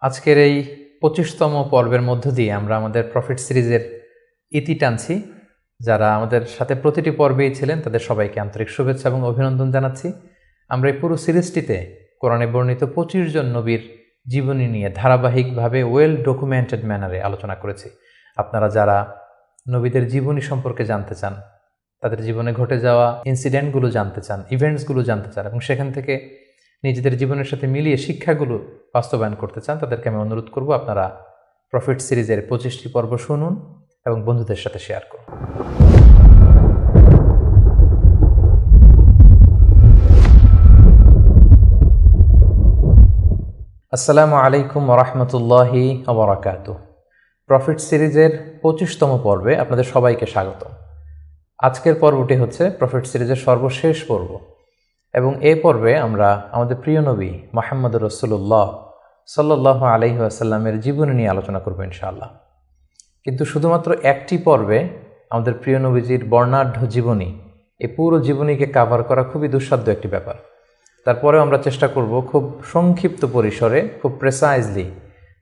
আজকের এই ২৫তম পর্বের মধ্য দিয়ে আমরা আমাদের প্রফিট সিরিজের ইতি টানছি। যারা আমাদের সাথে প্রতিটি পর্বেই ছিলেন তাদের সবাইকে আন্তরিক শুভেচ্ছা এবং অভিনন্দন জানাচ্ছি। আমরা এই পুরো সিরিজটিতে কোরআনে বর্ণিত ২৫ জন নবীর জীবনী নিয়ে ধারাবাহিকভাবে ওয়েল ডকুমেন্টেড ম্যানারে আলোচনা করেছি। আপনারা যারা নবীদের জীবনী সম্পর্কে জানতে চান, তাদের জীবনে ঘটে যাওয়া ইনসিডেন্টগুলো জানতে চান, ইভেন্টসগুলো জানতে চান এবং সেখান থেকে নিজেদের জীবনের সাথে মিলিয়ে শিক্ষাগুলো বাস্তবায়ন করতে চান, তাদেরকে আমি অনুরোধ করব আপনারা প্রফিট সিরিজের ২৫টি পর্ব শুনুন এবং বন্ধুদের সাথে শেয়ার করুন। আসসালামু আলাইকুম ওয়া রাহমাতুল্লাহি ওয়া বারাকাতুহু। প্রফিট সিরিজের ২৫তম পর্বে আপনাদের সবাইকে স্বাগত। আজকের পর্বটি হচ্ছে প্রফিট সিরিজের সর্বশেষ পর্ব এবং এই পর্বে আমরা আমাদের প্রিয় নবী মুহাম্মদুর রাসূলুল্লাহ সাল্লাল্লাহু আলাইহি ওয়াসাল্লামের জীবনী নিয়ে আলোচনা করব ইনশাআল্লাহ। কিন্তু শুধুমাত্র একটি পর্বে আমাদের প্রিয় নবীজির বর্ণাঢ্য জীবনী, এই পুরো জীবনীকে কাভার করা খুবই দুঃসাধ্য একটি ব্যাপার। তারপরেও আমরা চেষ্টা করব খুব সংক্ষিপ্ত পরিসরে, খুব প্রেসাইজলি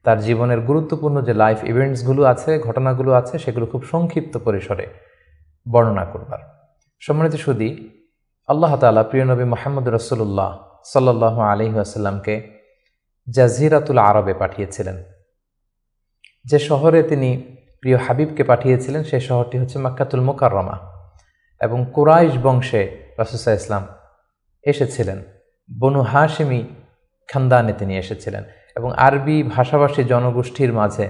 তার জীবনের গুরুত্বপূর্ণ যে লাইফ ইভেন্টসগুলো আছে, ঘটনাগুলো আছে, সেগুলো খুব সংক্ষিপ্ত পরিসরে বর্ণনা করবার। সম্মানিত সুধী, আল্লাহ তাআলা প্রিয় নবী মুহাম্মদ রাসূলুল্লাহ সাল্লাল্লাহু আলাইহি ওয়াসাল্লামকে জাজিরাতুল আরবে পাঠিয়েছিলেন। যে শহরে তিনি প্রিয় হাবিবকে পাঠিয়েছিলেন সেই শহরটি হচ্ছে মক্কাতুল মুকাররমা এবং কুরাইশ বংশে রাসূল সাল্লাল্লাহু আলাইহি ওয়াসাল্লাম এসেছিলেন। বনু হাশিমি খানদানে তিনি এসেছিলেন এবং আরবি ভাষাভাষী জনগোষ্ঠীর মাঝে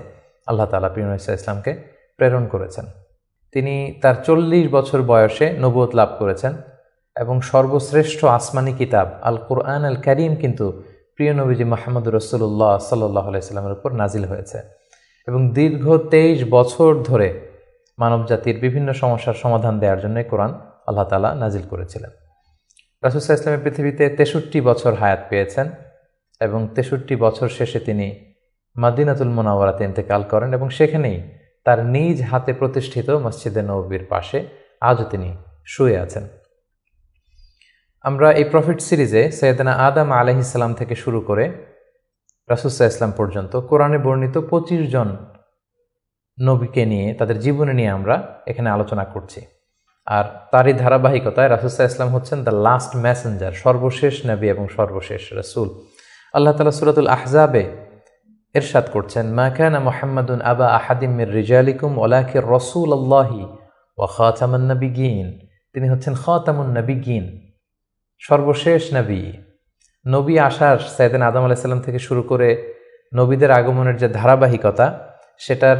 আল্লাহ তাআলা প্রিয় নবী সাল্লাল্লাহু আলাইহি ওয়াসাল্লামকে প্রেরণ করেছেন। তিনি তার ৪০ বছর বয়সে নবুয়ত লাভ করেছেন এবং সর্বশ্রেষ্ঠ আসমানি কিতাব আল কুরআন আল কারীম কিন্তু প্রিয় নবীজি মুহাম্মদুর রাসূলুল্লাহ সাল্লাল্লাহু আলাইহি ওয়াসাল্লামের উপর নাজিল হয়েছে এবং দীর্ঘ ২৩ বছর ধরে মানবজাতির বিভিন্ন সমস্যার সমাধান দেওয়ার জন্য কোরআন আল্লাহ তাআলা নাজিল করেছিলেন। রাসূল সাল্লাল্লাহু আলাইহি ওয়াসাল্লাম পৃথিবীতে ৬৩ বছর হায়াত পেয়েছেন এবং ৬৩ বছর শেষে তিনি মদিনাতুল মুনাওয়ারাতে ইন্তেকাল করেন এবং সেখানেই তার নিজ হাতে প্রতিষ্ঠিত মসজিদে নববীর পাশে আজও তিনি শুয়ে আছেন। আমরা এই প্রফিট সিরিজে সৈয়দনা আদম আলাইহিস সালাম থেকে শুরু করে রাসূল সাল্লাল্লাহু আলাইহি ওয়াসাল্লাম পর্যন্ত কোরআনে বর্ণিত ২৫ জন নবীকে নিয়ে, তাদের জীবনী নিয়ে আমরা এখানে আলোচনা করছি। আর তারই ধারাবাহিকতায় রাসূল সাল্লাল্লাহু আলাইহি ওয়াসাল্লাম হচ্ছেন দ্য লাস্ট মেসেঞ্জার, সর্বশেষ নবী এবং সর্বশেষ রাসূল। আল্লাহ তাআলা সূরাতুল আহজাবে ইরশাদ করছেন, মা কানা মুহাম্মাদুন আবা আহাদিম মির রিজালিকুম ওয়ালাকিন রাসূলুল্লাহি ওয়া খাতামুন নবিয়্যিন। তিনি হচ্ছেন খাতামুন নবিয়্যিন, সর্বশেষ নবী। নবী আসার সাইয়েদনা আদম আলাইহিস সালাম থেকে শুরু করে নবীদের আগমনের যে ধারাবাহিকতা, সেটার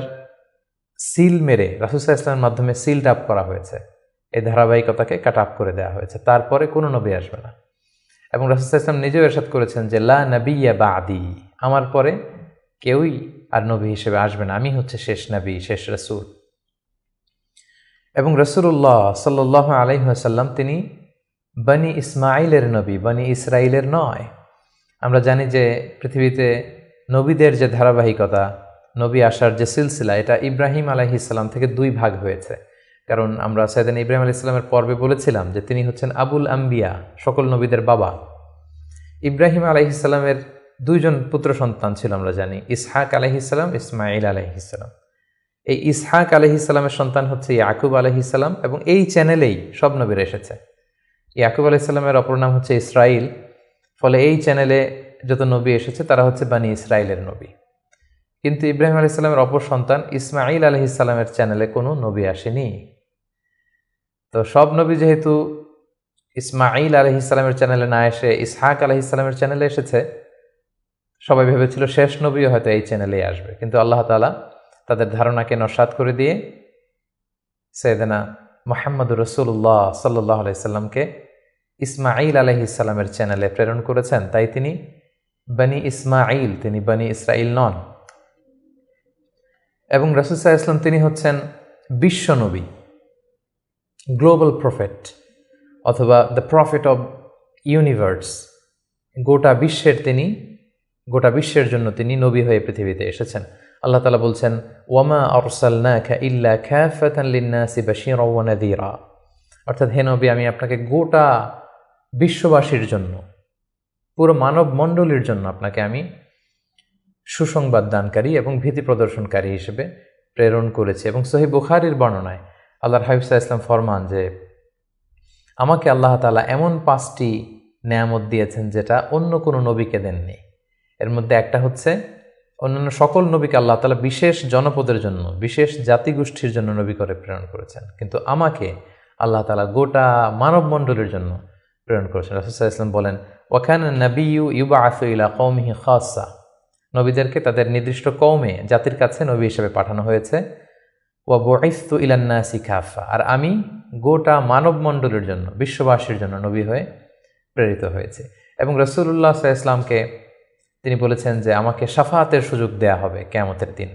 সিল মেরে রাসূল সাল্লাল্লাহু আলাইহি ওয়াসাল্লামের মাধ্যমে সিলড আপ করা হয়েছে। এই ধারাবাহিকতাকে কাট আপ করে দেওয়া হয়েছে, তারপরে কোনো নবী আসবে না। এবং রাসূল সাল্লাল্লাহু আলাইহি ওয়াসাল্লাম নিজেও ইরশাদ করেছেন যে লা নাবিয়্যা বা'দি, আমার পরে কেউই আর নবী হিসেবে আসবে না, আমি হচ্ছে শেষ নবী, শেষ রাসূল। এবং রাসূলুল্লাহ সাল্লাল্লাহু আলাইহি ওয়াসাল্লাম তিনি বনি ইসমাঈলের নবী, বনি ইসরাইলের নয়। আমরা জানি যে পৃথিবীতে নবীদের যে ধারাবাহিকতা, নবী আসার যে সিলসিলা, এটা ইব্রাহিম আলাইহিস সালাম থেকে ২ ভাগ হয়েছে। কারণ আমরা সাইয়েদনা ইব্রাহিম আলাইহিস সালামের পর্বে বলেছিলাম যে তিনি হচ্ছেন আবুল আম্বিয়া, সকল নবীদের বাবা। ইব্রাহিম আলাইহিস সালামের ২ জন পুত্র সন্তান ছিল, আমরা জানি, ইসহাক আলাইহিস সালাম, ইসমাঈল আলাইহিস সালাম। এই ইসহাক আলাইহিস সালামের সন্তান হচ্ছে ইয়াকুব আলাইহিস সালাম এবং এই চ্যানেলেই সব নবীরা এসেছে। ইয়াকুব আলাইহিস সালামের অপর নাম হচ্ছে ইসরাইল, ফলে এই চ্যানেলে যত নবী এসেছে তারা হচ্ছে বনি ইসরাইলের নবী। কিন্তু ইব্রাহিম আলাইহিস সালামের অপর সন্তান ইসমাঈল আলাইহিস সালামের চ্যানেলে কোনো নবী আসেনি। তো সব নবী যেহেতু ইসমাঈল আলাইহিস সালামের চ্যানেলে না এসে ইসহাক আলাইহিস সালামের চ্যানেলে এসেছে, সবাই ভেবেছিল শেষ নবী হয়তো এই চ্যানেলেই আসবে। কিন্তু আল্লাহ তাআলা তাদের ধারণাকে নস্যাৎ করে দিয়ে সাইয়েদনা মুহাম্মদুর রাসূলুল্লাহ সাল্লাল্লাহু আলাইহি ওয়াসাল্লামকে ইসমাঈল আলাইহিস সালামের চ্যানেলে প্রেরণ করেছেন। তাই তিনি বনি ইসমাঈল, তিনি বনি ইসরাইল নন। এবং রাসূল সাল্লাল্লাহু আলাইহি ওয়াসাল্লাম তিনি হচ্ছেন বিশ্ব নবী, গ্লোবাল প্রফেট অথবা দ্য প্রফেট অব ইউনিভার্স। গোটা বিশ্বের জন্য তিনি নবী হয়ে পৃথিবীতে এসেছেন। আল্লাহ তাআলা বলছেন, ওয়ামা আরসালনাকা ইল্লা কাফাতান লিন-নাসি বাশীরাও ওয়া নাযীরা। অর্থাৎ হে নবী, আমি আপনাকে গোটা বিশ্ববাসীর জন্য, পুরো মানব মণ্ডলীর জন্য আপনাকে আমি সুসংবাদ দানকারী এবং ভীতি প্রদর্শনকারী হিসেবে প্রেরণ করেছে। এবং সহিহ বুখারীর বর্ণনায় আল্লাহর হাবিব সাল্লাল্লাহু আলাইহি ওয়াসাল্লাম ফরমান যে আমাকে আল্লাহ তাআলা এমন 5টি নেয়ামত দিয়েছেন যেটা অন্য কোনো নবীকে দেননি। এর মধ্যে একটা হচ্ছে, অন্যান্য সকল নবীকে আল্লাহ তাআলা বিশেষ জনপদের জন্য, বিশেষ জাতিগোষ্ঠীর জন্য নবী করে প্রেরণ করেছেন, কিন্তু আমাকে আল্লাহ তাআলা গোটা মানব মণ্ডলের জন্য প্রেরণ করেছেন। রাসূল সাল্লাল্লাহু আলাইহি ওয়াসাল্লাম বলেন, ওয়া কানা নাবিয়্যু ইউবআসু ইলা কওমিহি খাসসা, নবীদেরকে তাদের নির্দিষ্ট কওমে, জাতির কাছে নবী হিসেবে পাঠানো হয়েছে। ওয়া বুইসতু ইলান নাসি কাফা, আর আমি গোটা মানব মণ্ডলের জন্য, বিশ্ববাসীর জন্য নবী হয়ে প্রেরিত হয়েছে। এবং রাসূলুল্লাহ সাল্লাল্লাহু আলাইহি ওয়াসাল্লামকে তিনি বলেছেন যে আমাকে শাফাআতের সুযোগ দেয়া হবে কিয়ামতের দিন,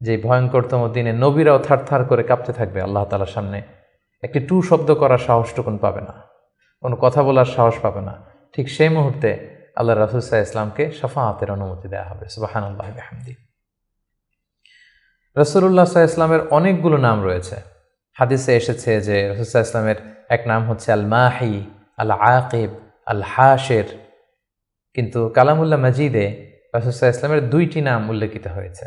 যে ভয়ঙ্করতম দিনে নবীরাও থারথার করে কাঁপতে থাকবে আল্লাহ তাআলার সামনে, একটি টু শব্দ করার সাহসটুকুন পাবে না, কোনো কথা বলার সাহস পাবে না। ঠিক সেই মুহূর্তে আল্লাহ রাসূল সাল্লাল্লাহু আলাইহি ওয়াসাল্লামকে শাফাআতের অনুমতি দেওয়া হবে। সুবহানাল্লাহি ওয়া বিহামদিহি। রাসূলুল্লাহ সাল্লাল্লাহু আলাইহি ওয়াসাল্লামের অনেকগুলো নাম রয়েছে। হাদিসে এসেছে যে রাসূল সাল্লাল্লাহু আলাইহি ওয়াসাল্লামের এক নাম হচ্ছে আল মাহি, আল আকিব, আল হাশির, কিন্তু কালামুল্লাহ মাজিদে রাসূল সাল্লাল্লাহু আলাইহি ওয়াসাল্লামের 2টি নাম উল্লেখিত হয়েছে।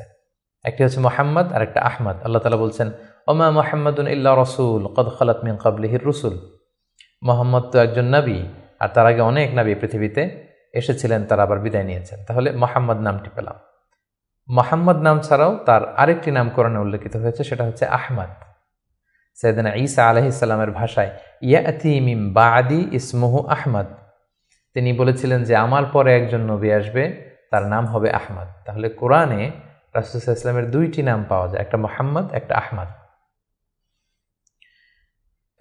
একটি হচ্ছে মুহাম্মদ আর একটা আহমদ। আল্লাহ তাআলা বলছেন, ওমা মুহাম্মাদুন ইল্লা রাসূল ক্বাদ খালাত মিন ক্বাবলিহির রুসুল, মুহাম্মদ তো একজন নবী, আর তার আগে অনেক নবী পৃথিবীতে এসেছিলেন, তারা আবার বিদায় নিয়েছেন। তাহলে মুহাম্মদ নামটি পেলাম। মুহাম্মদ নাম ছাড়াও তার আরেকটি নাম কোরআনে উল্লেখিত হয়েছে, সেটা হচ্ছে আহমদ। সাইয়েদনা ঈসা আলাইহিস সালামের ভাষায় ইয়াতি মিন বাদি ইসমুহু আহমদ, তিনি বলেছিলেন যে আমার পরে একজন নবী আসবে, তার নাম হবে আহমদ। তাহলে কোরআনে রাসূল সাল্লাল্লাহু আলাইহি ওয়াসাল্লামের 2টি নাম পাওয়া যায়, একটা মুহাম্মদ, একটা আহমদ।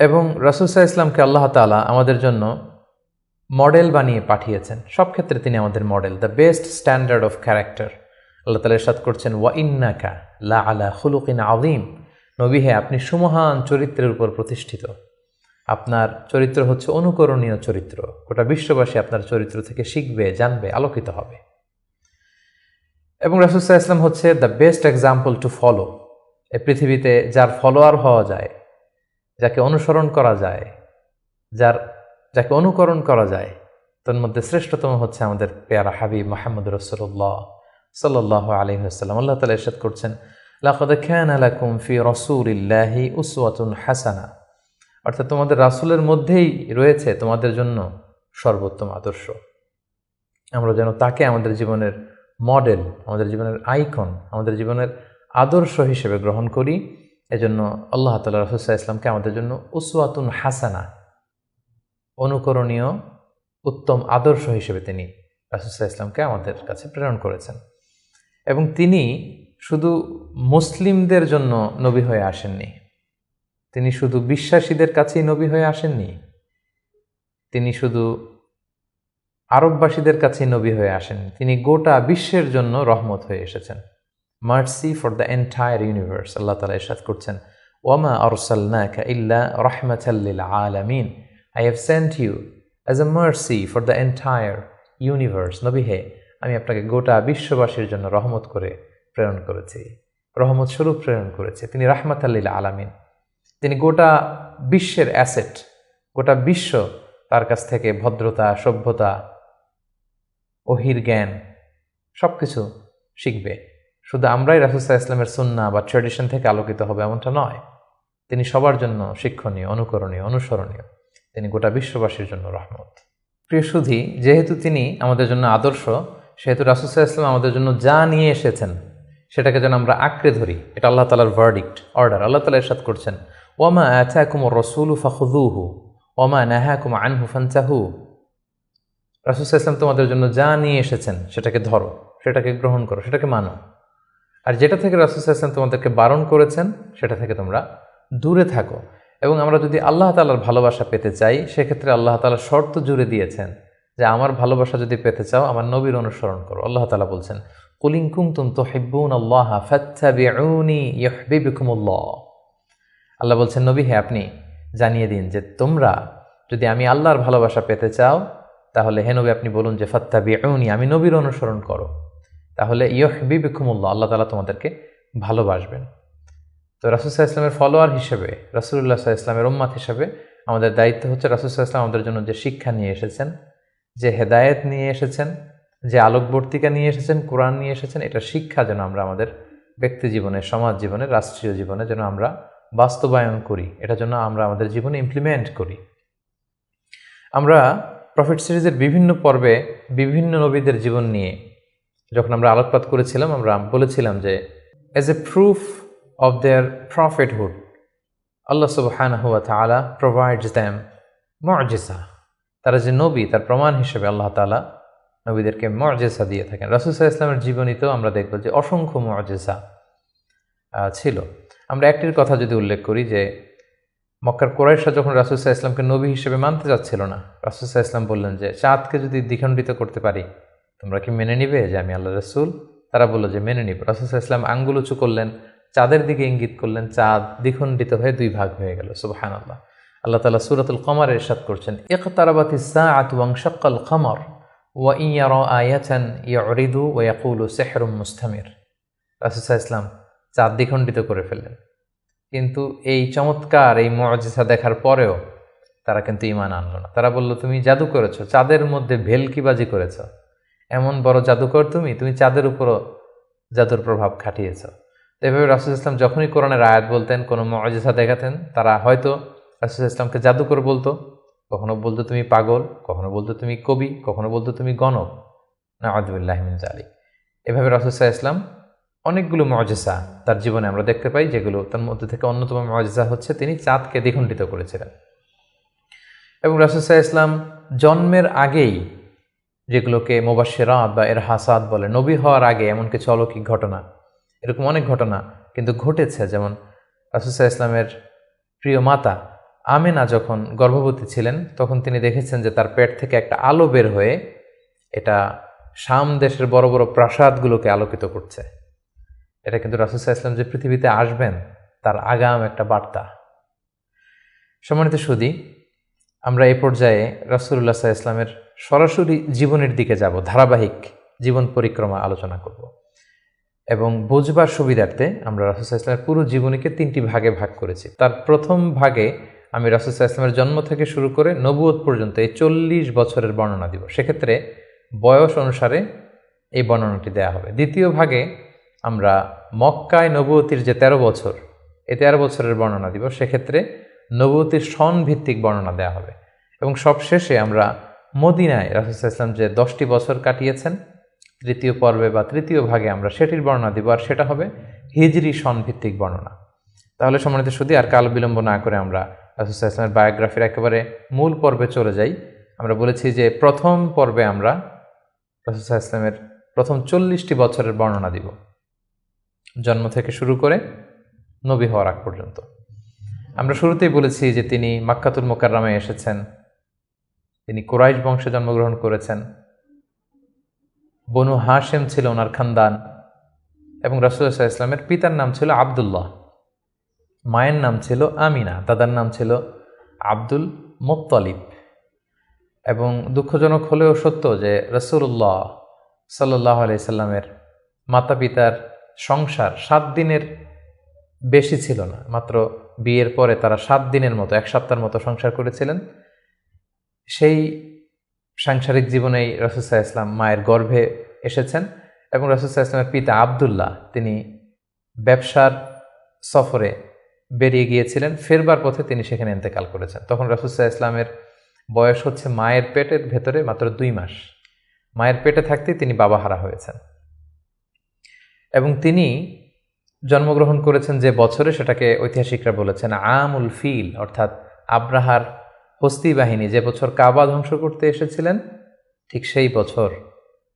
এবং রাসূল সাল্লাল্লাহু আলাইহি ওয়াসাল্লামকে আল্লাহ তাআলা আমাদের জন্য মডেল বানিয়ে পাঠিয়েছেন। সব ক্ষেত্রে তিনি আমাদের model, the best standard of character. Allah তাআলা ইরশাদ করছেন, ওয়া ইন্নাকা লা আলা খুলুকিন আযীম, নবী হে আপনি সুমহান চরিত্রের উপর প্রতিষ্ঠিত, আপনার চরিত্র হচ্ছে অনুকরণীয় চরিত্র, গোটা বিশ্ববাসী আপনার চরিত্র থেকে শিখবে, জানবে, আলোকিত হবে। এবং রাসূল সাল্লাল্লাহু আলাইহি ওয়াসাল্লাম হচ্ছে the best example to follow. এই পৃথিবীতে যার ফলোয়ার হওয়া যায়, যাকে অনুসরণ করা যায়, যাকে অনুকরণ করা যায়, তার মধ্যে শ্রেষ্ঠতম হচ্ছে আমাদের পেয়ারা হাবিব মুহাম্মদ রাসূলুল্লাহ সাল্লাল্লাহু আলাইহি ওয়াসাল্লাম। আল্লাহ তাআলা ইরশাদ করছেন, লাকাদ কানা লাকুম ফি রাসূলিল্লাহি উসওয়াতুন হাসানা, অর্থাৎ তোমাদের রাসূলের মধ্যেই রয়েছে তোমাদের জন্য সর্বোত্তম আদর্শ। আমরা যেন তাকে আমাদের জীবনের মডেল, আমাদের জীবনের আইকন, আমাদের জীবনের আদর্শ হিসেবে গ্রহণ করি। এজন্য আল্লাহ তাআলা রাসূল সাল্লাল্লাহু আলাইহি ওয়াসাল্লামকে আমাদের জন্য উসওয়াতুন হাসানা, অনুকরণীয় উত্তম আদর্শ হিসেবে তিনি রাসূল সাল্লাল্লাহু আলাইহি ওয়াসাল্লামকে আমাদের কাছে প্রেরণ করেছেন। এবং তিনি শুধু মুসলিমদের জন্য নবী হয়ে আসেননি, তিনি শুধু বিশ্বাসীদের কাছেই নবী হয়ে আসেননি, তিনি শুধু আরববাসীদের কাছেই নবী হয়ে আসেননি, তিনি গোটা বিশ্বের জন্য রহমত হয়ে এসেছেন। Mercy for the entire universe. Allah তাআলা ইরশাদ করছেন, ওয়ামা আরসালনাকা ইল্লা রাহমাতাল লিল আলামিন, I have sent you as a mercy for the entire universe. নবী হে আমি আপনাকে গোটা বিশ্ববাসীর জন্য রহমত করে প্রেরণ করেছি, রহমত স্বরূপ প্রেরণ করেছি। তিনি রাহমাতাল লিল আলামিন, তিনি গোটা বিশ্বের অ্যাসেট, গোটা বিশ্ব তার কাছ থেকে ভদ্রতা, সভ্যতা, ওহির জ্ঞান সব কিছু শিখবে। শুধু আমরাই রাসূল সাল্লাল্লাহু আলাইহি ওয়াসাল্লামের সুন্নাহ বা ট্র্যাডিশন থেকে আলোকিত হবে এমনটা নয়, তিনি সবার জন্য শিক্ষণীয়, অনুকরণীয়, অনুসরণীয়, তিনি গোটা বিশ্ববাসীর জন্য রহমত। প্রিয় সুধী, যেহেতু তিনি আমাদের জন্য আদর্শ, সেহেতু রাসূল সাল্লাল্লাহু আলাইহি ওয়াসাল্লাম আমাদের জন্য যা নিয়ে এসেছেন সেটাকে যেন আমরা আঁকড়ে ধরি। এটা আল্লাহ তাআলার ভার্ডিক্ট, অর্ডার। আল্লাহ তাআলা ইরশাদ করছেন, ওয়ামা আতাকুমুর রাসূলু ফাখুযুহু ওয়ামা নাহাকুম আনহু ফান্তাহু। রাসূল সাল্লাল্লাহু আলাইহি ওয়াসাল্লাম তোমাদের জন্য যা নিয়ে এসেছেন সেটাকে ধরো, সেটাকে গ্রহণ করো, সেটাকে মানো। আর যেটা থেকে রাসূল সাল্লাল্লাহু আলাইহি ওয়াসাল্লাম তোমাদেরকে বারণ করেছেন সেটা থেকে তোমরা দূরে থাকো। এবং আমরা যদি আল্লাহ তাআলার ভালোবাসা পেতে চাই, সেক্ষেত্রে আল্লাহ তাআলা শর্ত জুড়ে দিয়েছেন যে আমার ভালোবাসা যদি পেতে চাও আমার নবীর অনুসরণ করো। আল্লাহ তাআলা বলছেন, কুল ইন কুনতুম তুহিব্বুনাল্লাহা ফাত্তাবিউনি ইউহিব্বুকুমুল্লাহ। আল্লাহ বলছেন, নবী হে আপনি জানিয়ে দিন যে তোমরা যদি আমি আল্লাহর ভালোবাসা পেতে চাও, তাহলে হে নবী আপনি বলুন যে ফাত্তাবিউনি, আমি নবীর অনুসরণ করো, তাহলে ইউহিব্বুকুমুল্লাহ, আল্লাহ তাআলা তোমাদেরকে ভালোবাসবেন। তো রাসূল সাল্লাল্লাহু আলাইহি ওয়াসাল্লামের ফলোয়ার হিসেবে, রাসূলুল্লাহ সাল্লাল্লাহু আলাইহি ওয়াসাল্লামের উম্মত হিসেবে আমাদের দায়িত্ব হচ্ছে রাসূল সাল্লাল্লাহু আলাইহি ওয়াসাল্লাম আমাদের জন্য যে শিক্ষা নিয়ে এসেছেন, যে হেদায়েত নিয়ে এসেছেন, যে আলোকবর্তিকা নিয়ে এসেছেন, কোরআন নিয়ে এসেছেন, এটা শিক্ষা যেন আমরা আমাদের ব্যক্তি জীবনে, সমাজ জীবনে, রাষ্ট্রীয় জীবনে যেন আমরা বাস্তবায়ন করি, এটা যেন আমরা আমাদের জীবনে ইমপ্লিমেন্ট করি। আমরা প্রফেট সিরিজের বিভিন্ন পর্বে বিভিন্ন নবীদের জীবন নিয়ে যখন আমরা আলোকপাত করেছিলাম, আমরা বলেছিলাম যে as a proof of their prophethood Allah সুবহানাহু ওয়া তাআলা প্রোভাইডস দেম মুআজিজা। তারা যে নবী, তার প্রমাণ হিসেবে আল্লাহ তাআলা নবীদেরকে মুআজিজা দিয়ে থাকেন। রাসূল সাল্লাল্লাহু আলাইহি ওয়াসাল্লামের জীবনীতেও আমরা দেখব যে অসংখ্য মুআজিজা ছিল। আমরা একটির কথা যদি উল্লেখ করি যে মক্কার কুরাইশরা যখন রাসূল সাল্লাল্লাহু আলাইহি ওয়াসাল্লামকে নবী হিসেবে মানতে যাচ্ছিল না, রাসূল সাল্লাল্লাহু আলাইহি ওয়াসাল্লাম বললেন যে চাঁদকে যদি দ্বিখণ্ডিত করতে পারি তোমরা কি মেনে নিবে যে আমি আল্লাহর রাসূল? তারা বলল যে মেনে নিব। রাসূল সাল্লাল্লাহু আলাইহি ওয়াসাল্লাম আঙ্গুল উঁচু করলেন, চাঁদের দিকে ইঙ্গিত করলেন, চাঁদ দ্বিখণ্ডিত হয়ে দুই ভাগ হয়ে গেল। সুবহানাল্লাহ। আল্লাহ তাআলা সূরাতুল কমারে ইরশাদ করছেন, ইকতারাবাতিস সাআতু ওয়ানশাক্কাল কমর ওয়া ইন ইয়ারা আয়াতান ইউরিদু ওয়া ইয়াকুলু সিহরুম মুস্তামির। রাসূল সাল্লাল্লাহু আলাইহি ওয়াসাল্লাম চাঁদ দ্বিখণ্ডিত করে ফেললেন, কিন্তু এই চমৎকার এই মুআজিজা দেখার পরেও তারা কিন্তু ঈমান আনলো না। তারা বলল, তুমি জাদু করেছো, চাঁদের মধ্যে ভেলকিবাজি করেছো, এমন বড় জাদুকর তুমি চাঁদের উপরও জাদুর প্রভাব খাটিয়েছো। তো এভাবে রাসূল ইসলাম যখনই কোরআনের আয়াত বলতেন, কোনো মুআজিজা দেখাতেন, তারা হয়তো রাসূল ইসলামকে জাদুকর বলতো, কখনো বলতো তুমি পাগল, কখনো বলতো তুমি কবি, কখনো বলতো তুমি গণক। নাউযুবিল্লাহি মিন যালিক। এভাবে রাসূল ইসলাম অনেকগুলো মুআজিজা তার জীবনে আমরা দেখতে পাই, যেগুলো তার মধ্যে থেকে অন্যতম মুআজিজা হচ্ছে তিনি চাঁদকে দ্বিখণ্ডিত করেছিলেন। এবং রাসূল ইসলাম জন্মের আগেই যেগুলোকে মুবাশশিরাত বা ইরহাসাত বলে, নবী হওয়ার আগে এমন কিছু অলৌকিক ঘটনা, এরকম অনেক ঘটনা কিন্তু ঘটেছে। যেমন রাসূল ইসলামের প্রিয় মাতা আমেনা যখন গর্ভবতী ছিলেন, তখন তিনি দেখেছেন যে তার পেট থেকে একটা আলো বের হয়ে এটা শাম দেশের বড় বড় প্রাসাদগুলোকে আলোকিত করছে। এটা কিন্তু রাসূল ইসলাম যে পৃথিবীতে আসবেন তার আগাম একটা বার্তা। সম্মানিত সুধী, আমরা এই পর্যায়ে রাসূলুল্লাহ সাল্লাল্লাহু আলাইহি ওয়াসাল্লামের সরাসরি জীবনের দিকে যাব, ধারাবাহিক জীবন পরিক্রমা আলোচনা করব এবং বুঝবার সুবিধার্থে আমরা রাসূল সাল্লাল্লাহু আলাইহি ওয়াসাল্লামের পুরো জীবনীকে 3টি ভাগে ভাগ করেছি। তার প্রথম ভাগে আমি রাসূল সাল্লাল্লাহু আলাইহি ওয়াসাল্লামের জন্ম থেকে শুরু করে নবুয়ত পর্যন্ত এই 40 বছরের বর্ণনা দিব। সেক্ষেত্রে বয়স অনুসারে এই বর্ণনাটি দেয়া হবে। দ্বিতীয় ভাগে আমরা মক্কায় নবুয়তির যে 13 বছর, এই 13 বছরের বর্ণনা দিব। সেক্ষেত্রে নবুয়তির সন ভিত্তিক বর্ণনা দেওয়া হবে। এবং সবশেষে আমরা মদিনায় রাসূল সাল্লাল্লাহু আলাইহি ওয়াসাল্লাম যে 10টি বছর কাটিয়েছেন, তৃতীয় পর্বে বা তৃতীয় ভাগে আমরা সেটির বর্ণনা দিব, আর সেটা হবে হিজরি সন ভিত্তিক বর্ণনা। তাহলে সম্মানিত সুধী, আর কাল বিলম্ব না করে আমরা রাসূল সাল্লাল্লাহু আলাইহি ওয়াসাল্লামের বায়োগ্রাফির একেবারে মূল পর্বে চলে যাই। আমরা বলেছি যে প্রথম পর্বে আমরা রাসূল সাল্লাল্লাহু আলাইহি ওয়াসাল্লামের প্রথম 40টি বছরের বর্ণনা দিব, জন্ম থেকে শুরু করে নবী হওয়ার আগ পর্যন্ত। আমরা শুরুতেই বলেছি যে তিনি মাক্কাতুল মুকাররমায় এসেছেন, তিনি কুরাইশ বংশে জন্মগ্রহণ করেছেন, বনু হাশেম ছিল ওনার খানদান, এবং রাসূলুল্লাহ সাল্লাল্লাহু আলাইহি ওয়াসাল্লামের পিতার নাম ছিল আব্দুল্লাহ, মায়ের নাম ছিল আমিনা, দাদার নাম ছিল আব্দুল মুত্তালিব। এবং দুঃখজনক হলেও সত্য যে রাসূলুল্লাহ সাল্লাল্লাহু আলাইহি সাল্লামের মাতা পিতার সংসার 7 দিনের বেশি ছিল না। মাত্র বিয়ের পরে তারা 7 দিনের মতো, 1 সপ্তাহের মতো সংসার করেছিলেন। সেই সাংসারিক জীবনেই রাসূল সাল্লাল্লাহু আলাইহি ওয়াসাল্লাম মায়ের গর্ভে এসেছেন। এবং রাসূল সাল্লাল্লাহু আলাইহি ওয়াসাল্লামের পিতা আব্দুল্লাহ তিনি ব্যবসার সফরে বেরিয়ে গিয়েছিলেন, ফেরবার পথে তিনি সেখানে ইন্তেকাল করেছেন। তখন রাসূল সাল্লাল্লাহু আলাইহি ওয়াসাল্লামের বয়স হচ্ছে মায়ের পেটের ভেতরে মাত্র 2 মাস। মায়ের পেটে থাকতেই তিনি বাবাহারা হয়েছেন। এবং তিনি জন্মগ্রহণ করেছেন যে বছরে, সেটাকে ঐতিহাসিকরা বলেছেন আমুল ফিল, অর্থাৎ আব্রাহার হস্তি বাহিনী যে বছর কাবা ধ্বংস করতে এসেছিলেন, ঠিক সেই বছর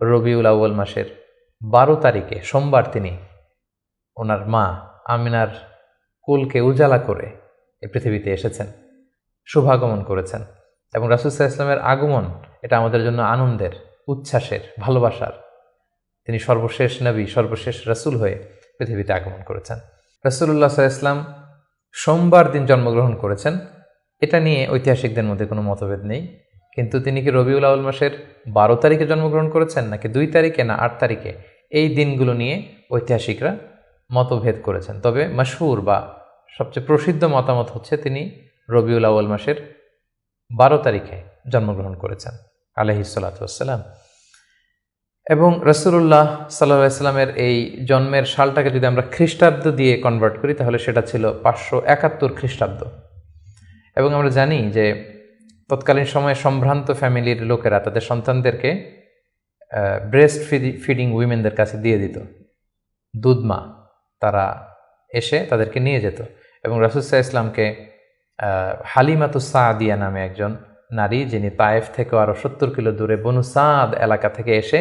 রবিউল আউয়াল মাসের 12 তারিখে সোমবার তিনি ওনার মা আমিনার কুলকে উজালা করে এই পৃথিবীতে এসেছেন, শুভাগমন করেছেন। এবং রাসূল সাল্লাল্লাহু আলাইহি ওয়াসাল্লামের আগমন এটা আমাদের জন্য আনন্দের, উচ্ছ্বাসের, ভালোবাসার। তিনি সর্বশেষ নবী, সর্বশেষ রাসূল হয়ে পৃথিবীতে আগমন করেছেন। রাসূলুল্লাহ সাল্লাল্লাহু আলাইহি ওয়াসাল্লাম সোমবার দিন জন্মগ্রহণ করেছেন, এটা নিয়ে ঐতিহাসিকদের মধ্যে কোনো মতভেদ নেই। কিন্তু তিনি কি রবিউল আউয়াল মাসের 12 তারিখে জন্মগ্রহণ করেছেন নাকি 2 তারিখে না 8 তারিখে, এই দিনগুলো নিয়ে ঐতিহাসিকরা মতভেদ করেছেন। তবে মাশহুর বা সবচেয়ে প্রসিদ্ধ মতামত হচ্ছে তিনি রবিউল আউয়াল মাসের 12 তারিখে জন্মগ্রহণ করেছেন আলাইহিস সালাতু ওয়াস সালাম। এবং রাসূলুল্লাহ সাল্লাল্লাহু আলাইহি সাল্লামের এই জন্মের সালটাকে যদি আমরা খ্রিস্টাব্দ দিয়ে কনভার্ট করি তাহলে সেটা ছিল 571 খ্রিস্টাব্দ। এবং আমরা জানি যে তৎকালীন সময়ে সম্ভ্রান্ত ফ্যামিলির লোকেরা তাদের সন্তানদেরকে ব্রেস্ট ফিডিং উইমেনদের কাছে দিয়ে দিত, দুধমা। তারা এসে তাদেরকে নিয়ে যেত এবং রাসূল সাল্লাল্লাহু আলাইহি ইসলামকে হালিমাতুস সাদিয়া নামে একজন নারী, যিনি তায়েফ থেকে আরও 70 কিলো দূরে বনু সাদ এলাকা থেকে এসে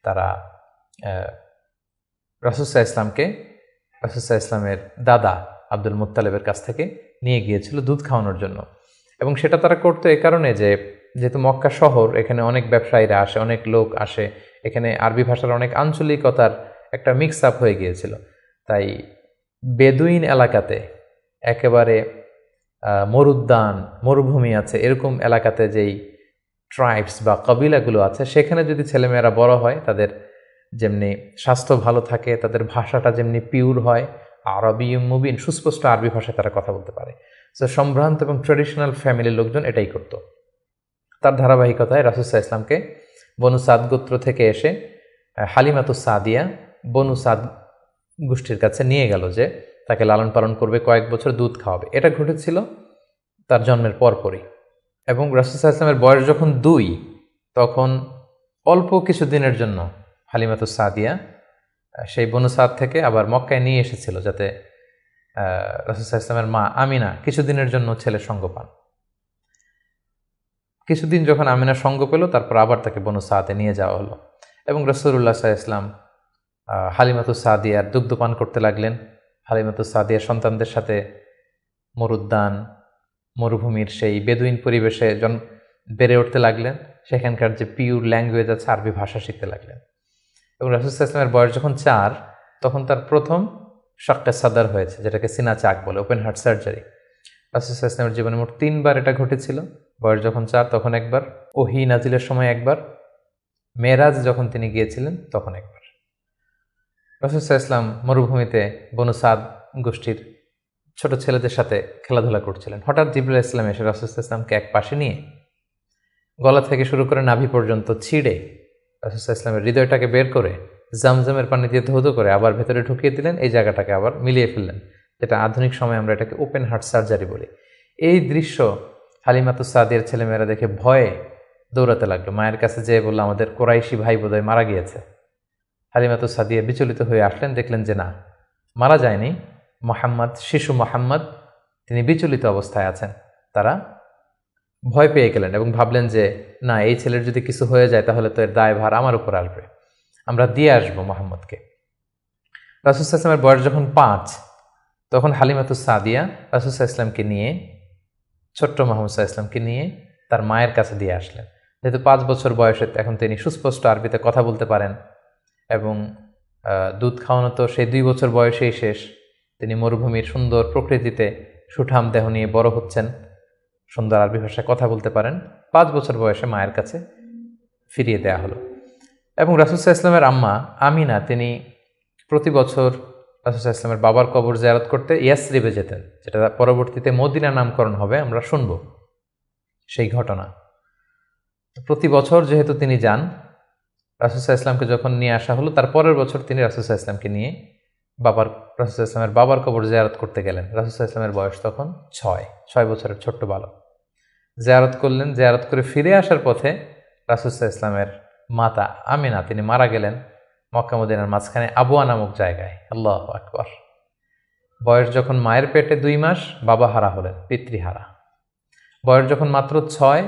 তারা রাসূল সাল্লাল্লাহু আলাইহি ইসলামকে রাসূল সাল্লাল্লাহু আলাইহি ইসলামের দাদা আব্দুল মুত্তালিবের কাছ থেকে নিয়ে গিয়েছিল দুধ খাওয়ানোর জন্য। এবং সেটা তারা করতো এই কারণে যে যেহেতু মক্কা শহর, এখানে অনেক ব্যবসায়ীরা আসে, অনেক লোক আসে, এখানে আরবি ভাষার অনেক আঞ্চলিকতার একটা মিক্স আপ হয়ে গিয়েছিল। তাই বেদুইন এলাকাতে, একেবারে মরুদ্যান মরুভূমি আছে এরকম এলাকাতে যেই ট্রাইবস বা কবিলাগুলো আছে, সেখানে যদি ছেলেমেয়েরা বড় হয়, তাদের যেমনি স্বাস্থ্য ভালো থাকে, তাদের ভাষাটা যেমনি পিওর হয়, আরবি মুবিন, সুস্পষ্ট আরবি ভাষায় তারা কথা বলতে পারে। সো সম্ভ্রান্ত এবং ট্রেডিশনাল ফ্যামিলির লোকজন এটাই করত। তার ধারাবাহিকতায় রাসূল সাল্লাল্লাহু আলাইহি ইসলামকে বনু সাদ গোত্র থেকে এসে হালিমাতুস সাদিয়া বনু সাদ গোষ্ঠীর কাছে নিয়ে গেল যে তাকে লালন পালন করবে, কয়েক বছর দুধ খাওয়াবে। এটা ঘটেছিল তার জন্মের পরপরই। এবং রাসূল সাল্লাল্লাহু আলাইহি ইসলামের বয়স যখন 2, তখন অল্প কিছু দিনের জন্য হালিমাতুস সাদিয়া সেই বনু সাদ থেকে আবার মক্কায় নিয়ে এসেছিল, যাতে রাসূল সাল্লাল্লাহু আলাইহি ইসলামের মা আমিনা কিছুদিনের জন্য ছেলের সঙ্গ পান। কিছুদিন যখন আমিনা সঙ্গ পেল, তারপর আবার তাকে বনু সাদে নিয়ে যাওয়া হলো এবং রাসূলুল্লাহ সাল্লাল্লাহু আলাইহি ইসলাম হালিমাতুস সাদিয়ার দুগ্ধপান করতে লাগলেন। হালিমাতুস সাদিয়ার সন্তানদের সাথে মরুদ্যান মরুভূমির সেই বেদুইন পরিবেশে বেড়ে উঠতে লাগলেন। সেখানকার যে পিওর ল্যাঙ্গুয়েজ আছে, আরবি ভাষা শিখতে লাগলেন। এবং রাসূল সাল্লাল্লাহু আলাইহি ইসলামের বয়স যখন 4, তখন তার প্রথম শাক্কে সাদার হয়েছে, যেটাকে সিনা চাক বলে, ওপেন হার্ট সার্জারি। রাসূল সাল্লাল্লাহু আলাইহি ইসলামের জীবনে মোট 3 বার এটা ঘটেছিল। বয়স যখন 4 তখন একবার, ওহী নাজিলের সময় একবার, মেরাজ যখন তিনি গিয়েছিলেন তখন একবার। রাসূল সাল্লাল্লাহু আলাইহি ইসলাম মরুভূমিতে বনু সাদ গোষ্ঠীর ছোট ছেলেদের সাথে খেলাধুলা করছিলেন। হঠাৎ জিবরাইল আলাইহিস সালাম এসে রাসূল সাল্লাল্লাহু আলাইহি ইসলামকে এক পাশে নিয়ে গলা থেকে শুরু করে নাভি পর্যন্ত ছিঁড়ে রাসূল সাল্লাল্লাহু আলাইহি ইসলামের হৃদয়টাকে বের করে জামজামের পানি দিয়ে ধৌত করে আবার ভেতরে ঢুকিয়ে দিলেন। এই জায়গাটাকে আবার মিলিয়ে ফেললেন, যেটা আধুনিক সময়ে আমরা এটাকে ওপেন হার্ট সার্জারি বলি। এই দৃশ্য হালিমাতুস সাদিয়ার ছেলেমেয়েরা দেখে ভয়ে দৌড়াতে লাগলো। মায়ের কাছে যেয়ে বলল, আমাদের কোরাইশি ভাই বোধহয় মারা গিয়েছে। হালিমাতুস সাদিয়া বিচলিত হয়ে আসলেন, দেখলেন যে না, মারা যায়নি। মুহাম্মদ, শিশু মুহাম্মদ, তিনি বিচলিত অবস্থায় আছেন। তারা ভয় পেয়ে গেলেন এবং ভাবলেন যে না, এই ছেলের যদি কিছু হয়ে যায় তাহলে তো এর দায়ভার আমার উপর আসবে, আমরা দিয়ে আসবো মুহাম্মদকে। রাসূল সাল্লাল্লাহু আলাইহি ওয়াসাল্লামের বয়স যখন 5, তখন হালিমাতুস সাদিয়া রাসূল সাল্লাল্লাহু আলাইহি ওয়াসাল্লামকে নিয়ে, ছোট্ট মুহাম্মদ সাল্লাল্লাহু আলাইহি ওয়াসাল্লামকে নিয়ে তার মায়ের কাছে দিয়ে আসলেন। যেহেতু 5 বছর বয়সে এখন তিনি সুস্পষ্ট আরবিতে কথা বলতে পারেন এবং দুধ খাওয়ানো তো সেই 2 বছর বয়সেই শেষ। তিনি মরুভূমির সুন্দর প্রকৃতিতে সুঠাম দেহ নিয়ে বড় হচ্ছেন, সুন্দর আরবি ভাষায় কথা বলতে পারেন। 5 বছর বয়সে মায়ের কাছে ফিরিয়ে দেয়া হলো। এবং রাসূল সাল্লাল্লাহু আলাইহি ওয়াসাল্লামের আম্মা আমিনা, তিনি প্রতি বছর রাসূল সাল্লাল্লাহু আলাইহি ওয়াসাল্লামের বাবার কবর জিয়ারত করতে ইয়াসরিবে যেতেন, যেটা পরবর্তীতে মদিনা নামকরণ হবে, আমরা শুনব সেই ঘটনা। প্রতি বছর যেহেতু তিনি যান, রাসূল সাল্লাল্লাহু আলাইহি ওয়াসাল্লামকে যখন নিয়ে আসা হলো, তার পরের বছর তিনি রাসূল সাল্লাল্লাহু আলাইহি ওয়াসাল্লামকে নিয়ে রাসূল সাল্লাল্লাহু আলাইহি ওয়াসাল্লামের বাবার কবর জিয়ারত করতে গেলেন। রাসূল সাল্লাল্লাহু আলাইহি ওয়াসাল্লামের বয়স তখন 6 বছরের ছোট্ট বালক। জিয়ারত করলেন। জিয়ারত করে ফিরে আসার পথে রাসূল সাল্লাল্লাহু আলাইহি ওয়াসাল্লামের মাতা আমিনা, তিনি মারা গেলেন মক্কা মদিনার মাঝখানে আবওয়া নামক জায়গায়। আল্লাহু আকবার। বয়স যখন মায়ের পেটে 2 মাস, বাবা হারা হলেন, পিতৃহারা। বয়স যখন মাত্র 6,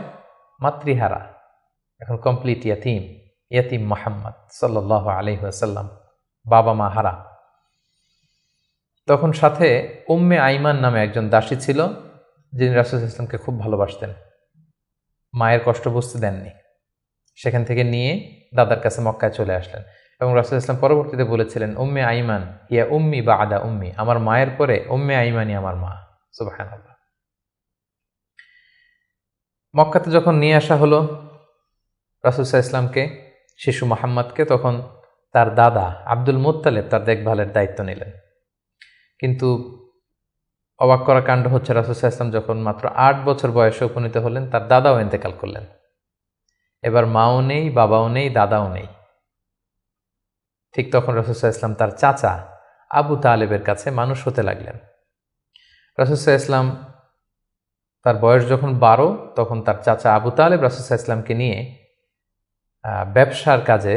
মাতৃহারা, এখন কমপ্লিট ইয়াতিম মুহাম্মদ সাল্লাল্লাহু আলাইহি ওয়াসাল্লাম, বাবা মা হারা। তখন সাথে উম্মে আইমান নামে একজন দাসী ছিল, যিনি রাসূল সাল্লাল্লাহু আলাইহি ওয়াসাল্লামকে খুব ভালোবাসতেন, মায়ের কষ্ট বুঝতে দেননি। সেখান থেকে নিয়ে দাদার কাছে মক্কায় চলে আসলেন এবং রাসূল সাল্লাল্লাহু আলাইহি ওয়াসাল্লাম পরবর্তীতে বলেছিলেন, উম্মে আইমান হিয়া উম্মি বা'দা উম্মি, আমার মায়ের পরে উম্মে আইমানই আমার মা। সুবহানাল্লাহ। মক্কাতে যখন নিয়ে আসা হলো রাসূল সাল্লাল্লাহু আলাইহি ওয়াসাল্লামকে, শিশু মুহাম্মদকে, তখন তার দাদা আব্দুল মুত্তালিব তার দেখভালের দায়িত্ব নিলেন। কিন্তু অবাক করা কাণ্ড হচ্ছে, রাসূল সাল্লাল্লাহু আলাইহি ওয়াসাল্লাম যখন মাত্র 8 বছর বয়সে উপনীত হলেন, তার দাদাও ইন্তেকাল করলেন। এবার মাও নেই, বাবাও নেই, দাদাও নেই। ঠিক তখন রাসূল সাল্লাল্লাহু আলাইহি ওয়াসাল্লাম তার চাচা আবু তালেবের কাছে মানুষ হতে লাগলেন। রাসূল সাল্লাল্লাহু আলাইহি ওয়াসাল্লাম তার বয়স যখন 12, তখন তার চাচা আবু তালেব রাসূল সাল্লাল্লাহু আলাইহি ওয়াসাল্লামকে নিয়ে ব্যবসার কাজে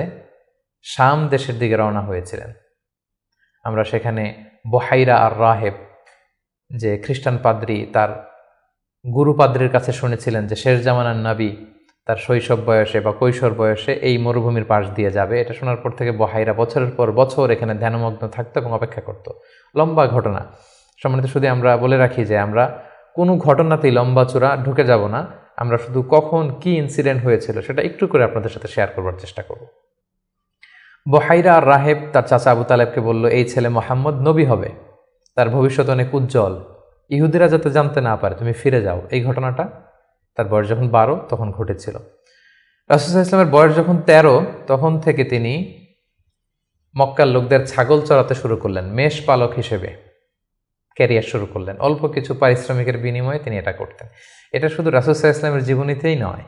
শাম দেশের দিকে রওনা হয়েছিলেন। আমরা সেখানে বহাইরা আর রাহেব, যে খ্রিস্টান পাদ্রী, তার গুরু পাদ্রীর কাছে শুনেছিলেন যে শেষ জামানার নবী তার শৈশব বয়সে বা কৈশোর বয়সে এই মরুভূমির পাশ দিয়ে যাবে। এটা শোনার পর থেকে বহাইরা বছরের পর বছর এখানে ধ্যানমগ্ন থাকতো এবং অপেক্ষা করত। লম্বা ঘটনা। সম্মানিত, শুধু আমরা বলে রাখি যে আমরা কোনো ঘটনাতেই লম্বা চূড়া ঢুকে যাব না। আমরা শুধু কখন কি ইনসিডেন্ট হয়েছিল সেটা একটু করে আপনাদের সাথে শেয়ার করবার চেষ্টা করব। বহাইরা আর রাহেব তার চাচা আবু তালেবকে বলল, এই ছেলে মুহাম্মদ নবী হবে, তার ভবিষ্যৎ অনেক উজ্জ্বল, ইহুদিরা যাতে জানতে না পারে, তুমি ফিরে যাও। এই ঘটনাটা তার বয়স যখন 12 তখন ঘটেছিল। রাসূল সাল্লাল্লাহু আলাইহি ওয়াসাল্লামের বয়স যখন 13, তখন থেকে তিনি মক্কার লোকদের ছাগল চড়াতে শুরু করলেন, মেষ পালক হিসেবে ক্যারিয়ার শুরু করলেন। অল্প কিছু পারিশ্রমিকের বিনিময়ে তিনি এটা করতেন। এটা শুধু রাসূল সাল্লাল্লাহু আলাইহি ওয়াসাল্লামের জীবনীতেই নয়,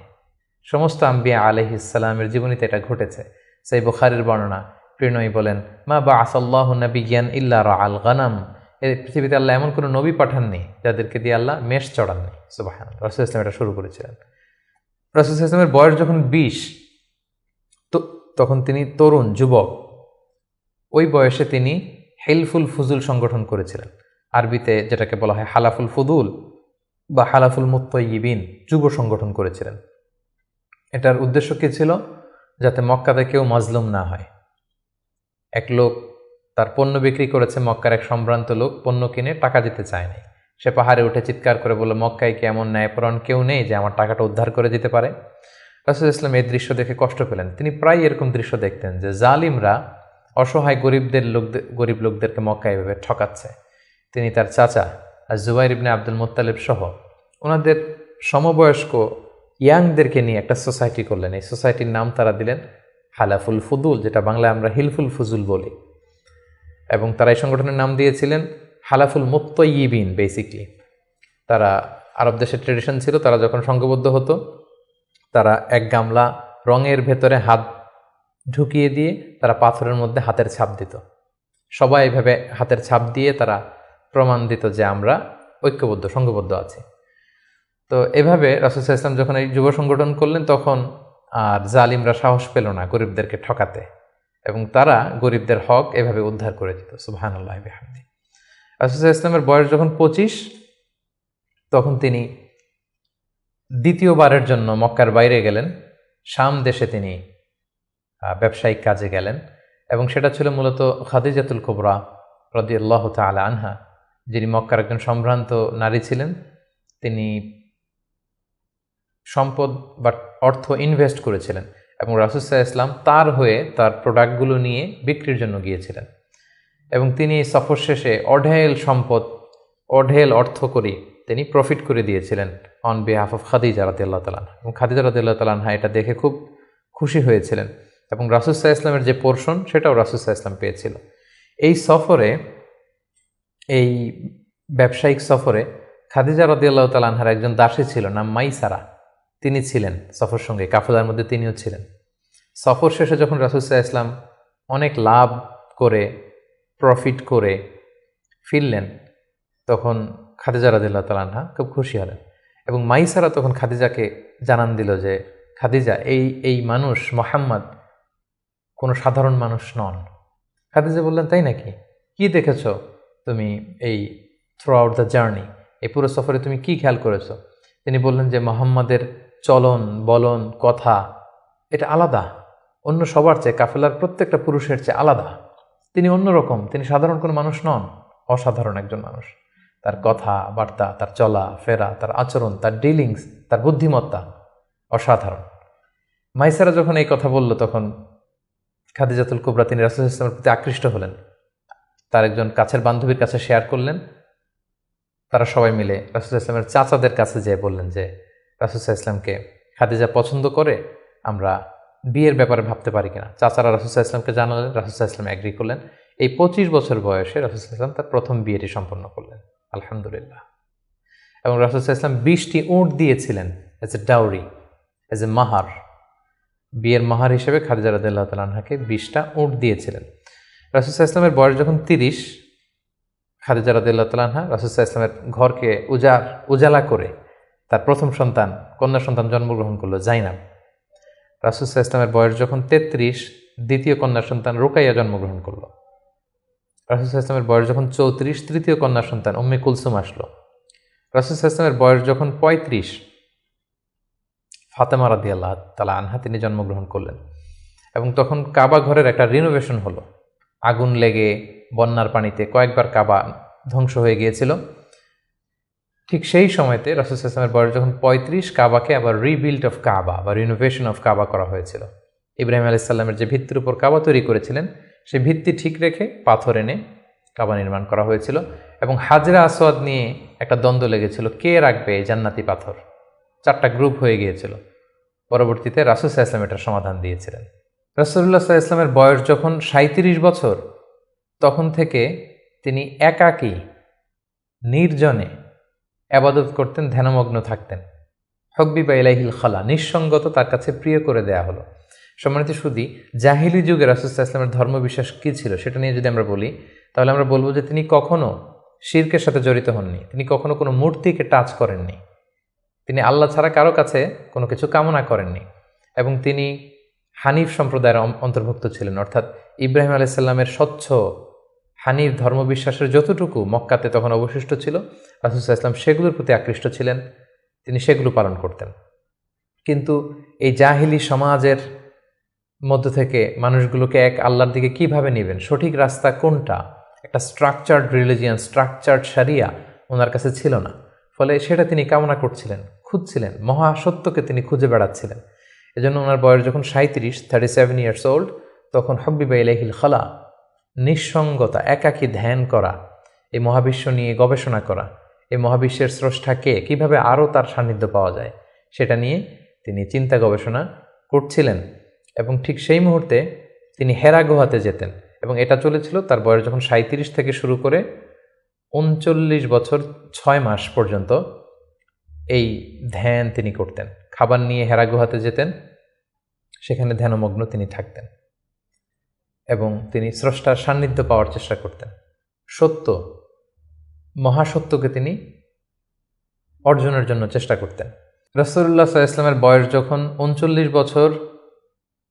সমস্ত আম্বিয়া আলাইহিস সালামের জীবনীতে এটা ঘটেছে। সেই বুখারীর বর্ণনা, প্রিয়নবী বলেন, মা বাআসাল্লাহু নাবিয়্যান ইল্লা রাআল গানাম, এই পৃথিবীতে আল্লাহ এমন কোনো নবী পাঠাননি যাদেরকে দিয়ে আল্লাহ মেষ চড়াননি। সুবহানাল্লাহ। রাসূল সাল্লাল্লাহু আলাইহি ওয়াসাল্লাম এটা শুরু করেছিলেন। রাসূল সাল্লাল্লাহু আলাইহি ওয়াসাল্লামের বয়স যখন 20, তখন তিনি তরুণ যুবক। ওই বয়সে তিনি হিলফুল ফুজুল সংগঠন করেছিলেন। আরবিতে যেটাকে বলা হয় হালাফুল ফুদুল বা হালাফুল মুত্তাইয়িবিন, যুব সংগঠন করেছিলেন। এটার উদ্দেশ্য কী ছিল? যাতে মক্কাতে কেউ মাজলুম না হয়। এক লোক তার পণ্য বিক্রি করেছে, মক্কার এক সম্ভ্রান্ত লোক পণ্য কিনে টাকা দিতে চায়নি। সে পাহাড়ে উঠে চিৎকার করে বলল, মক্কায় কি এমন ন্যায়পরায়ণ কেউ নেই যে আমার টাকাটা উদ্ধার করে দিতে পারে? রাসূল সাল্লাল্লাহু আলাইহি ওয়াসাল্লাম এই দৃশ্য দেখে কষ্ট পেলেন। তিনি প্রায় এরকম দৃশ্য দেখতেন যে জালিমরা অসহায় গরিব লোকদেরকে মক্কায় এভাবে ঠকাচ্ছে। তিনি তার চাচা জুবাইর ইবনে আব্দুল মুত্তালিব সহ ওনাদের সমবয়স্ক ইয়াংদেরকে নিয়ে একটা সোসাইটি করলেন। এই সোসাইটির নাম তারা দিলেন হালাফুল ফুদুল, যেটা বাংলায় আমরা হিলফুল ফুজুল বলি। এবং তারা এই সংগঠনের নাম দিয়েছিলেন হালাফুল মুত্তাইয়িবিন। বেসিকলি তারা, আরব দেশের ট্রেডিশন ছিল, তারা যখন সংঘবদ্ধ হতো তারা এক গামলা রঙের ভেতরে হাত ঢুকিয়ে দিয়ে তারা পাথরের মধ্যে হাতের ছাপ দিত। সবাই এইভাবে হাতের ছাপ দিয়ে তারা প্রমাণ দিত যে আমরা ঐক্যবদ্ধ, সংঘবদ্ধ আছি। তো এভাবে রাসূল সাল্লাল্লাহু আলাইহি ওয়াসাল্লাম যখন এই যুব সংগঠন করলেন, তখন আর জালিমরা সাহস পেল না গরিবদেরকে ঠকাতে, এবং তারা গরিবদের হক এভাবে উদ্ধার করে দিত। সুবহানাল্লাহি ওয়া বিহামদিহি। রাসূল সাল্লাল্লাহু আলাইহি ওয়াসাল্লামের বয়স যখন 25, তখন তিনি দ্বিতীয়বারের জন্য মক্কার বাইরে গেলেন। শাম দেশে তিনি ব্যবসায়িক কাজে গেলেন, এবং সেটা ছিল মূলত খাদিজাতুল কুবরা রাদিয়াল্লাহু তাআলা আনহা, যিনি মক্কার একজন সম্ভ্রান্ত নারী ছিলেন। তিনি সম্পদ বা অর্থ ইনভেস্ট করেছিলেন, এবং রাসূল সাল্লাল্লাহু আলাইহি ওয়াসাল্লাম তার হয়ে তার প্রোডাক্টগুলো নিয়ে বিক্রির জন্য গিয়েছিলেন। এবং তিনি সফর শেষে অঢেল সম্পদ, অঢেল অর্থ করি তিনি প্রফিট করে দিয়েছিলেন অন বিহাফ অফ খাদিজা রাদিয়াল্লাহু তাআলা আনহা। এবং খাদিজা রাদিয়াল্লাহু তাআলা আনহা এটা দেখে খুব খুশি হয়েছিলেন, এবং রাসূল সাল্লাল্লাহু আলাইহি ওয়াসাল্লামের যে পোর্শন সেটাও রাসূল সাল্লাল্লাহু আলাইহি ওয়াসাল্লাম পেয়েছিল। এই সফরে, এই ব্যবসায়িক সফরে খাদিজা রাদিয়াল্লাহু তাআলা আনহার একজন দাসী ছিল, নাম মাইসারা। তিনি ছিলেন সফর সঙ্গে, কাফেলার মধ্যে তিনিও ছিলেন। সফর শেষে যখন রাসূল সাল্লাল্লাহু আলাইহি ওয়াসাল্লাম অনেক লাভ করে, প্রফিট করে ফিরলেন, তখন খাদিজা রাদিয়াল্লাহু তাআলা আনহা খুব খুশি হলেন। এবং মাইসারা তখন খাদিজাকে জানান দিল যে, খাদিজা, এই মানুষ মুহাম্মদ কোনো সাধারণ মানুষ নন। খাদিজা বললেন, তাই নাকি? কি দেখেছ তুমি এই থ্রু আউট দ্য জার্নি, এই পুরো সফরে তুমি কি খেয়াল করেছো? তিনি বললেন যে মুহাম্মাদের চলন বলন কথা এটা আলাদা, অন্য সবার চেয়ে, কাফেলার প্রত্যেকটা পুরুষের চেয়ে আলাদা। তিনি অন্যরকম, তিনি সাধারণ কোনো মানুষ নন, অসাধারণ একজন মানুষ। তার কথা বার্তা, তার চলা ফেরা, তার আচরণ, তার ডিলিংস, তার বুদ্ধিমত্তা অসাধারণ। মাইসারা যখন এই কথা বলল, তখন খাদিজাতুল কুবরা তিনি রাসূল সাল্লাল্লাহু আলাইহি ওয়াসাল্লামের প্রতি আকৃষ্ট হলেন। তার একজন কাছের বান্ধবীর কাছে শেয়ার করলেন। তারা সবাই মিলে রাসূল সাল্লাল্লাহু আলাইহি ওয়াসাল্লামের চাচাদের কাছে যেয়ে বললেন যে, রাসূল সাল্লাল্লাহু আলাইহি ওয়াসাল্লামকে খাদিজা পছন্দ করে, আমরা বিয়ের ব্যাপারে ভাবতে পারি কিনা। চাচারা রাসূল সাল্লাল্লাহু আলাইহি ওয়াসাল্লামকে জানালেন, রাসূল সাল্লাল্লাহু আলাইহি ওয়াসাল্লাম এগ্রি করলেন। এই 25 বছর বয়সে রাসূল সাল্লাল্লাহু আলাইহি ওয়াসাল্লাম তার প্রথম বিয়েটি সম্পন্ন করলেন, আলহামদুলিল্লাহ। এবং রাসূল সাল্লাল্লাহু আলাইহি ওয়াসাল্লাম 20টি উট দিয়েছিলেন as a dowry, as a মাহার। বিয়ের মাহার হিসেবে খাদিজা রাদিয়াল্লাহু তাআলা আনহাকে 20টা উট দিয়েছিলেন। রাসূল সাল্লাল্লাহু আলাইহি ওয়াসাল্লামের বয়স যখন 30, খাদিজা রাদিয়াল্লাহু তাআলা আনহা রাসূল সাল্লাল্লাহু আলাইহি ওয়াসাল্লামের ঘরকে উজালা করে তার প্রথম সন্তান, কন্যা সন্তান জন্মগ্রহণ করলো, জাইনাব। রাসূল সাল্লাল্লাহু আলাইহি ওয়াসাল্লামের বয়স যখন 33, দ্বিতীয় কন্যা সন্তান রুকাইয়া জন্মগ্রহণ করলো। রাসূল সাল্লাল্লাহু আলাইহি ওয়াসাল্লামের বয়স যখন 34, তৃতীয় কন্যা সন্তান উম্মে কুলসুম আসলো। রাসূল সাল্লাল্লাহু আলাইহি ওয়াসাল্লামের বয়স যখন 35, ফাতেমা রাদিয়াল্লাহু তাআলা আনহা তিনি জন্মগ্রহণ করলেন। এবং তখন কাবা ঘরের একটা রিনোভেশন হলো। আগুন লেগে বন্যার পানিতে কয়েকবার কাবা ধ্বংস হয়ে গিয়েছিল। ঠিক সেই সময়তে রাসূল সাল্লাল্লাহু আলাইহি ওয়াসাল্লামের বয়স যখন 35, কাবাকে আবার রিবিল্ড অফ কাবা বা রিনোভেশন অফ কাবা করা হয়েছিল। ইব্রাহিম আলাইহিস সালামের যে ভিত্তির উপর কাবা তৈরি করেছিলেন, সেই ভিত্তি ঠিক রেখে পাথর এনে কাবা নির্মাণ করা হয়েছিল। এবং হাজরা আসওয়াদ নিয়ে একটা দ্বন্দ্ব লেগেছিল, কে রাখবে এই জান্নাতি পাথর। 4টা গ্রুপ হয়ে গিয়েছিল। পরবর্তীতে রাসূল সাল্লাল্লাহু আলাইহি ওয়াসাল্লাম এটার সমাধান দিয়েছিলেন। রাসূলুল্লাহ সাল্লাল্লাহু আলাইহি ওয়াসাল্লামের বয়স যখন 37 বছর, তখন থেকে তিনি একাকী নির্জনে ইবাদত করতেন, ধ্যানমগ্ন থাকতেন। হুব্বিবা ইলাইহিল খালা, নিঃসঙ্গত তার কাছে প্রিয় করে দেয়া হলো। সম্মানিত সুধী, জাহিলি যুগে রাসূল সাল্লাল্লাহু আলাইহি ওয়াসাল্লামের ধর্মবিশ্বাস কী ছিল সেটা নিয়ে যদি আমরা বলি, তাহলে আমরা বলবো যে তিনি কখনো শিরকের সাথে জড়িত হননি, তিনি কখনো কোনো মূর্তিকে টাচ করেননি, তিনি আল্লাহ ছাড়া কারো কাছে কোনো কিছু কামনা করেননি। এবং তিনি হানিফ সম্প্রদায়ের অন্তর্ভুক্ত ছিলেন, অর্থাৎ ইব্রাহিম আলাইহিস সালামের স্বচ্ছ হানিফ ধর্মবিশ্বাসের যতটুকু মক্কাতে তখন অবশিষ্ট ছিল, রাসূল সাল্লাল্লাহু আলাইহি ওয়াসাল্লাম সেগুলোর প্রতি আকৃষ্ট ছিলেন, তিনি সেগুলো পালন করতেন। কিন্তু এই জাহিলি সমাজের মধ্য থেকে মানুষগুলোকে এক আল্লাহর দিকে কিভাবে নেবেন, সঠিক রাস্তা কোনটা, একটা স্ট্রাকচার্ড রিলিজিয়ান, স্ট্রাকচার্ড শরিয়া ওনার কাছে ছিল না। ফলে সেটা তিনি কামনা করছিলেন, খুঁজছিলেন, মহাসত্যকে তিনি খুঁজে বেড়াচ্ছিলেন। এজন্য ওনার বয়স যখন 37 ইয়ার্স ওল্ড, তখন হুব্বিবা ইলাইহিল খালা, নিঃসঙ্গতা, একাকী ধ্যান করা, এই মহাবিশ্ব নিয়ে গবেষণা করা, এই মহাবিশ্বের স্রষ্টাকে কিভাবে আরও তার সান্নিধ্য পাওয়া যায় সেটা নিয়ে তিনি চিন্তা গবেষণা করছিলেন। এবং ঠিক সেই মুহূর্তে তিনি হেরা গুহাতে যেতেন। এবং এটা চলেছিল তার বয়স যখন 37 থেকে শুরু করে 39 বছর 6 মাস পর্যন্ত এই ধ্যান তিনি করতেন। খাবার নিয়ে হেরা গুহাতে যেতেন, সেখানে ধ্যানমগ্ন তিনি থাকতেন এবং তিনি স্রষ্টার সান্নিধ্য পাওয়ার চেষ্টা করতেন। সত্য, মহাসত্যকে তিনি অর্জনের জন্য চেষ্টা করতেন। রাসূলুল্লাহ সাল্লাল্লাহু আলাইহি ওয়াসাল্লামের বয়স যখন 39 বছর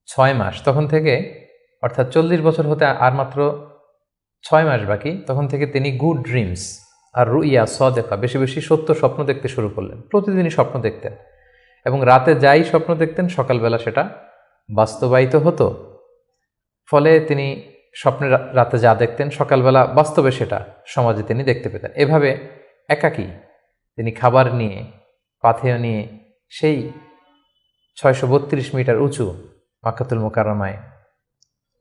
6 মাস, তখন থেকে, অর্থাৎ 40 বছর হতে আর মাত্র 6 মাস বাকি, তখন থেকে তিনি গুড ড্রিমস আর রুইয়া সাদেকা, বেশি বেশি সত্য স্বপ্ন দেখতে শুরু করলেন। প্রতিদিনই স্বপ্ন দেখতেন এবং রাতে যাই স্বপ্ন দেখতেন সকালবেলা সেটা বাস্তবায়িত হতো। ফলে তিনি স্বপ্নে রাতে যা দেখতেন সকালবেলা বাস্তবে সেটা সমাজে তিনি দেখতে পেতেন। এভাবে একাকী তিনি খাবার নিয়ে, পাথেয় নিয়ে সেই 632 মিটার উঁচু মাক্কাতুল মুকাররমায়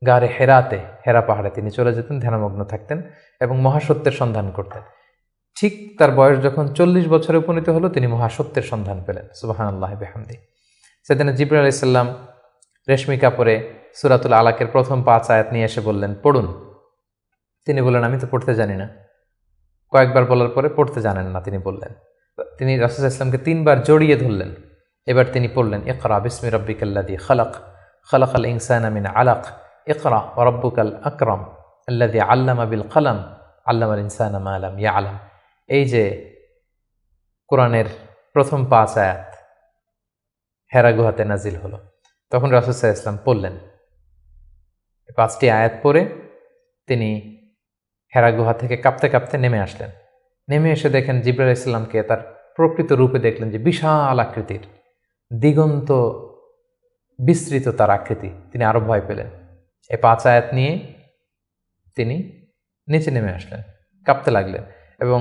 গারে হেরাতে, হেরা পাহাড়ে তিনি চলে যেতেন, ধ্যানমগ্ন থাকতেন এবং মহাসত্যের সন্ধান করতেন। ঠিক তার বয়স যখন 40 বছরে উপনীত হলো, তিনি মহাসত্যের সন্ধান পেলেন। সুবহানাল্লাহি বিহামদি। সেদিন জিবরাইল আলাইহিস সালাম রেশমি কাপড়ে সূরাতুল আলাকের প্রথম 5 আয়াত নিয়ে এসে বললেন, পড়ুন। তিনি বললেন, আমি তো পড়তে জানি না। কয়েকবার বলার পরে পড়তে জানেন না তিনি বললেন। তিনি রাসূল সাল্লাল্লাহু আলাইহি ওয়াসাল্লামকে 3 বার জড়িয়ে ধরলেন। এবার তিনি পড়লেন, ইকরা বিসমি রাব্বিকাল্লাযী খালাক, খালাকাল ইনসানা মিন আলাক, ইকরা ওয়া রাব্বুকাল আকরাম আল্লাযী আল্লামা বিল কলম আল্লামাল ইনসানা মা লাম ইয়ালাম। এই যে কোরআনের প্রথম 5 আয়াত হেরা গুহাতে নাজিল হলো, তখন রাসূল সাল্লাল্লাহু আলাইহি ওয়াসাল্লাম পড়লেন। 5টি আয়াত পড়ে তিনি হেরা গুহা থেকে কাঁপতে কাঁপতে নেমে আসলেন। নেমে এসে দেখেন জিবরাইল আলাইহিস সালামকে তার প্রকৃত রূপে দেখলেন, যে বিশাল আকৃতির, দিগন্ত বিস্তৃত তার আকৃতি। তিনি আরো ভয় পেলেন। এই 5 আয়াত নিয়ে তিনি নিচে নেমে আসলেন, কাঁপতে লাগলেন এবং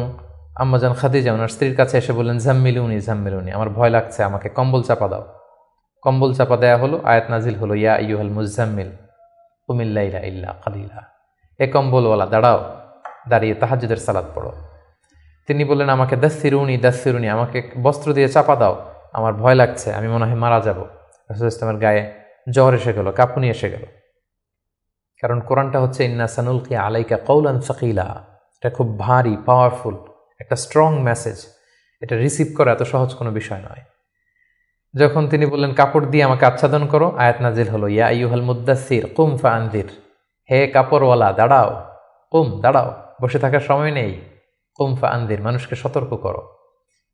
আম্মাজান খাদিজা ওনার স্ত্রীর কাছে এসে বললেন, জাম্মিলুনি জাম্মিলুনি, আমার ভয় লাগছে, আমাকে কম্বল চাপা দাও। কম্বল চাপা দেয়া হলো, আয়াত নাজিল হলো, ইয়া আইয়ুহাল মুজাম্মিল কুমিল লাইলা ইল্লা কালিলা। এ কম্বলওয়ালা, দাঁড়াও, দাঁড়িয়ে তাহাজ্জুদের সালাত পড়ো। তিনি বললেন, আমাকে দাসসিরুনি দাসসিরুনি, আমাকে বস্ত্র দিয়ে চাপা দাও, আমার ভয় লাগছে, আমি মনে হয় মারা যাব। রাসূলুল্লাহ ইসলামের গায়ে জ্বর এসে গেল, কাঁপুনি এসে গেল। কারণ কোরআনটা হচ্ছে ইন্না সানুলকি আলাইকা কওলান সাকিলা, এটা খুব ভারী, পাওয়ারফুল একটা স্ট্রং মেসেজ। এটা রিসিভ করা এত সহজ কোনো বিষয় নয়। যখন তিনি বললেন কাপড় দিয়ে আমাকে আচ্ছাদন করো, আয়াত নাজিল হলো, ইয়া আইয়ুহাল মুদ্দাসসির কুম ফাআনজির, হে কাপড়ওয়ালা দাঁড়াও, দাঁড়াও, বসে থাকার সময় নেই, ফা আনদির, মানুষকে সতর্ক করো।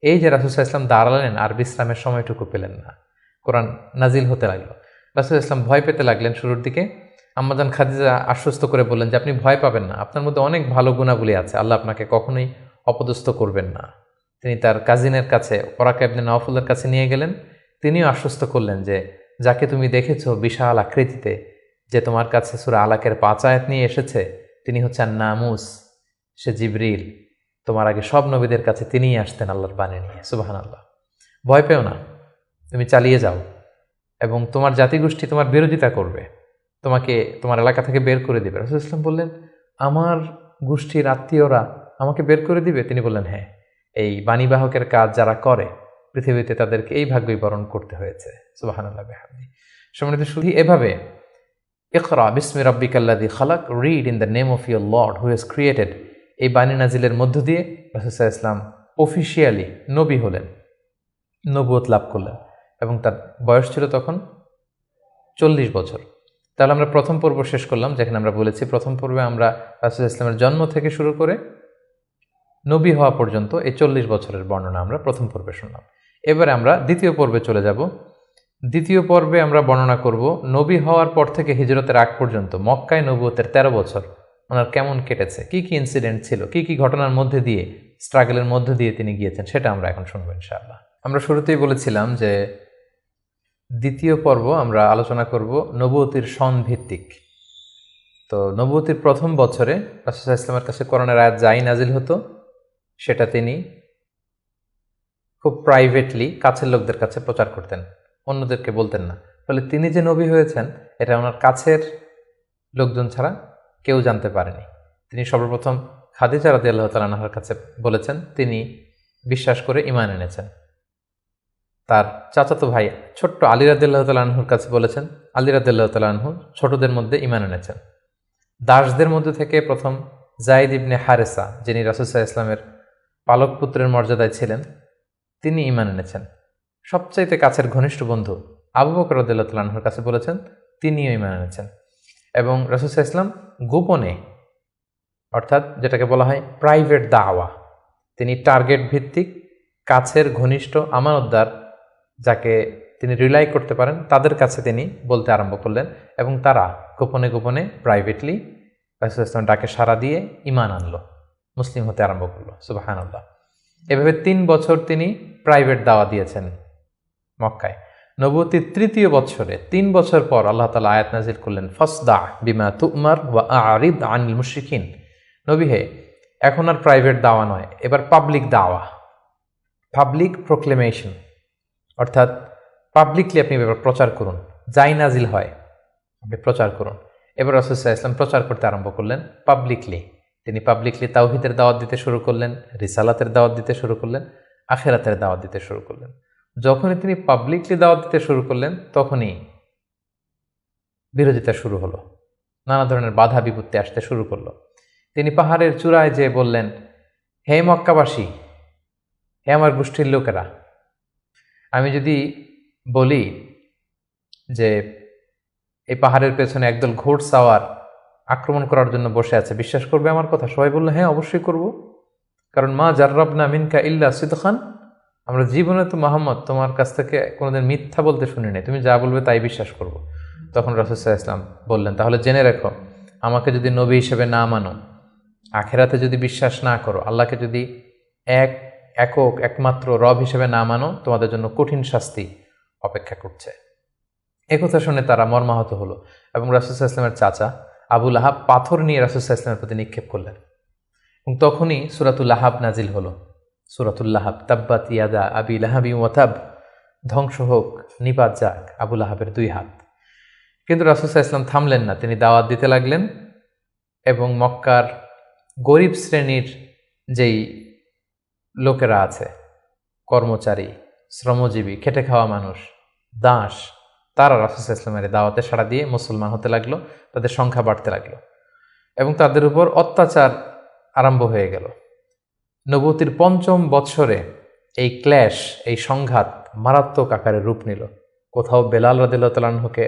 এই যে রাসূল সাল্লাল্লাহু আলাইহি ওয়াসাল্লাম দাঁড়ালেন আর বিশ্রামের সময়টুকু পেলেন না, কোরআন নাজিল হতে লাগলো। রাসূল সাল্লাল্লাহু আলাইহি ওয়াসাল্লাম ভয় পেতে লাগলেন শুরুর দিকে। আম্মাজান খাদিজা আশ্বস্ত করে বললেন যে আপনি ভয় পাবেন না, আপনার মধ্যে অনেক ভালো গুণাবলী আছে, আল্লাহ আপনাকে কখনোই অপদস্থ করবেন না। তিনি তার কাজিনের কাছে, ওরাকা ইবনে নাওফলের কাছে নিয়ে গেলেন। তিনিও আশ্বস্ত করলেন যে যাকে তুমি দেখেছো বিশাল আকৃতিতে, যে তোমার কাছে সূরা আলাকের 5 আয়াত নিয়ে এসেছে, তিনি হচ্ছেন নামুস, সে জিবরিল। তোমার আগে সব নবীদের কাছে তিনিই আসতেন আল্লাহর বাণী নিয়ে। সুবহানাল্লাহ। ভয় পেও না, তুমি চালিয়ে যাও, এবং তোমার জাতিগোষ্ঠী তোমার বিরোধিতা করবে, তোমাকে তোমার এলাকা থেকে বের করে দিবে। রাসূল ইসলাম বললেন, আমার গোষ্ঠীর আত্মীয়রা আমাকে বের করে দিবে? তিনি বললেন, হ্যাঁ, এই বাণীবাহকের কাজ যারা করে পৃথিবীতে তাদেরকে এই ভাগ্যই বরণ করতে হয়েছে। সুবহানাল্লাহ বিহামদিহি। সম্মানিত শুধু এভাবে ইকরা বিসমি রাব্বিকাল্লাযী খালাক, read in the name of your lord who has created, এই বাণী নাজিলের মধ্য দিয়ে রাসূল সাল্লাল্লাহু আলাইহি ওয়াসাল্লাম অফিশিয়ালি নবী হলেন, নবুয়ত লাভ করলেন, এবং তার বয়স ছিল তখন 40 বছর। তাহলে আমরা প্রথম পর্ব শেষ করলাম, যেখানে আমরা বলেছি প্রথম পর্বে আমরা রাসূল ইসলামের জন্ম থেকে শুরু করে নবী হওয়া পর্যন্ত এই 40 বছরের বর্ণনা আমরা প্রথম পর্বে শুনলাম। এবারে আমরা দ্বিতীয় পর্বে চলে যাব। দ্বিতীয় পর্বে আমরা বর্ণনা করব নবী হওয়ার পর থেকে হিজরতের আগ পর্যন্ত মক্কায় নবুয়তের 13 বছর ওনার কেমন কেটেছে, কি কি ইনসিডেন্ট ছিল, কি কি ঘটনার মধ্যে দিয়ে, স্ট্রাগলের মধ্যে দিয়ে তিনি গিয়েছেন, সেটা আমরা এখন শুনবো ইনশাআল্লাহ। আমরা শুরুতেই বলেছিলাম যে দ্বিতীয় পর্ব আমরা আলোচনা করব নবুয়তির সন ভিত্তিক। তো নবুয়তির প্রথম বছরে রাসূল সাল্লাল্লাহু আলাইহি ওয়াসাল্লামের কাছে কোরআনের আয়াত যাই নাজিল হতো, সেটা তিনি খুব প্রাইভেটলি কাছের লোকদের কাছে প্রচার করতেন, অন্যদেরকে বলতেন না। ফলে তিনি যে নবী হয়েছেন এটা ওনার কাছের লোকজন ছাড়া কেউ জানতে পারেনি। তিনি সর্বপ্রথম খাদিজা রাদিয়াল্লাহু তাআলা আনহার কাছে বলেছেন, তিনি বিশ্বাস করে ঈমান এনেছেন। তার চাচাতো ভাই ছোট্ট আলী রাদিয়াল্লাহু তাআলা আনহুর কাছে বলেছেন, আলী রাদিয়াল্লাহু তাআলা আনহু ছোটদের মধ্যে ঈমান এনেছেন। দাসদের মধ্যে থেকে প্রথম যায়েদ ইবনে হারেসা, যিনি রাসূল সাল্লাল্লাহু আলাইহি ওয়াসাল্লামের পালক পুত্রের মর্যাদায় ছিলেন, তিনি ঈমান এনেছেন। সবচাইতে কাছের ঘনিষ্ঠ বন্ধু আবু বকর রাদিয়াল্লাহু তাআলা আনহুর কাছে বলেছেন, তিনিও ঈমান এনেছেন। এবং রাসূল সাল্লাল্লাহু আলাইহি ওয়াসাল্লাম গোপনে, অর্থাৎ যেটাকে বলা হয় প্রাইভেট দাওয়া, তিনি টার্গেট ভিত্তিক কাছের ঘনিষ্ঠ আমানতদার যাকে তিনি রিলাই করতে পারেন তাদের কাছে তিনি বলতে আরম্ভ করলেন, এবং তারা গোপনে গোপনে প্রাইভেটলি রাসূল সাল্লাল্লাহু আলাইহি ওয়াসাল্লাম ডাকে সাড়া দিয়ে ঈমান আনলো, মুসলিম হতে আরম্ভ করলো। সুবহানাল্লাহ। এভাবে 3 বছর তিনি প্রাইভেট দাওয়া দিয়েছেন মক্কায়। নবুয়তির তৃতীয় বছরে 3 বছর পর আল্লাহ তাআলা আয়াত নাজিল করলেন, ফাসদা বিমা তুমার ওয়া আ'রিদ আনিল মুশরিকিন। নবী হে, এখন আর প্রাইভেট দাওয়া নয়, এবার পাবলিক দাওয়া, পাবলিক প্রোক্লেমেশন, অর্থাৎ পাবলিকলি আপনি এবার প্রচার করুন, যাই নাজিল হয় আপনি প্রচার করুন। এবার রাসূল সাল্লাল্লাহু আলাইহি ওয়াসাল্লাম প্রচার করতে আরম্ভ করলেন পাবলিকলি। তিনি পাবলিকলি তাওহীদের দাওয়াত দিতে শুরু করলেন, রিসালাতের দাওয়াত দিতে শুরু করলেন, আখিরাতের দাওয়াত দিতে শুরু করলেন। যখনই তিনি পাবলিকলি দাওয়াত দিতে শুরু করলেন তখনই বিরোধিতা শুরু হলো, নানা ধরনের বাধা বিপত্তি আসতে শুরু করলো। তিনি পাহাড়ের চূড়ায় যেয়ে বললেন, হে মক্কাবাসী, হে আমার গোষ্ঠীর লোকেরা, আমি যদি বলি যে এই পাহাড়ের পেছনে একদল ঘোড়সাওয়ার আক্রমণ করার জন্য বসে আছে, বিশ্বাস করবে আমার কথা? সবাই বললো, হ্যাঁ অবশ্যই করব, কারণ মা জাররাবনা মিনকা ইল্লা সিদখান, আমরা জীবনে তো মুহাম্মদ তোমার কাছ থেকে কোনোদিন মিথ্যা বলতে শুনি নাই, তুমি যা বলবে তাই বিশ্বাস করব। তখন রাসূল সাল্লাল্লাহু আলাইহি ওয়াসাল্লাম বললেন, তাহলে জেনে রাখো, আমাকে যদি নবী হিসেবে না মানো, আখিরাতে যদি বিশ্বাস না করো, আল্লাহকে যদি একক একমাত্র রব হিসেবে না মানো, তোমাদের জন্য কঠিন শাস্তি অপেক্ষা করছে। একথা শুনে তারা মর্মাহত হলো, এবং রাসূল সাল্লাল্লাহু আলাইহি ওয়াসাল্লামের চাচা আবু লাহাব পাথর নিয়ে রাসূল সাল্লাল্লাহু আলাইহি ওয়াসাল্লামের প্রতি নিক্ষেপ করলেন, এবং তখনই সূরাতুল লাহাব নাজিল হলো। সূরাতুল লাহাব, তাব্বাত ইয়াদা আবি লাহাবি ওয়া তাব, ধ্বংস হোক, নিপাত যাক আবু লাহাবের 2 হাত। কিন্তু রাসূল সাল্লাল্লাহু আলাইহি ওয়াসাল্লাম থামলেন না, তিনি দাওয়াত দিতে লাগলেন, এবং মক্কার গরিব শ্রেণীর যেই লোকেরা আছে, কর্মচারী, শ্রমজীবী, খেটে খাওয়া মানুষ, দাস, তারা রাসূল সাল্লাল্লাহু আলাইহি ওয়াসাল্লামের দাওয়াতে সাড়া দিয়ে মুসলমান হতে লাগলো, তাদের সংখ্যা বাড়তে লাগলো, এবং তাদের উপর অত্যাচার আরম্ভ হয়ে গেল। নবুয়তির 5ম বৎসরে এই ক্ল্যাশ, এই সংঘাত মারাত্মক আকারে রূপ নিল। কোথাও বেলাল রাদিয়াল্লাহু তাআলা আনহুকে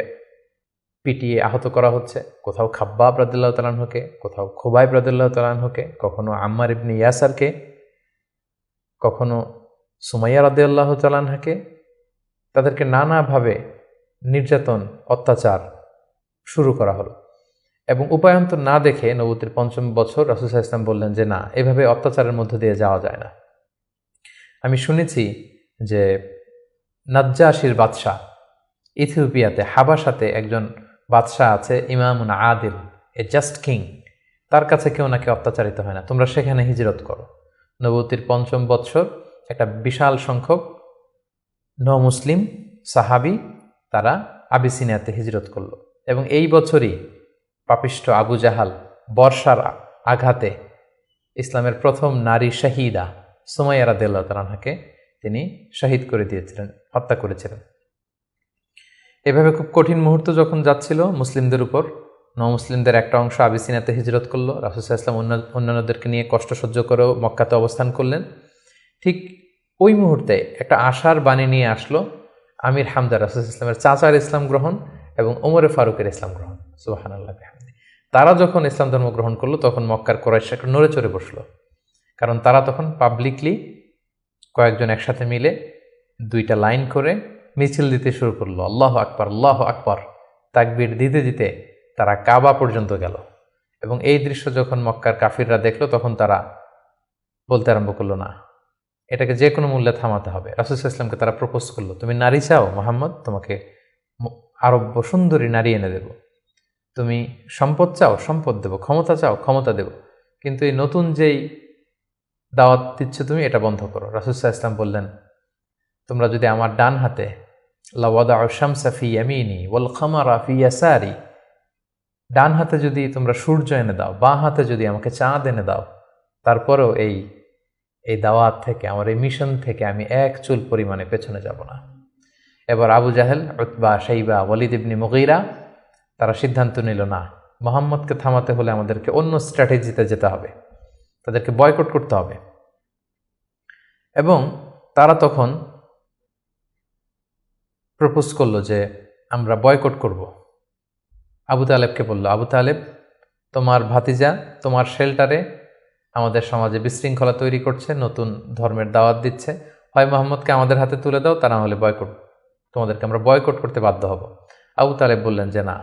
পিটিয়ে আহত করা হচ্ছে, কোথাও খাব্বাব রাদিয়াল্লাহু তাআলা আনহুকে, কোথাও খুবাইব রাদিয়াল্লাহু তাআলা আনহুকে, কখনো আম্মার ইবনে ইয়াসারকে, কখনো সুমাইয়া রাদিয়াল্লাহু তাআলা আনহাকে। তাদেরকে নানাভাবে নির্যাতন, অত্যাচার শুরু করা হলো। এবং উপায়ন্তর না দেখে নবুয়তের ৫ম বছর রাসূল সাল্লাল্লাহু আলাইহি ওয়াসাল্লাম বললেন যে না, এভাবে অত্যাচারের মধ্য দিয়ে যাওয়া যায় না। আমি শুনেছি যে নাজ্জাশীর বাদশাহ, ইথিওপিয়াতে হাবাসাতে একজন বাদশাহ আছে, ইমামুন আদিল, এ জাস্ট কিং, তার কাছে কেউ নাকি অত্যাচারিত হয় না, তোমরা সেখানে হিজরত করো। নবুয়তের ৫ম বৎসর একটা বিশাল সংখ্যক মুসলিম সাহাবি তারা আবিসিনিয়াতে হিজরত করলো। এবং এই বছরই পাপিষ্ঠ আবু জাহাল বর্ষার আঘাতে ইসলামের প্রথম নারী শাহিদা সুমাইয়া রাদিয়াল্লাহু তাআলা আনহাকে তিনি শহীদ করে দিয়েছিলেন, হত্যা করেছিলেন। এভাবে খুব কঠিন মুহূর্ত যখন যাচ্ছিল মুসলিমদের উপর, মুসলিমদের একটা অংশ আবিসিনিয়াতে হিজরত করলো, রাসূল সাল্লাল্লাহু আলাইহি ওয়াসাল্লাম অন্যান্যদেরকে নিয়ে কষ্ট সহ্য করেও মক্কাতে অবস্থান করলেন। ঠিক ওই মুহূর্তে একটা আশার বাণী নিয়ে আসলো আমির হামজা, রাসূল সাল্লাল্লাহু আলাইহি ওয়াসাল্লামের চাচার ইসলাম গ্রহণ এবং ওমরে ফারুকের ইসলাম গ্রহণ। সুবহানাল্লাহ। তারা যখন ইসলাম ধর্ম গ্রহণ করলো তখন মক্কার কুরাইশ একটা নড়ে চড়ে বসলো, কারণ তারা তখন পাবলিকলি কয়েকজন একসাথে মিলে দুইটা লাইন করে মিছিল দিতে শুরু করলো, আল্লাহু আকবার, আল্লাহু আকবার, তাকবীর দিতে দিতে তারা কাবা পর্যন্ত গেল। এবং এই দৃশ্য যখন মক্কার কাফিররা দেখলো তখন তারা বলতে আরম্ভ করলো, না, এটাকে যে কোনো মূল্যে থামাতে হবে। রাসূল সাল্লাল্লাহু আলাইহি ওয়াসাল্লামকে তারা প্রপোজ করলো, তুমি নারী চাও মুহাম্মদ, তোমাকে আরব্য সুন্দরী নারী এনে দেব, তুমি সম্পদ চাও, সম্পদ দেব, ক্ষমতা চাও, ক্ষমতা দেব, কিন্তু এই নতুন যেই দাওয়াত দিচ্ছ তুমি, এটা বন্ধ করো। রাসূল সাল্লাল্লাহু আলাইহি ওয়াসাল্লাম বললেন, তোমরা যদি আমার ডান হাতে লা ওয়াদাউ শামসা ফি ইয়ামিনি ওয়াল খামারা ফি ইয়াসারি, ডান হাতে যদি তোমরা সূর্য এনে দাও, বাঁ হাতে যদি আমাকে চাঁদ এনে দাও, তারপরেও এই দাওয়াত থেকে, আমার এই মিশন থেকে আমি এক চুল পরিমাণে পেছনে যাব না। এবার আবু জাহেল, উতবা, শাইবা, ওয়ালিদ ইবনে মুগীরা তারা সিদ্ধান্ত নিল, না, মুহাম্মদকে থামাতে হলে আমাদেরকে অন্য স্ট্র্যাটেজিতে যেতে হবে, তাদেরকে বয়কট করতে হবে। এবং তারা তখন প্রপোজ করলো যে আমরা বয়কট করব। আবু তালেবকে বলল, আবু তালেব, তোমার ভাতিজা তোমার শেল্টারে আমাদের সমাজে বিশৃঙ্খলা তৈরি করছে, নতুন ধর্মের দাওয়াত দিচ্ছে, হয় মোহাম্মদকে আমাদের হাতে তুলে দাও, তা না হলে বয়কট, তোমাদেরকে আমরা বয়কট করতে বাধ্য হব। আবু তালেব বললেন যে না,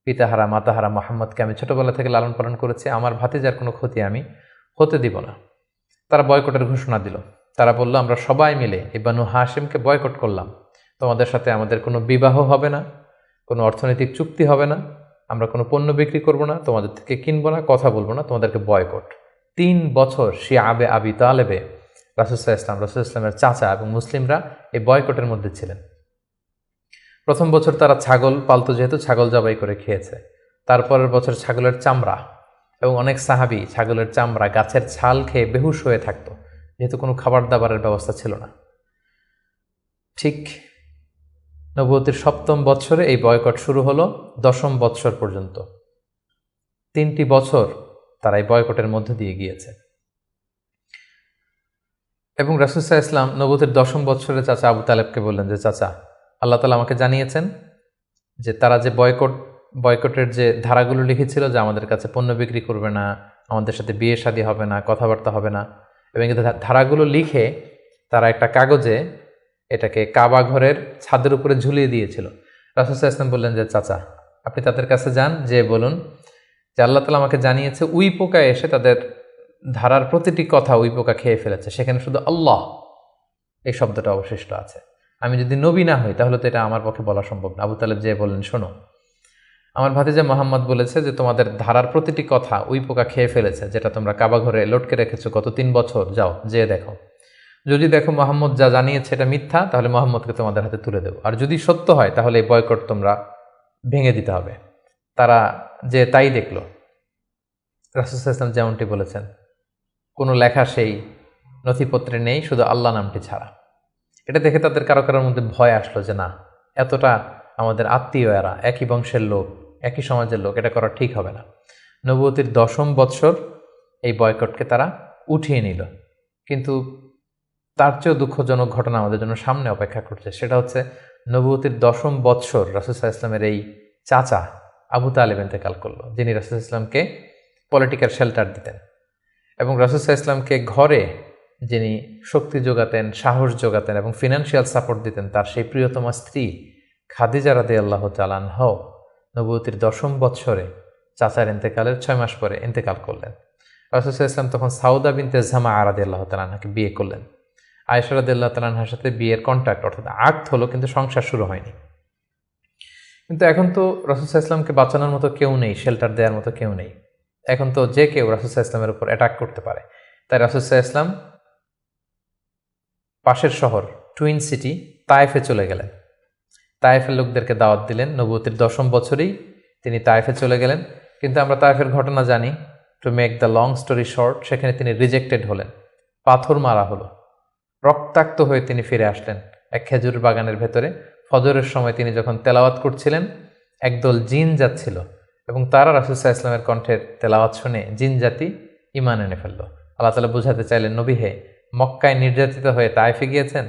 পিতাহারা মাতাহারা মোহাম্মদকে আমি ছোটবেলা থেকে লালন পালন করেছি, আমার ভাতিজার কোনো ক্ষতি আমি হতে দিব না। তারা বয়কটের ঘোষণা দিল। তারা বলল, আমরা সবাই মিলে এই বানু হাশিমকে বয়কট করলাম, তোমাদের সাথে আমাদের কোনো বিবাহ হবে না, কোনো অর্থনৈতিক চুক্তি হবে না, আমরা কোনো পণ্য বিক্রি করব না, তোমাদের থেকে কিনবো না, কথা বলবো না, তোমাদেরকে বয়কট। 3 বছর শিয়াবে আবি তালেবে রাসূল সাল্লাল্লাহু আলাইহি ওয়াসাল্লাম, রাসূল ইসলামের চাচা এবং মুসলিমরা এই বয়কটের মধ্যে ছিলেন। প্রথম বছর তারা ছাগল পালতো, যেহেতু ছাগল জবাই করে খেয়েছে। তারপরের বছর ছাগলের চামড়া, এবং অনেক সাহাবী ছাগলের চামড়া, গাছের ছাল খেয়ে বেহুশ হয়ে থাকতো, যেহেতু কোনো খাবার দাবারের ব্যবস্থা ছিল না। ঠিক নবুয়তের 7ম বৎসরে এই বয়কট শুরু হলো 10ম বৎসর পর্যন্ত। 3টি বছর তারা এই বয়কটের মধ্যে দিয়ে গিয়েছে। এবং রাসূল সাল্লাল্লাহু আলাইহি ওয়াসাল্লাম নবুয়তের 10ম বৎসরে চাচা আবু তালেবকে বললেন যে, চাচা, আল্লাহ তাআলা আমাকে জানিয়েছেন যে তারা যে বয়কটের যে ধারাগুলো লিখেছিল, যে আমাদের কাছে পণ্য বিক্রি করবে না, আমাদের সাথে বিয়ে শাদী হবে না, কথাবার্তা হবে না, এবং এই ধারাগুলো লিখে তারা একটা কাগজে এটাকে কাবা ঘরের ছাদের উপরে ঝুলিয়ে দিয়েছিল। রাসূল সাল্লাল্লাহু আলাইহি ওয়াসাল্লাম বললেন যে, চাচা, আপনি তাদের কাছে যান, যে বলুন যে আল্লাহ তাআলা আমাকে জানিয়েছে উই পোকা এসে তাদের ধারার প্রতিটি কথা উই পোকা খেয়ে ফেলেছে, সেখানে শুধু আল্লাহ এই শব্দটা অবশিষ্ট আছে। আমি যদি নবী না হই তাহলে তো এটা আমার পক্ষে বলা সম্ভব না। আবু তালেব যে বললেন, শোনো, আমার ভাতিজা মোহাম্মদ বলেছে যে তোমাদের ধারার প্রতিটি কথা উই পোকা খেয়ে ফেলেছে, যেটা তোমরা কাবা ঘরে লটকে রেখেছো গত 3 বছর, যাও যেয়ে দেখো। যদি দেখো মোহাম্মদ যা জানিয়েছে এটা মিথ্যা, তাহলে মোহাম্মদকে তোমাদের হাতে তুলে দেবো, আর যদি সত্য হয় তাহলে এই বয়কট তোমরা ভেঙে দিতে হবে। তারা যে তাই দেখলো, রাসূল সাল্লাল্লাহু আলাইহি ওয়াসাল্লাম যেমনটি বলেছেন, কোনো লেখা সেই নথিপত্রে নেই, শুধু আল্লাহ নামটি ছাড়া। এটা দেখে তাদের কারো কারোর মধ্যে ভয় আসলো যে না, এতটা আমাদের আত্মীয়, এরা একই বংশের লোক, একই সমাজের লোক, এটা করা ঠিক হবে না। নবুয়তের 10ম বৎসর এই বয়কটকে তারা উঠিয়ে নিল। কিন্তু তার চেয়েও দুঃখজনক ঘটনা আমাদের জন্য সামনে অপেক্ষা করছে। সেটা হচ্ছে নবুয়তের 10ম বৎসর রাসূল সাল্লাল্লাহু আলাইহি ওয়াসাল্লামের এই চাচা আবু তালেব ইন্তেকাল করলো, যিনি রাসূল ইসলামকে পলিটিক্যাল শেল্টার দিতেন এবং রাসূল ইসলামকে ঘরে যিনি শক্তি যোগাতেন, সাহস যোগাতেন এবং ফিনান্সিয়াল সাপোর্ট দিতেন, তার সেই প্রিয়তমা স্ত্রী খাদিজা রাদিয়াল্লাহু তাআলা আনহা নবুয়তির 10ম বৎসরে চাচার ইন্তেকালের 6 মাস পরে ইন্তেকাল করলেন। রাসূল ইসলাম তখন সাউদা বিনতে জামাআ রাদিয়াল্লাহু তাআলা আনহাকে বিয়ে করলেন। আয়েশা রাদিয়াল্লাহু তাআলা আনহার সাথে বিয়ের কন্ট্রাক্ট অর্থাৎ আকদ হলো, কিন্তু সংসার শুরু হয়নি। কিন্তু এখন তো রাসূল ইসলামকে বাঁচানোর মতো কেউ নেই, শেল্টার দেওয়ার মতো কেউ নেই। এখন তো যে কেউ রাসূল ইসলামের উপর অ্যাটাক করতে পারে। তাই রাসূল ইসলাম পাশের শহর টুইন সিটি তায়েফে চলে গেলেন। তায়েফের লোকদেরকে দাওয়াত দিলেন। নবুয়তির 10ম বছরেই তিনি তায়েফে চলে গেলেন। কিন্তু আমরা তায়েফের ঘটনা জানি। To make the long story short, সেখানে তিনি রিজেক্টেড হলেন, পাথর মারা হলো, রক্তাক্ত হয়ে তিনি ফিরে আসলেন এক খেজুর বাগানের ভেতরে। ফজরের সময় তিনি যখন তেলাওয়াত করছিলেন, একদল জিন যাচ্ছিল এবং তারা রাসূল সাল্লাল্লাহু আলাইহি ওয়াসাল্লামের কণ্ঠের তেলাওয়াত শুনে জিন জাতি ঈমান এনে ফেলল। আল্লাহ তাআলা বুঝাতে চাইলেন, নবী হে, মক্কায় নির্যাতিত হয়ে তায়েফে গিয়েছেন,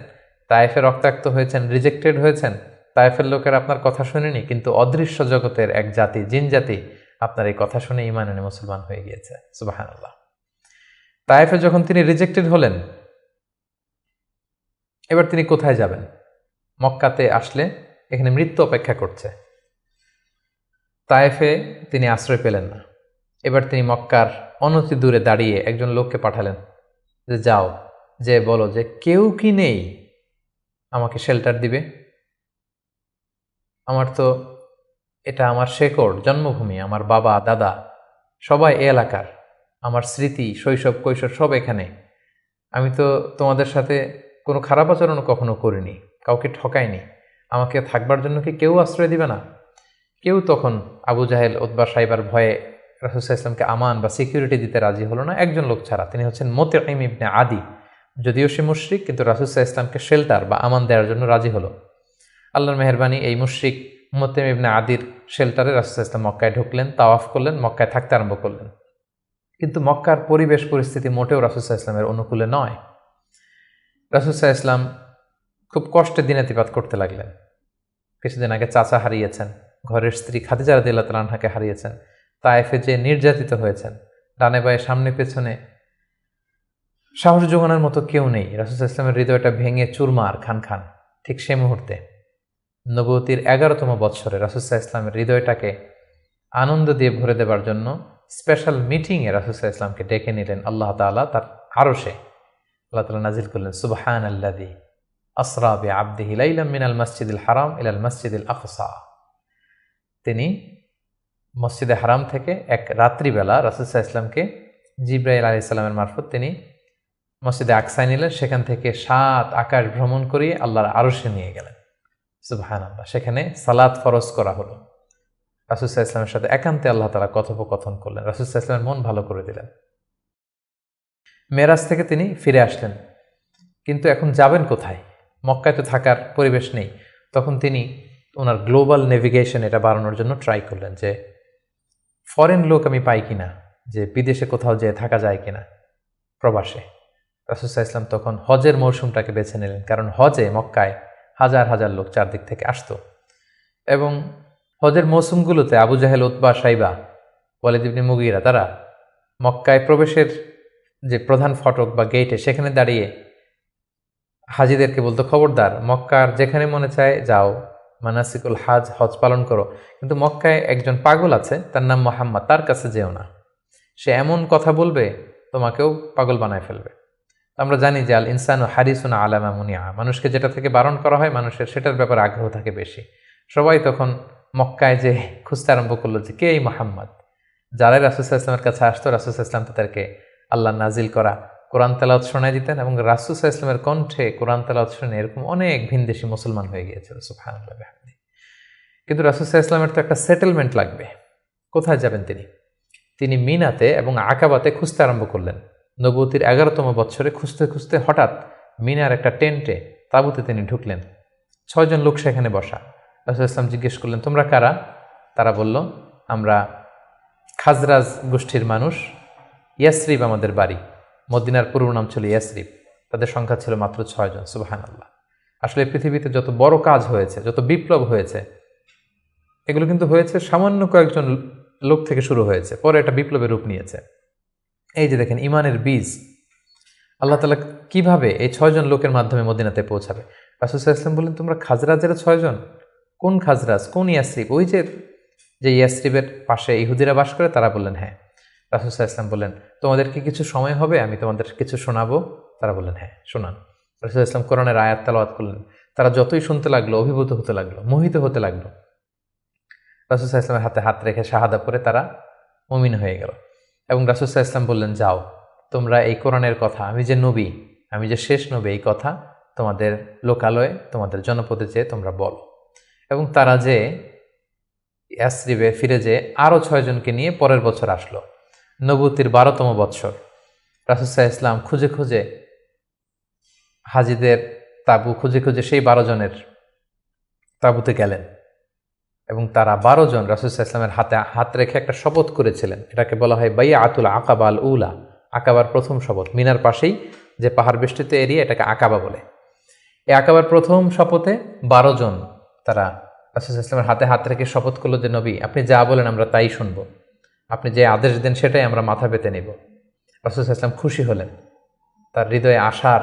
তায়েফে রক্তাক্ত হয়েছেন, রিজেক্টেড হয়েছেন, তায়েফের লোকের আপনার কথা শুনেনি, কিন্তু অদৃশ্য জগতের এক জাতি, জিন জাতি, আপনার এই কথা শুনে ঈমান এনে মুসলমান হয়ে গিয়েছে। সুবহানাল্লাহ। তায়েফে যখন তিনি রিজেক্টেড হলেন, এবার তিনি কোথায় যাবেন? মক্কাতে আসলে এখানে মৃত্যু অপেক্ষা করছে। তায়েফে তিনি আশ্রয় পেলেন না। এবার তিনি মক্কার অনতি দূরে দাঁড়িয়ে একজন লোককে পাঠালেন যে যাও, যে বলো যে কেউ কি নেই আমাকে শেল্টার দিবে। আমার তো এটা আমার শেকড়, জন্মভূমি, আমার বাবা দাদা সবাই এ এলাকার, আমার স্মৃতি, শৈশব কৈশোর সব এখানে। আমি তো তোমাদের সাথে কোনো খারাপ আচরণও কখনো করিনি, কাউকে ঠকাইনি, আমাকে থাকবার জন্য কি কেউ আশ্রয় দিবে না? কেউ তখন আবু জাহেল, উতবা, সাইবার ভয়ে রাসূল সাল্লাল্লাহু আলাইহি ওয়াসাল্লামকে আমান বা সিকিউরিটি দিতে রাজি হলো না। একজন লোক ছাড়া, তিনি হচ্ছেন মুতঈম ইবনে আদি। যদিও সে মুশরিক, কিন্তু রাসূল সাল্লাল্লাহু আলাইহি ওয়াসাল্লামকে শেল্টার বা আমান দেওয়ার জন্য রাজি হলো। আল্লাহর মেহেরবানি, এই মুশরিক মুতঈম ইবনে আদির শেল্টারে রাসূল সাল্লাল্লাহু আলাইহি ওয়াসাল্লাম মক্কায় ঢুকলেন, তাওয়াফ করলেন, মক্কায় থাকতে আরম্ভ করলেন। কিন্তু মক্কার পরিবেশ পরিস্থিতি মোটেও রাসূল সাল্লাল্লাহু আলাইহি ওয়াসাল্লামের অনুকূলে নয়। রাসূল সাল্লাল্লাহু আলাইহি ওয়াসাল্লাম খুব কষ্টে দিনাতিপাত করতে লাগলেন। কিছুদিন আগে চাচা হারিয়েছেন, ঘরের স্ত্রী খাদিজা রাদিয়াল্লাহু তাআলা আনহাকে হারিয়েছেন, তায়েফে যে নির্যাতিত হয়েছেন, ডানে বায়ে সামনে পেছনে সাহস জোগানোর মতো কেউ নেই। রাসূল সাল্লাল্লাহু আলাইহি ওয়াসাল্লামের হৃদয়টা ভেঙে চুরমার খান খান। ঠিক সে মুহূর্তে নবুয়তির 11তম বৎসরে রাসূল সাল্লাল্লাহু আলাইহি ওয়াসাল্লামের হৃদয়টাকে আনন্দ দিয়ে ভরে দেবার জন্য স্পেশাল মিটিংয়ে রাসূল সাল্লাল্লাহু আলাইহি ওয়াসাল্লামকে ডেকে নিলেন আল্লাহ তাআলা তার আরশে। আল্লাহ তাআলা নাজিল করলেন, সুবহানাল্লাযী আসরা বিআবদিহি লাইলাম মিনাল মাসজিদিল হারাম ইলাল মাসজিদিল আকসা। তিনি মসজিদে হারাম থেকে এক রাত্রিবেলা রাসূল সাল্লাল্লাহু আলাইহি ওয়াসাল্লামকে জিবরাইল আলাইহিস সালামের মারফত তিনি মসজিদে আকসায় নিলেন। সেখান থেকে 7 আকাশ ভ্রমণ করিয়ে আল্লাহর আরশে নিয়ে গেলেন। সুবহানাল্লাহ। সেখানে সালাত ফরজ করা হলো। রাসূল সাল্লাল্লাহু আলাইহি ওয়াসাল্লামের সাথে একান্তে আল্লাহ তাআলা কথোপকথন করলেন। রাসূল সাল্লাল্লাহু আলাইহি ওয়াসাল্লামের মন ভালো করে দিলেন। মেরাজ থেকে তিনি ফিরে আসলেন, কিন্তু এখন যাবেন কোথায়? মক্কায় তো থাকার পরিবেশ নেই। তখন তিনি ওনার গ্লোবাল নেভিগেশন এটা বাড়ানোর জন্য ট্রাই করলেন যে ফরেন লোক আমি পাই কিনা, যে বিদেশে কোথাও যেয়ে থাকা যায় কিনা প্রবাসে। রাসূল সাল্লাল্লাহু আলাইহি ওয়াসাল্লাম তখন হজের মৌসুমটাকে বেছে নিলেন, কারণ হজে মক্কায় হাজার হাজার লোক চারদিক থেকে আসতো এবং হজের মৌসুমগুলোতে আবু জাহেল, উতবা, সাইবা, ওয়ালিদ ইবনে মুগীরা তারা মক্কায় প্রবেশের যে প্রধান ফটক বা গেটে সেখানে দাঁড়িয়ে হাজিদেরকে বলতো, খবরদার, মক্কার যেখানে মনে চায় যাও, মানাসিকুল হজ পালন করো, কিন্তু মক্কায় একজন পাগল আছে, তার নাম মুহাম্মদ, তার কাছে যেও না, সে এমন কথা বলবে তোমাকেও পাগল বানায় ফেলবে। আমরা জানি যে আল ইনসানু হারিসুন আলা মা মুনিআ, মানুষকে যেটা থেকে বারণ করা হয় মানুষের সেটার ব্যাপারে আগ্রহ থাকে বেশি। সবাই তখন মক্কায় যে খুঁজতে আরম্ভ করলো যে কে এই মুহাম্মদ। যারাই রাসূল সাল্লাল্লাহু আলাইহি ওয়াসাল্লামের কাছে আসতো, রাসূল সাল্লাল্লাহু আলাইহি ওয়াসাল্লাম তাদেরকে আল্লাহ নাজিল করা কোরআন তেলাওয়াত শোনায় দিতেন এবং রাসূল সাল্লাল্লাহু আলাইহি ওয়াসাল্লামের কণ্ঠে কোরআন তেলাওয়াত শুনে এরকম অনেক ভিনদেশি মুসলমান হয়ে গিয়েছিল। সুবহানাল্লাহ বিহামদি। কিন্তু রাসূল সাল্লাল্লাহু আলাইহি ওয়াসাল্লামের তো একটা সেটেলমেন্ট লাগবে। কোথায় যাবেন তিনি? তিনি মিনাতে এবং আকাবাতে খুঁজতে আরম্ভ করলেন। নবুয়তির 11তম বৎসরে খুঁজতে খুঁজতে হঠাৎ মিনার একটা টেন্টে, তাঁবুতে তিনি ঢুকলেন। 6 জন লোক সেখানে বসা। রাসূল সাল্লাল্লাহু আলাইহি ওয়াসাল্লাম জিজ্ঞেস করলেন, তোমরা কারা? তারা বলল, আমরা খাজরাজ গোষ্ঠীর মানুষ, ইয়াসরিব আমাদের বাড়ি। মদিনার পূর্ব নাম ছিল ইয়াসরিব। তাদের সংখ্যা ছিল মাত্র 6 জন। সুবহানাল্লাহ। আসলে পৃথিবীতে যত বড় কাজ হয়েছে, যত বিপ্লব হয়েছে, এগুলো কিন্তু হয়েছে সামান্য কয়েকজন লোক থেকে শুরু হয়েছে, পরে এটা বিপ্লবের রূপ নিয়েছে। এই যে দেখেন ইমানের বীজ আল্লাহ তাআলা কিভাবে এই 6 জন লোকের মাধ্যমে মদিনাতে পৌঁছাবে। রাসূল সাল্লাল্লাহু আলাইহি ওয়াসাল্লাম বললেন, তোমরা খাজরাজের 6 জন? কোন খাজরাজ, কোন ইয়াসরিব? ওই যে ইয়াসরিবের পাশে ইহুদিরা বাস করে, তারা বললেন হ্যাঁ। রাসূল সাল্লাল্লাহু আলাইহি ওয়াসাল্লাম বললেন, তোমাদের কি কিছু সময় হবে, আমি তোমাদের কিছু শোনাবো? তারা বললেন হ্যাঁ, শোনান। রাসূল সাল্লাল্লাহু আলাইহি ওয়াসাল্লাম কোরআনের আয়াত তেলাওয়াত করলেন। তারা যতই শুনতে লাগলো অভিভূত হতে লাগলো, মোহিত হতে লাগলো। রাসূল সাল্লাল্লাহু আলাইহি ওয়াসাল্লামের হাতে হাত রেখে শাহাদা পরে তারা মুমিন হয়ে গেল। এবং রাসূল সাল্লাল্লাহু আলাইহি ওয়াসাল্লাম বললেন, যাও তোমরা এই কোরআনের কথা, আমি যে নবী, আমি যে শেষ নবী, এই কথা তোমাদের লোকালয়ে, তোমাদের জনপদে যেয়ে তোমরা বলো। এবং তারা যে ইয়াসরিবে ফিরে যেয়ে আরও 6 জনকে নিয়ে পরের বছর আসলো, নবুতির 12তম বৎসর। রাসূল সাল্লাল্লাহু আলাইহি ওয়াসাল্লাম খুঁজে খুঁজে হাজীদের তাঁবু খুঁজে খুঁজে সেই 12 জনের তাঁবুতে গেলেন এবং তারা 12 জন রাসূল সাল্লাল্লাহু আলাইহি ওয়াসাল্লামের হাতে হাত রেখে একটা শপথ করেছিলেন। এটাকে বলা হয় বাইআতুল আকাবা আল উলা, আকাবার প্রথম শপথ। মিনার পাশেই যে পাহাড় বেষ্টিত এরিয়া, এটাকে আকাবা বলে। এই আকাবার প্রথম শপথে 12 জন তারা রাসূল সাল্লাল্লাহু আলাইহি ওয়াসাল্লামের হাতে হাত রেখে শপথ করলো যে, নবী আপনি যা বলেন আমরা তাই শুনবো, আপনি যে আদেশ দেন সেটাই আমরা মাথা পেতে নেব। রাসূল সাল্লাল্লাহু আলাইহি ওয়াসাল্লাম খুশি হলেন, তার হৃদয়ে আশার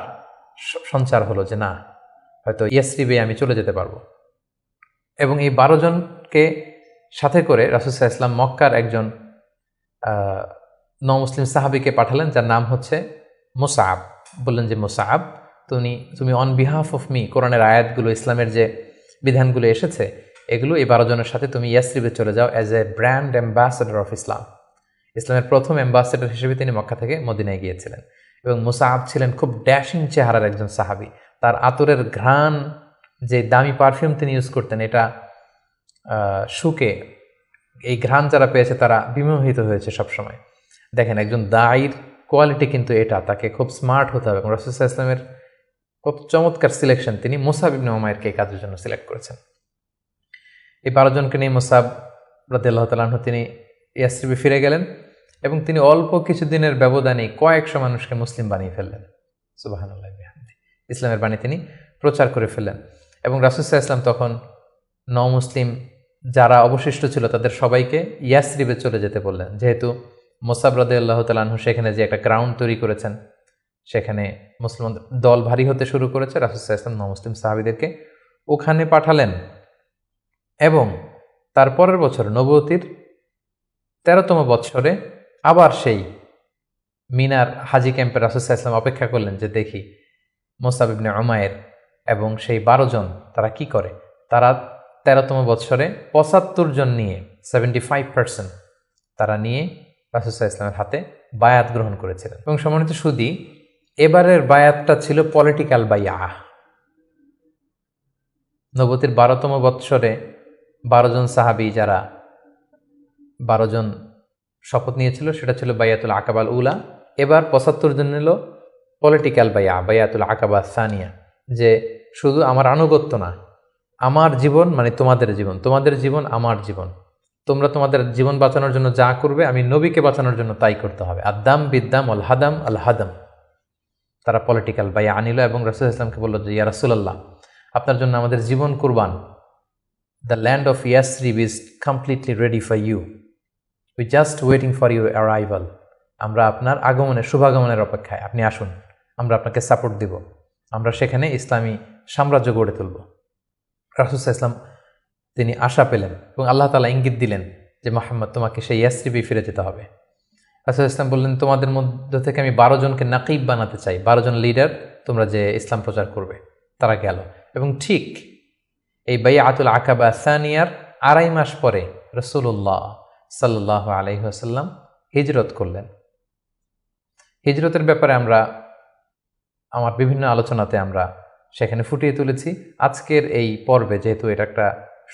সঞ্চার হলো যে না, হয়তো ইয়াসরিবে আমি চলে যেতে পারবো। এবং এই 12 জনকে সাথে করে রাসূল সাল্লাল্লাহু আলাইহি ওয়াসাল্লাম মক্কার একজন নমুসলিম সাহাবীকে পাঠালেন, যার নাম হচ্ছে মুসআব। বললেন যে মুসআব, তুমি অন বিহাফ অফ মি, কোরআনের আয়াতগুলো, ইসলামের যে বিধানগুলো এসেছে এগুলো এই 12 জনের সাথে তুমি ইয়াসরিবে চলে যাও as a brand ambassador of Islam. ইসলামের প্রথম অ্যাম্বাসেডর হিসেবে তিনি মক্কা থেকে মদিনায় গিয়েছিলেন। এবং মুসআব ছিলেন খুব ড্যাশিং চেহারার একজন সাহাবী। তার আতরের ঘ্রাণ, যে দামি পারফিউম তিনি ইউজ করতেন, এটা শুকে এই ঘ্রাণ যারা পেয়েছে তারা বিমোহিত হয়েছে সবসময়। দেখেন একজন দায়ীর কোয়ালিটি কিন্তু এটা, তাকে খুব স্মার্ট হতে হবে। এবং রাসূল সাল্লাল্লাহু আলাইহি ওয়াসাল্লামের খুব চমৎকার সিলেকশন, তিনি মুসআব ইবনে উমাইরকে এই কাজের জন্য সিলেক্ট করেছেন। এই 12 জনকে নিয়ে মুসআব রাদিয়াল্লাহু তাআলা আনহু তিনি ইয়াসরিবে ফিরে গেলেন এবং তিনি অল্প কিছুদিনের ব্যবধানে কয়েকশো মানুষকে মুসলিম বানিয়ে ফেললেন। সুবহানাল্লাহ বিহামদিহি, ইসলামের বাণী তিনি প্রচার করে ফেললেন। এবং রাসূল সাল্লাল্লাহু আলাইহি ওয়াসাল্লাম তখন নও-মুসলিম যারা অবশিষ্ট ছিল তাদের সবাইকে ইয়াসরিবে চলে যেতে বললেন, যেহেতু মুসআব রাদিয়াল্লাহু তাআলা আনহু সেখানে যে একটা গ্রাউন্ড তৈরি করেছেন, সেখানে মুসলমান দল ভারী হতে শুরু করেছে। রাসূল সাল্লাল্লাহু আলাইহি ওয়াসাল্লাম নও-মুসলিম সাহাবীদেরকে ওখানে পাঠালেন এবং তারপরের বছর নবুয়তির 13তম বৎসরে আবার সেই মিনার হাজি ক্যাম্পে রাসূল সাল্লাল্লাহু আলাইহি ওয়াসাল্লাম অপেক্ষা করলেন যে দেখি মুসআব ইবনে উমাইর এবং সেই 12 জন তারা কি করে। তারা 13তম বৎসরে 75 জন নিয়ে 75% তারা নিয়ে রাসূল সাল্লাল্লাহু আলাইহি ওয়াসাল্লামের হাতে বায়াত গ্রহণ করেছিলেন। এবং সম্মানিত সুধী, এবারের বায়াতটা ছিল পলিটিক্যাল বাইয়া। নবুয়তির 12তম বৎসরে 12 জন সাহাবী, যারা 12 জন শপথ নিয়েছিল, সেটা ছিল বাইয়াতুল আকাবাল উলা। এবার 75 জন নিল পলিটিক্যাল বাইয়া, বাইয়াতুল আকাবা সানিয়া, যে শুধু আমার আনুগত্য না, আমার জীবন মানে তোমাদের জীবন, তোমাদের জীবন আমার জীবন, তোমরা তোমাদের জীবন বাঁচানোর জন্য যা করবে আমি নবীকে বাঁচানোর জন্য তাই করতে হবে। আদাম বিদ্দাম আল হাদাম আল হাদাম। তারা পলিটিক্যাল বাইয়া আনিল এবং রাসূল সাল্লাল্লাহু আলাইহি ওয়াসাল্লামকে বলল যে ইয়া রাসূলুল্লাহ, আপনার জন্য আমাদের জীবন কুরবান। The land of Yathrib is completely ready for you, we just waiting for your arrival. আমরা আপনার আগমনের, শুভাগমনের অপেক্ষায়, আপনি আসুন, আমরা আপনাকে সাপোর্ট দিব, আমরা সেখানে ইসলামী সাম্রাজ্য গড়ে তুলব। রাসূল সাল্লাল্লাহু আলাইহি ওয়াসাল্লাম তিনি আশা পেলেন এবং আল্লাহ তাআলা ইঙ্গিত দিলেন যে মুহাম্মদ, তোমাকে সেই ইয়াসরিবে ফিরে যেতে হবে। রাসূল সাল্লাল্লাহু আলাইহি ওয়াসাল্লাম বললেন, তোমাদের মধ্য থেকে আমি 12 জনকে নাকিব বানাতে চাই, 12 জন লিডার, তোমরা যে ইসলাম প্রচার করবে। তারা গেল এবং ঠিক এই বাইআতুল আকাবা সানিয়ার 2.5 মাস পরে রাসূলুল্লাহ সাল্লাল্লাহু আলাইহি ওয়াসাল্লাম হিজরত করলেন। হিজরতের ব্যাপারে আমার বিভিন্ন আলোচনাতে আমরা সেখানে ফুটিয়ে তুলেছি। আজকের এই পর্বে, যেহেতু এটা একটা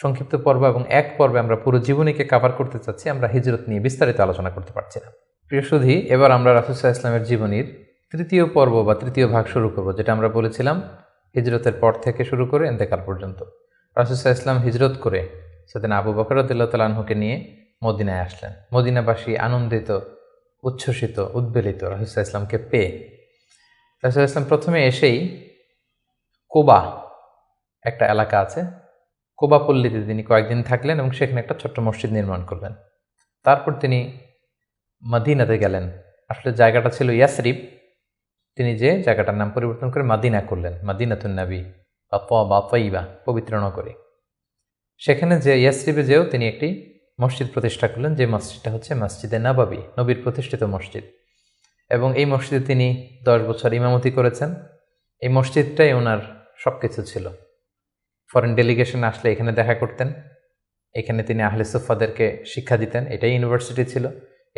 সংক্ষিপ্ত পর্ব এবং এক পর্বে আমরা পুরো জীবনীকে কভার করতে চাচ্ছি, আমরা হিজরত নিয়ে বিস্তারিত আলোচনা করতে পারছি না। প্রিয় সুধী, এবার আমরা রাসূল সাল্লাল্লাহু আলাইহি ওয়াসাল্লামের জীবনীর তৃতীয় পর্ব বা তৃতীয় ভাগ শুরু করব, যেটা আমরা বলেছিলাম হিজরতের পর থেকে শুরু করে ইন্তেকাল পর্যন্ত। রাসূল সাল্লাল্লাহু আলাইহি ওয়াসাল্লাম হিজরত করে সেদিন আবু বকর রাদিয়াল্লাহু তাআলা আনহুকে নিয়ে মদিনায় আসলেন। মদিনাবাসী আনন্দিত, উচ্ছ্বসিত, উদ্বেলিত রাসূল সাল্লাল্লাহু আলাইহি ওয়াসাল্লামকে পেয়ে। রাসূল সাল্লাল্লাহু আলাইহি ওয়াসাল্লাম প্রথমে এসেই কুবা একটা এলাকা আছে, কোবা পল্লীতে তিনি কয়েকদিন থাকলেন এবং সেখানে একটা ছোট্ট মসজিদ নির্মাণ করলেন। তারপর তিনি মদিনাতে গেলেন। আসলে জায়গাটা ছিল ইয়াসরিব, তিনি যে জায়গাটার নাম পরিবর্তন করে মাদিনা করলেন, মাদিনাতুন নবী বা তয়্যিবা, পবিত্র নগরী। সেখানে যে ইয়াসরিবে যেও তিনি একটি মসজিদ প্রতিষ্ঠা করলেন, যে মসজিদটা হচ্ছে মসজিদে নববী, নবীর প্রতিষ্ঠিত মসজিদ। এবং এই মসজিদে তিনি 10 বছর ইমামতি করেছেন। এই মসজিদটাই ওনার সব কিছু ছিল। ফরেন ডেলিগেশন আসলে এখানে দেখা করতেন, এখানে তিনি আহলে সুফাদেরকে শিক্ষা দিতেন। এটাই ইউনিভার্সিটি ছিল,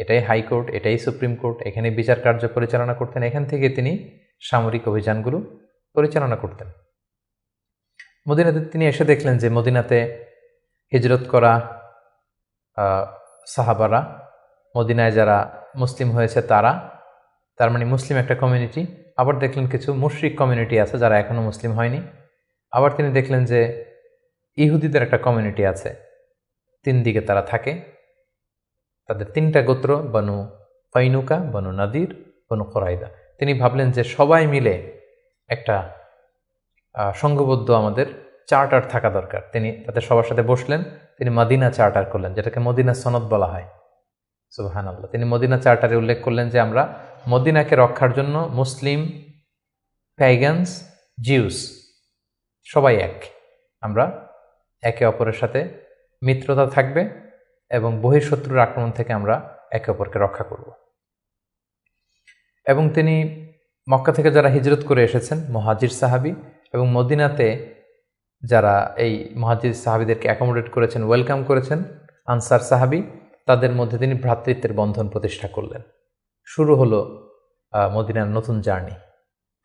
এটাই হাইকোর্ট, এটাই সুপ্রিম কোর্ট। এখানে বিচার কার্য পরিচালনা করতেন। এখান থেকে তিনি সামরিক অভিযানগুলো পরিচালনা করতেন। মদিনাতে তিনি এসে দেখলেন যে মদিনাতে হিজরত করা সাহাবারা, মদিনায় যারা মুসলিম হয়েছে তারা, তার মানে মুসলিম একটা কমিউনিটি। আবার দেখলেন কিছু মুশরিক কমিউনিটি আছে যারা এখনও মুসলিম হয়নি। আবার তিনি দেখলেন যে ইহুদিদের একটা কমিউনিটি আছে, 3 দিকে তারা থাকে। তাদের 3টা গোত্র, বনু কাইনুকা, বনু নাদির, বনু কুরাইদা। তিনি ভাবলেন যে সবাই মিলে একটা সংঘবদ্ধ আমাদের চার্টার থাকা দরকার। তিনি তাদের সবার সাথে বসলেন, তিনি মদিনা চার্টার করলেন, যেটাকে মদিনা সনদ বলা হয়। সুবহানাল্লাহ। তিনি মদিনা চার্টারে উল্লেখ করলেন যে আমরা মদিনাকে রক্ষার জন্য মুসলিম, প্যাগানস, জিউস সবাই এক, আমরা একে অপরের সাথে মিত্রতা থাকবে এবং বহিঃশত্রুর আক্রমণ থেকে আমরা একে অপরকে রক্ষা করব। এবং তিনি মক্কা থেকে যারা হিজরত করে এসেছেন, মুহাজির সাহাবী, এবং মদিনাতে যারা এই মুহাজির সাহাবীদেরকে অ্যাকোমোডেট করেছেন, ওয়েলকাম করেছেন, আনসার সাহাবী, তাদের মধ্যে তিনি ভ্রাতৃত্বের বন্ধন প্রতিষ্ঠা করলেন। শুরু হলো মদিনার নতুন জার্নি।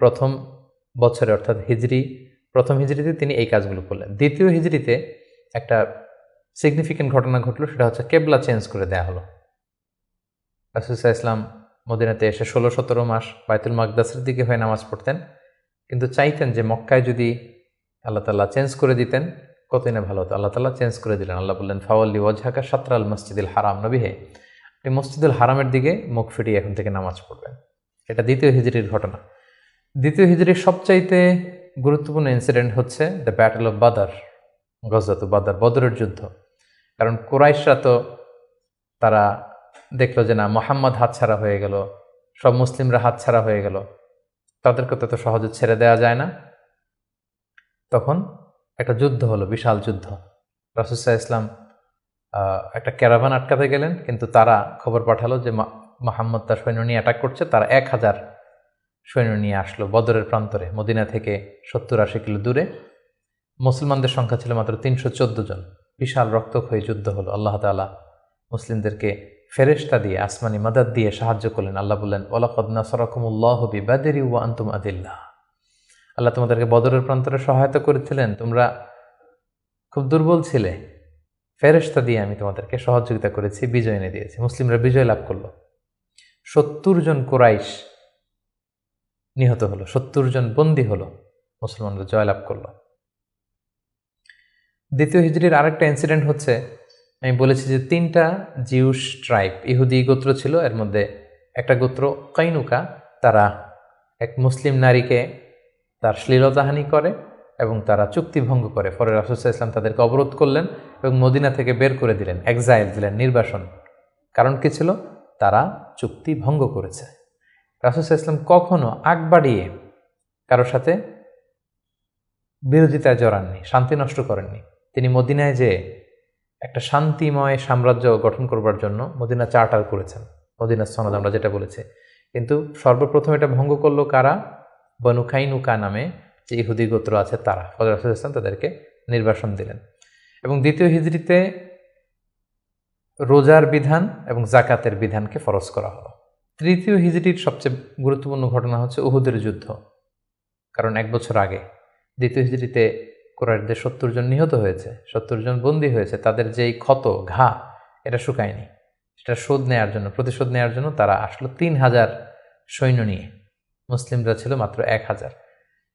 প্রথম বছরে অর্থাৎ প্রথম হিজরিতে তিনি এই কাজগুলো করলেন। দ্বিতীয় হিজরিতে একটা সিগনিফিক্যান্ট ঘটনা ঘটলো, সেটা হচ্ছে কেবলা চেঞ্জ করে দেয়া হলো। রাসূল সাল্লাল্লাহু আলাইহি ওয়াসাল্লাম মদিনাতে এসে 16-17 মাস বাইতুল মাকদাসের দিকে হয়ে নামাজ পড়তেন, কিন্তু চাইতেন যে মক্কায় যদি আল্লাহ তাআলা চেঞ্জ করে দিতেন কতই না ভালো হতো। আল্লাহ তাআলা চেঞ্জ করে দিলেন। আল্লাহ বললেন, ফাওয়াল্লি ওয়াজহাকা শাতরাল মসজিদুল হারাম, নবী হে আপনি মসজিদুল হারামের দিকে মুখ ফিরিয়ে এখন থেকে নামাজ পড়বেন। এটা দ্বিতীয় হিজরির ঘটনা। দ্বিতীয় হিজরির সবচাইতে গুরুত্বপূর্ণ ইনসিডেন্ট হচ্ছে দ্য ব্যাটল অফ বাদার, গজওয়াত বাদার, বদরের যুদ্ধ। কারণ কুরাইশরা তো তারা দেখলো যে না, মুহাম্মদ হাতছাড়া হয়ে গেল, সব মুসলিমরা হাতছাড়া হয়ে গেল, তাদেরকে তো সহজে ছেড়ে দেওয়া যায় না। তখন একটা যুদ্ধ হলো, বিশাল যুদ্ধ। রাসূল সাল্লাল্লাহু আলাইহি ওয়াসাল্লাম একটা ক্যারাভান আটকাতে গেলেন, কিন্তু তারা খবর পাঠালো যে মুহাম্মদ তার সৈন্য নিয়ে অ্যাটাক করছে। তারা 1000 সৈন্য নিয়ে আসলো বদরের প্রান্তরে, মদিনা থেকে 70-80 কিলো দূরে। মুসলমানদের সংখ্যা ছিল মাত্র 314 জন। বিশাল রক্তক্ষয়ী যুদ্ধ হলো। আল্লাহ তাআলা মুসলিমদেরকে ফেরেশতা দিয়ে, আসমানি মাদাদ দিয়ে সাহায্য করলেন। আল্লাহ বললেন, ওয়ালাকাদ নাসারাকুমুল্লাহু বিবাদরি ওয়া আনতুম আদিল্লাহ, আল্লাহ তোমাদেরকে বদরের প্রান্তরে সহায়তা করেছিলেন, তোমরা খুব দুর্বল ছিলে, ফেরেশতা দিয়ে আমি তোমাদেরকে সহযোগিতা করেছি, বিজয় এনে দিয়েছি। মুসলিমরা বিজয় লাভ করলো। 70 জন কুরাইশ নিহত হলো, 70 জন বন্দী হলো, মুসলমানরা জয়লাভ করলো। দ্বিতীয় হিজরির আরেকটা ইনসিডেন্ট হচ্ছে, আমি বলেছি যে 3টা জিউস ট্রাইব, ইহুদি গোত্র ছিল। এর মধ্যে একটা গোত্র কাইনুকা, তারা এক মুসলিম নারীকে তার শ্লীলতাহানি করে এবং তারা চুক্তি ভঙ্গ করে। পরে রাসূল সাল্লাল্লাহু আলাইহি ওয়াসাল্লাম তাদেরকে অবরোধ করলেন এবং মদিনা থেকে বের করে দিলেন, এক্সাইল দিলেন, নির্বাসন। কারণ কি ছিল? তারা চুক্তি ভঙ্গ করেছে। রাসূল সাল্লাল্লাহু আলাইহি ওয়াসাল্লাম কখনো আগ বাড়িয়ে কারোর সাথে বিরোধিতায় জড়াননি, শান্তি নষ্ট করেননি। তিনি মদিনায় যে একটা শান্তিময় সাম্রাজ্য গঠন করবার জন্য মদিনা চার্টার করেছেন, মদিনা সনদ আমরা যেটা বলেছি। কিন্তু সর্বপ্রথম এটা ভঙ্গ করলো কারা? বনু কাইনুকা নামে যে ইহুদি গোত্র আছে তারা। ফলে রাসূল সাল্লাল্লাহু আলাইহি ওয়াসাল্লাম তাদেরকে নির্বাসন দিলেন। এবং দ্বিতীয় হিজরিতে রোজার বিধান এবং জাকাতের বিধানকে ফরজ করা হলো। তৃতীয় হিজরির সবচেয়ে গুরুত্বপূর্ণ ঘটনা হচ্ছে উহুদের যুদ্ধ। কারণ 1 বছর আগে দ্বিতীয় হিজরিতে কুরাইশদের 70 জন নিহত হয়েছে, 70 জন বন্দী হয়েছে। তাদের যেই ক্ষত, ঘা, এটা শুকায়নি। সেটা শোধ নেওয়ার জন্য, প্রতিশোধ নেওয়ার জন্য তারা আসলো 3000 সৈন্য নিয়ে। মুসলিমরা ছিল মাত্র 1000।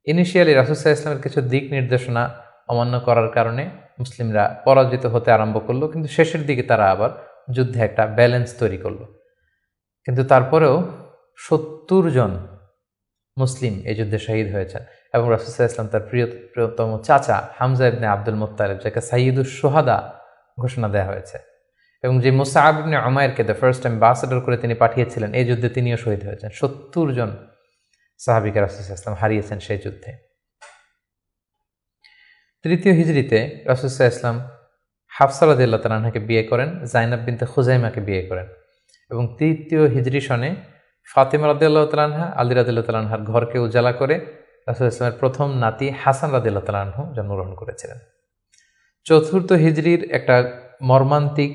ইনিশিয়ালি রাসূল সাল্লাল্লাহু আলাইহি ওয়াসাল্লামের কিছু দিক নির্দেশনা অমান্য করার কারণে মুসলিমরা পরাজিত হতে আরম্ভ করলো, কিন্তু শেষের দিকে তারা আবার যুদ্ধে একটা ব্যালেন্স তৈরি করলো। কিন্তু তারপরেও 70 জন মুসলিম এই যুদ্ধে শহীদ হয়েছেন। এবং রাসূল সাল্লাল্লাহু আলাইহি ওয়াসাল্লাম তার প্রিয়তম চাচা হামজা ইবনে আব্দুল মুত্তালিব, যাকে সাইয়্যিদুশ শুহাদা ঘোষণা দেওয়া হয়েছে, এবং যে মুসআব ইবনে উমাইরকে দ্য ফার্স্ট অ্যাম্বাসেডর করে তিনি পাঠিয়েছিলেন, এই যুদ্ধে তিনিও শহীদ হয়েছেন। ৭০ জন সাহাবীকে রাসূল সাল্লাল্লাহু আলাইহি ওয়াসাল্লাম হারিয়েছেন সেই যুদ্ধে। তৃতীয় হিজরিতে রাসূল সাল্লাল্লাহু আলাইহি ওয়াসাল্লাম হাফসা রাদিয়াল্লাহু তাআলা আনহাকে বিয়ে করেন, জাইনাব বিনতে খুজাইমাকে বিয়ে করেন, এবং তৃতীয় হিজরি সনে ফাতিমা রাদিয়াল্লাহু তাআলা আনহা, আলী রাদিয়াল্লাহু তাআলা আনহার ঘরকে উজালা করে রাসূল ইসলামের প্রথম নাতি হাসান রাদিয়াল্লাহু তাআলা আনহু জন্মগ্রহণ করেছিলেন। চতুর্থ হিজরির একটা মর্মান্তিক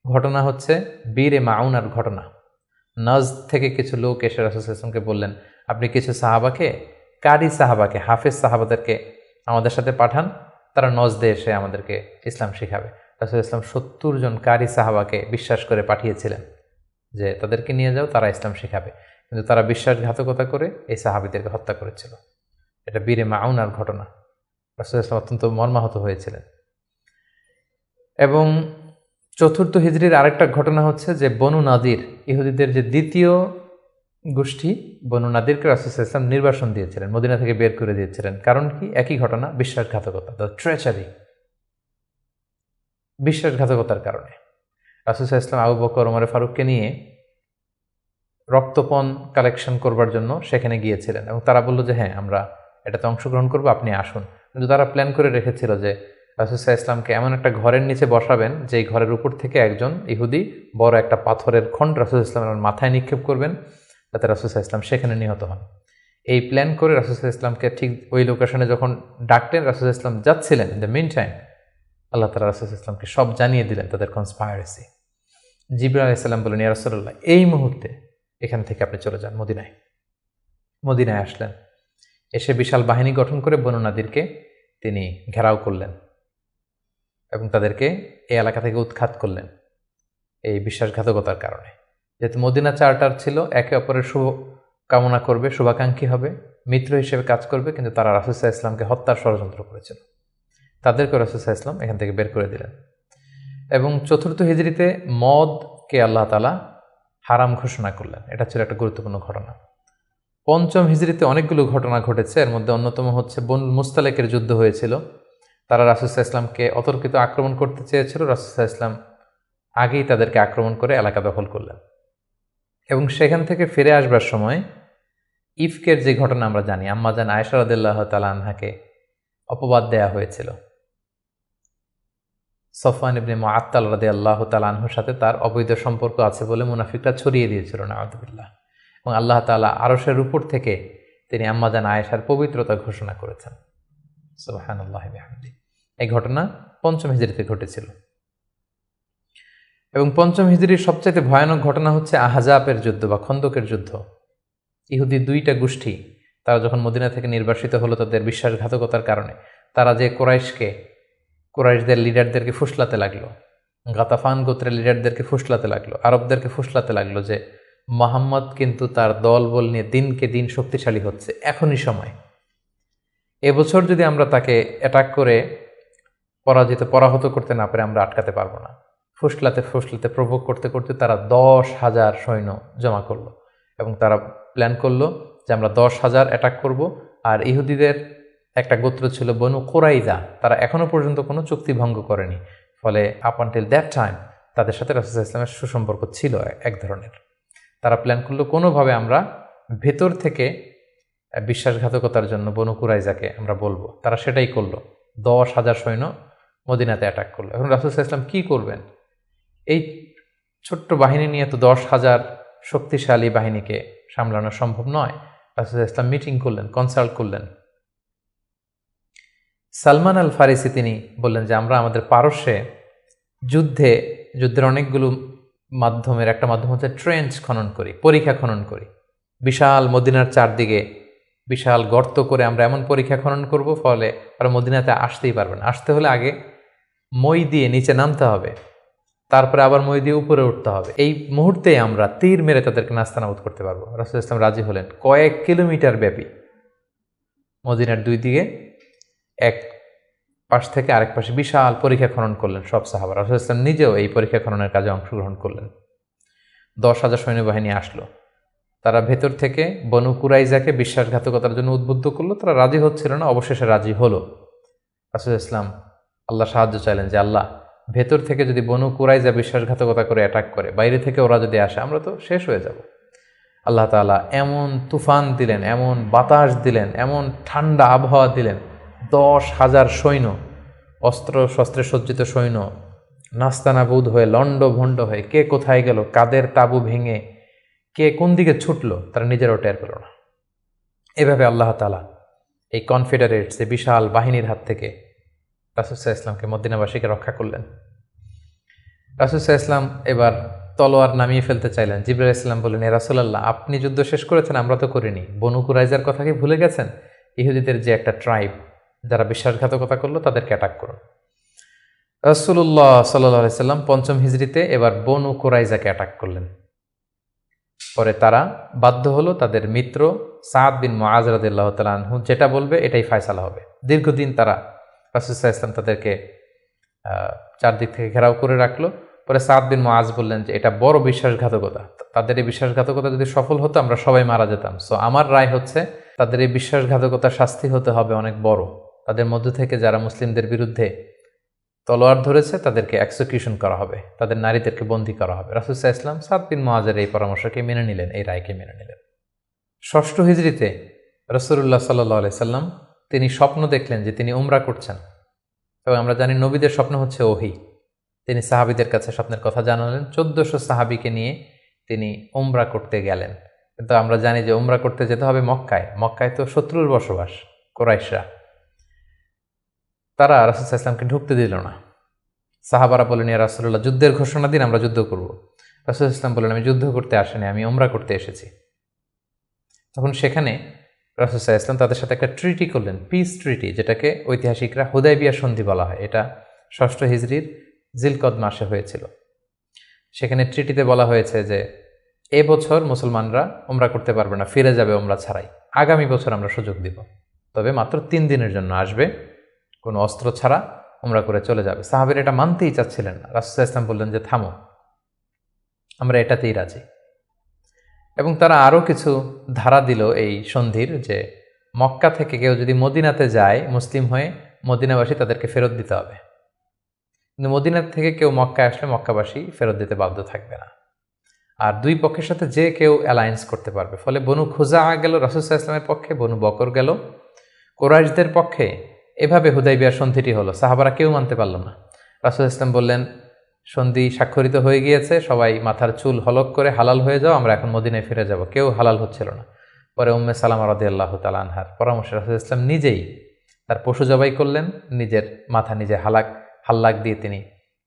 ঘটনা হচ্ছে বীরে মাউনার ঘটনা। নজদ থেকে কিছু লোক এসে রাসূল ইসলামকে বললেন, আপনি কিছু সাহাবাকে, কারি সাহাবাকে, হাফেজ সাহাবাদেরকে আমাদের সাথে পাঠান, তারা নজদে এসে আমাদেরকে ইসলাম শিখাবে। রাসূল ইসলাম ৭০ জন কারি সাহাবাকে বিশ্বাস করে পাঠিয়েছিলেন যে তাদেরকে নিয়ে যাও, তারা ইসলাম শিখাবে, কিন্তু তারা বিশ্বাসঘাতকতা করে এই সাহাবীদেরকে হত্যা করেছিল। এটা বীরে মাউনার ঘটনা। রাসূল ইসলাম অত্যন্ত মর্মাহত হয়েছিলেন। এবং চতুর্থ হিজরির আরেকটা ঘটনা হচ্ছে যে বনু নাদির, ইহুদিদের যে দ্বিতীয় গোষ্ঠী, বনু নাদিরকে রাসূল ইসলাম নির্বাসন দিয়েছিলেন, মদিনা থেকে বের করে দিয়েছিলেন। কারণ কি? একই ঘটনা, বিশ্বাসঘাতকতা, দ্য ট্রেচারি, বিশ্বাসঘাতকতার কারণে। রাসূল ইসলাম আবু বকর, ওমর ফারুককে নিয়ে রক্তপণ কালেকশন করবার জন্য সেখানে গিয়েছিলেন, এবং তারা বলল যে হ্যাঁ, আমরা এটাতে অংশগ্রহণ করবো, আপনি আসুন। কিন্তু তারা প্ল্যান করে রেখেছিল যে রাসূল ইসলামকে এমন একটা ঘরের নিচে বসাবেন, যেই ঘরের উপর থেকে একজন ইহুদি বড় একটা পাথরের খণ্ড রাসূল ইসলামের মাথায় নিক্ষেপ করবেন, যাতে রাসূল ইসলাম সেখানে নিহত হন। এই প্ল্যান করে রাসূল ইসলামকে ঠিক ওই লোকেশনে যখন ডাকলেন, রাসূল ইসলাম যাচ্ছিলেন, ইন দ্য মিন টাইম আল্লাহ তাআলা রাসূল ইসলামকে সব জানিয়ে দিলেন তাদের কনস্পাইরেসি। জিবরাইল আলাইহিস সালাম বললেন, ইয়া রাসূলুল্লাহ, এই মুহূর্তে এখান থেকে আপনি চলে যান মদিনায়। মদিনায় আসলেন, এসে বিশাল বাহিনী গঠন করে বনু নাদিরকে তিনি ঘেরাও করলেন এবং তাদেরকে এই এলাকা থেকে উৎখাত করলেন এই বিশ্বাসঘাতকতার কারণে। যেহেতু মদিনা চার্টার ছিল একে অপরের শুভ কামনা করবে, শুভাকাঙ্ক্ষী হবে, মিত্র হিসেবে কাজ করবে, কিন্তু তারা রাসূল সাল্লাল্লাহু আলাইহি ওয়াসাল্লামকে হত্যার ষড়যন্ত্র করেছিল। তাদেরকে রাসূল সাল্লাল্লাহু আলাইহি ওয়াসাল্লাম এখান থেকে বের করে দিলেন। এবং চতুর্থ হিজরিতে মদকে আল্লাহ তাআলা হারাম ঘোষণা করলেন। এটা ছিল একটা গুরুত্বপূর্ণ ঘটনা। পঞ্চম হিজরিতে অনেকগুলো ঘটনা ঘটেছে, এর মধ্যে অন্যতম হচ্ছে বনুল মুস্তালিকের যুদ্ধ হয়েছিল। তারা রাসূল সাল্লাল্লাহু আলাইহি ওয়াসাল্লামকে অতর্কিত আক্রমণ করতে চেয়েছিল, রাসূল সাল্লাল্লাহু আলাইহি ওয়াসাল্লাম আগেই তাদেরকে আক্রমণ করে এলাকা দখল করলেন। এবং সেখান থেকে ফিরে আসবার সময় ইফকের যে ঘটনা আমরা জানি, আম্মাজান আয়েশা রাদিয়াল্লাহু তাআলা আনহাকে অপবাদ দেয়া হয়েছিল। সফওয়ান ইবনে মুআত্তাল রাদিয়াল্লাহু তাআলা আনহুর সাথে তার অবৈধ সম্পর্ক আছে বলে মুনাফিকরা ছড়িয়ে দিয়েছিল, নাউযুবিল্লাহ। এবং আল্লাহ তাআলা আরশের উপর থেকে তিনি আম্মাজান আয়েশার পবিত্রতা ঘোষণা করেছেন। সুবহানাল্লাহি ওয়া বিহামদিহি। এই ঘটনা পঞ্চম হিজরিতে ঘটেছিল। এবং পঞ্চম হিজরির সবচেয়ে ভয়ানক ঘটনা হচ্ছে আহজাবের যুদ্ধ বা খন্দকের যুদ্ধ। ইহুদি দুইটা গোষ্ঠী তারা যখন মদিনা থেকে নির্বাসিত হলো তাদের বিশ্বাসঘাতকতার কারণে, তারা যে কুরাইশদের লিডারদেরকে ফুসলাতে লাগলো, গাতাফান গোত্রের লিডারদেরকে ফুসলাতে লাগলো, আরবদেরকে ফুসলাতে লাগলো যে মুহাম্মদ কিন্তু তার দলবল নিয়ে দিনকে দিন শক্তিশালী হচ্ছে, এখনই সময়, এবছর যদি আমরা তাকে অ্যাটাক করে পরাহত করতে না পারে আমরা আটকাতে পারবো না। ফুসলাতে ফুসলাতে প্রভোগ করতে করতে তারা 10,000 সৈন্য জমা করলো এবং তারা প্ল্যান করলো যে আমরা 10,000 অ্যাটাক করব। আর ইহুদিদের একটা গোত্র ছিল বনু কুরাইজা, তারা এখনো পর্যন্ত কোনো চুক্তি ভঙ্গ করেনি, ফলে আপ আনটিল দ্যাট টাইম তাদের সাথে রাসূল সাল্লাল্লাহু আলাইহি ওয়াসাল্লামের সুসম্পর্ক ছিল এক ধরনের। তারা প্ল্যান করলো কোনোভাবে আমরা ভেতর থেকে বিশ্বাসঘাতকতার জন্য বনু কুরাইজাকে আমরা বলবো। তারা সেটাই করলো, 10,000 সৈন্য মদিনাতে অ্যাটাক করলো। এখন রাসূল সাল্লাল্লাহু আলাইহি ওয়াসাল্লাম কী করবেন? এই ছোট্ট বাহিনী নিয়ে তো 10,000 শক্তিশালী বাহিনীকে সামলানো সম্ভব নয়। রাসূল সাল্লাল্লাহু আলাইহি ওয়াসাল্লাম মিটিং করলেন, কনসাল্ট করলেন। সালমান আল ফারিসি তিনি বললেন যে আমরা আমাদের পারস্যে যুদ্ধের অনেকগুলো মাধ্যমের একটা মাধ্যম হচ্ছে ট্রেঞ্চ খনন করি, পরিখা খনন করি। বিশাল মদিনার চারদিকে বিশাল গর্ত করে আমরা এমন পরিখা খনন করব, ফলে আর মদিনাতে আসতেই পারবে না। আসতে হলে আগে মই দিয়ে নিচে নামতে হবে, তারপরে আবার মই দিয়ে উপরে উঠতে হবে। এই মুহূর্তে আমরা তীর মেরে তাদেরকে নাস্তানাবুদ করতে পারবো। রাসূল ইসলাম রাজি হলেন। কয়েক কিলোমিটার ব্যাপী মদিনার দুই দিকে এক পাশ থেকে আরেক পাশে বিশাল পরীক্ষা খনন করলেন সব সাহাবা। রাসূল ইসলাম নিজেও এই পরীক্ষা খননের কাজে অংশগ্রহণ করলেন। 10,000 সৈন্যবাহিনী আসলো। তারা ভেতর থেকে বনু কুরাইজাকে বিশ্বাসঘাতকতার জন্য উদ্বুদ্ধ করলো, তারা রাজি হচ্ছিল না, অবশেষে রাজি হলো। রাসূল ইসলাম আল্লাহ সাহায্য চাইলেন যে আল্লাহ, ভেতর থেকে যদি বনু কুরাইজা বিশ্বাসঘাতকতা করে অ্যাটাক করে, বাইরে থেকে ওরা যদি আসে, আমরা তো শেষ হয়ে যাব। আল্লাহ তাআলা এমন তুফান দিলেন, এমন বাতাস দিলেন, এমন ঠান্ডা আবহাওয়া দিলেন, 10,000 সৈন্য, অস্ত্র শস্ত্রে সজ্জিত সৈন্য নাস্তানাবুদ হয়ে লণ্ডভণ্ড হয়ে কে কোথায় গেল, কাদের তাঁবু ভেঙে কে কোন দিকে ছুটলো, তারা নিজেরাও টের পেল না। এভাবে আল্লাহ তাআলা এই কনফেডারেটস, এই বিশাল বাহিনীর হাত থেকে রাসূল সাল্লাল্লাহু আলাইহি ওয়াসাল্লামকে, মদিনাবাসীকে রক্ষা করলেন। রাসূল সাল্লাল্লাহু আলাইহি ওয়াসাল্লাম এবার তলোয়ার নামিয়ে ফেলতে চাইলেন। জিবরাইল আলাইহিস সালাম বললেন, এ রাসূলুল্লাহ, আপনি যুদ্ধ শেষ করেছেন, আমরা তো করিনি। বনু কুরাইজার কথা কি ভুলে গেছেন? ইহুদিদের যে একটা ট্রাইব, যারা বিশ্বাসঘাতকতা করলো, তাদেরকে অ্যাটাক করুন। রাসূলুল্লাহ সাল্লাল্লাহু আলাইহি ওয়াসাল্লাম ৫ম হিজরিতে এবার বনু কুরাইজাকে অ্যাটাক করলেন। পরে তারা বাধ্য হলো তাদের মিত্র সাদ বিন মুআজ রাদিয়াল্লাহু তাআলা আনহু যেটা বলবে এটাই ফায়সালা হবে। দীর্ঘদিন তারা রাসূল সাল্লাল্লাহু আলাইহি ওয়াসাল্লাম তাদেরকে চারদিক থেকে ঘেরাও করে রাখলো। পরে সাদ বিন মুআজ বললেন যে এটা বড় বিশ্বাসঘাতকতা, তাদের এই বিশ্বাসঘাতকতা যদি সফল হতো আমরা সবাই মারা যেতাম। সো আমার রায় হচ্ছে তাদের এই বিশ্বাসঘাতকতার শাস্তি হতে হবে অনেক বড়। তাদের মধ্য থেকে যারা মুসলিমদের বিরুদ্ধে তলোয়ার ধরেছে তাদেরকে এক্সিকিউশন করা হবে, তাদের নারীদেরকে বন্দী করা হবে। রাসূল সাল্লাল্লাহু আলাইহি ওয়াসাল্লাম সাদ বিন মুআজের এই পরামর্শকে মেনে নিলেন, এই রায়কে মেনে নিলেন। ৬ষ্ঠ হিজরিতে রাসূলুল্লাহ সাল্লাল্লাহু আলাইহি ওয়াসাল্লাম তিনি স্বপ্ন দেখলেন যে তিনি উমরা করছেন। এবং আমরা জানি নবীদের স্বপ্ন হচ্ছে ওহী। তিনি সাহাবীদের কাছে স্বপ্নের কথা জানালেন। ১৪০০ সাহাবীকে নিয়ে তিনি উমরা করতে গেলেন। কিন্তু আমরা জানি যে উমরা করতে যেতে হবে মক্কায়। মক্কায় তো শত্রুর বসবাস, কুরাইশরা। তারা রাসূল সাল্লাল্লাহু আলাইহি ওয়াসাল্লামকে ঢুকতে দিল না। সাহাবারা বললেন, ইয়া রাসূলুল্লাহ, যুদ্ধের ঘোষণা দিন, আমরা যুদ্ধ করব। রাসূল সাল্লাল্লাহু আলাইহি ওয়াসাল্লাম বললেন, আমি যুদ্ধ করতে আসিনি, আমি উমরা করতে এসেছি। তখন সেখানে রাসূল সাল্লাল্লাহু আলাইহি ওয়াসাল্লাম তাদের সাথে একটা ট্রিটি করলেন, পিস ট্রিটি, যেটাকে ঐতিহাসিকরা হুদায়বিয়া সন্ধি বলা হয়। এটা ৬ষ্ঠ হিজরির জিলকদ মাসে হয়েছিল। সেখানে ট্রিটিতে বলা হয়েছে যে এবছর মুসলমানরা উমরা করতে পারবে না, ফিরে যাবে উমরা ছাড়াই। আগামী বছর আমরা সুযোগ দিব, তবে মাত্র ৩ দিনের জন্য আসবে, কোনো অস্ত্র ছাড়া উমরা করে চলে যাবে। সাহাবীরা এটা মানতেই চাচ্ছিলেন না। রাসূল সাল্লাল্লাহু আলাইহি ওয়াসাল্লাম বললেন যে থামো, আমরা এটাতেই রাজি। এবং তারা আরও কিছু ধারা দিল এই সন্ধির, যে মক্কা থেকে কেউ যদি মদিনাতে যায় মুসলিম হয়ে, মদিনাবাসী তাদেরকে ফেরত দিতে হবে। কিন্তু মদিনা থেকে কেউ মক্কায় আসলে মক্কাবাসী ফেরত দিতে বাধ্য থাকবে না। আর দুই পক্ষের সাথে যে কেউ অ্যালায়েন্স করতে পারবে। ফলে বনু খুজাআ গেল রাসূল সাল্লাল্লাহু আলাইহি ওয়াসাল্লামের পক্ষে, বনু বকর গেল কুরাইশদের পক্ষে। এভাবে হুদায়বিয়ার সন্ধিটি হলো। সাহাবারা কেউ মানতে পারল না। রাসূল সাল্লাল্লাহু আলাইহি ওয়াসাল্লাম বললেন, সন্ধি স্বাক্ষরিত হয়ে গিয়েছে, সবাই মাথার চুল হলক করে হালাল হয়ে যাও, আমরা এখন মদিনায় ফিরে যাব। কেউ হালাল হচ্ছিল না। পরে উম্মে সালামা রাদিয়াল্লাহু তাআলা আনহার পরামর্শে রাসূল সাল্লাল্লাহু আলাইহি ওয়াসাল্লাম নিজেই তার পশু জবাই করলেন, নিজের মাথা নিজে হাল্লাক দিয়ে তিনি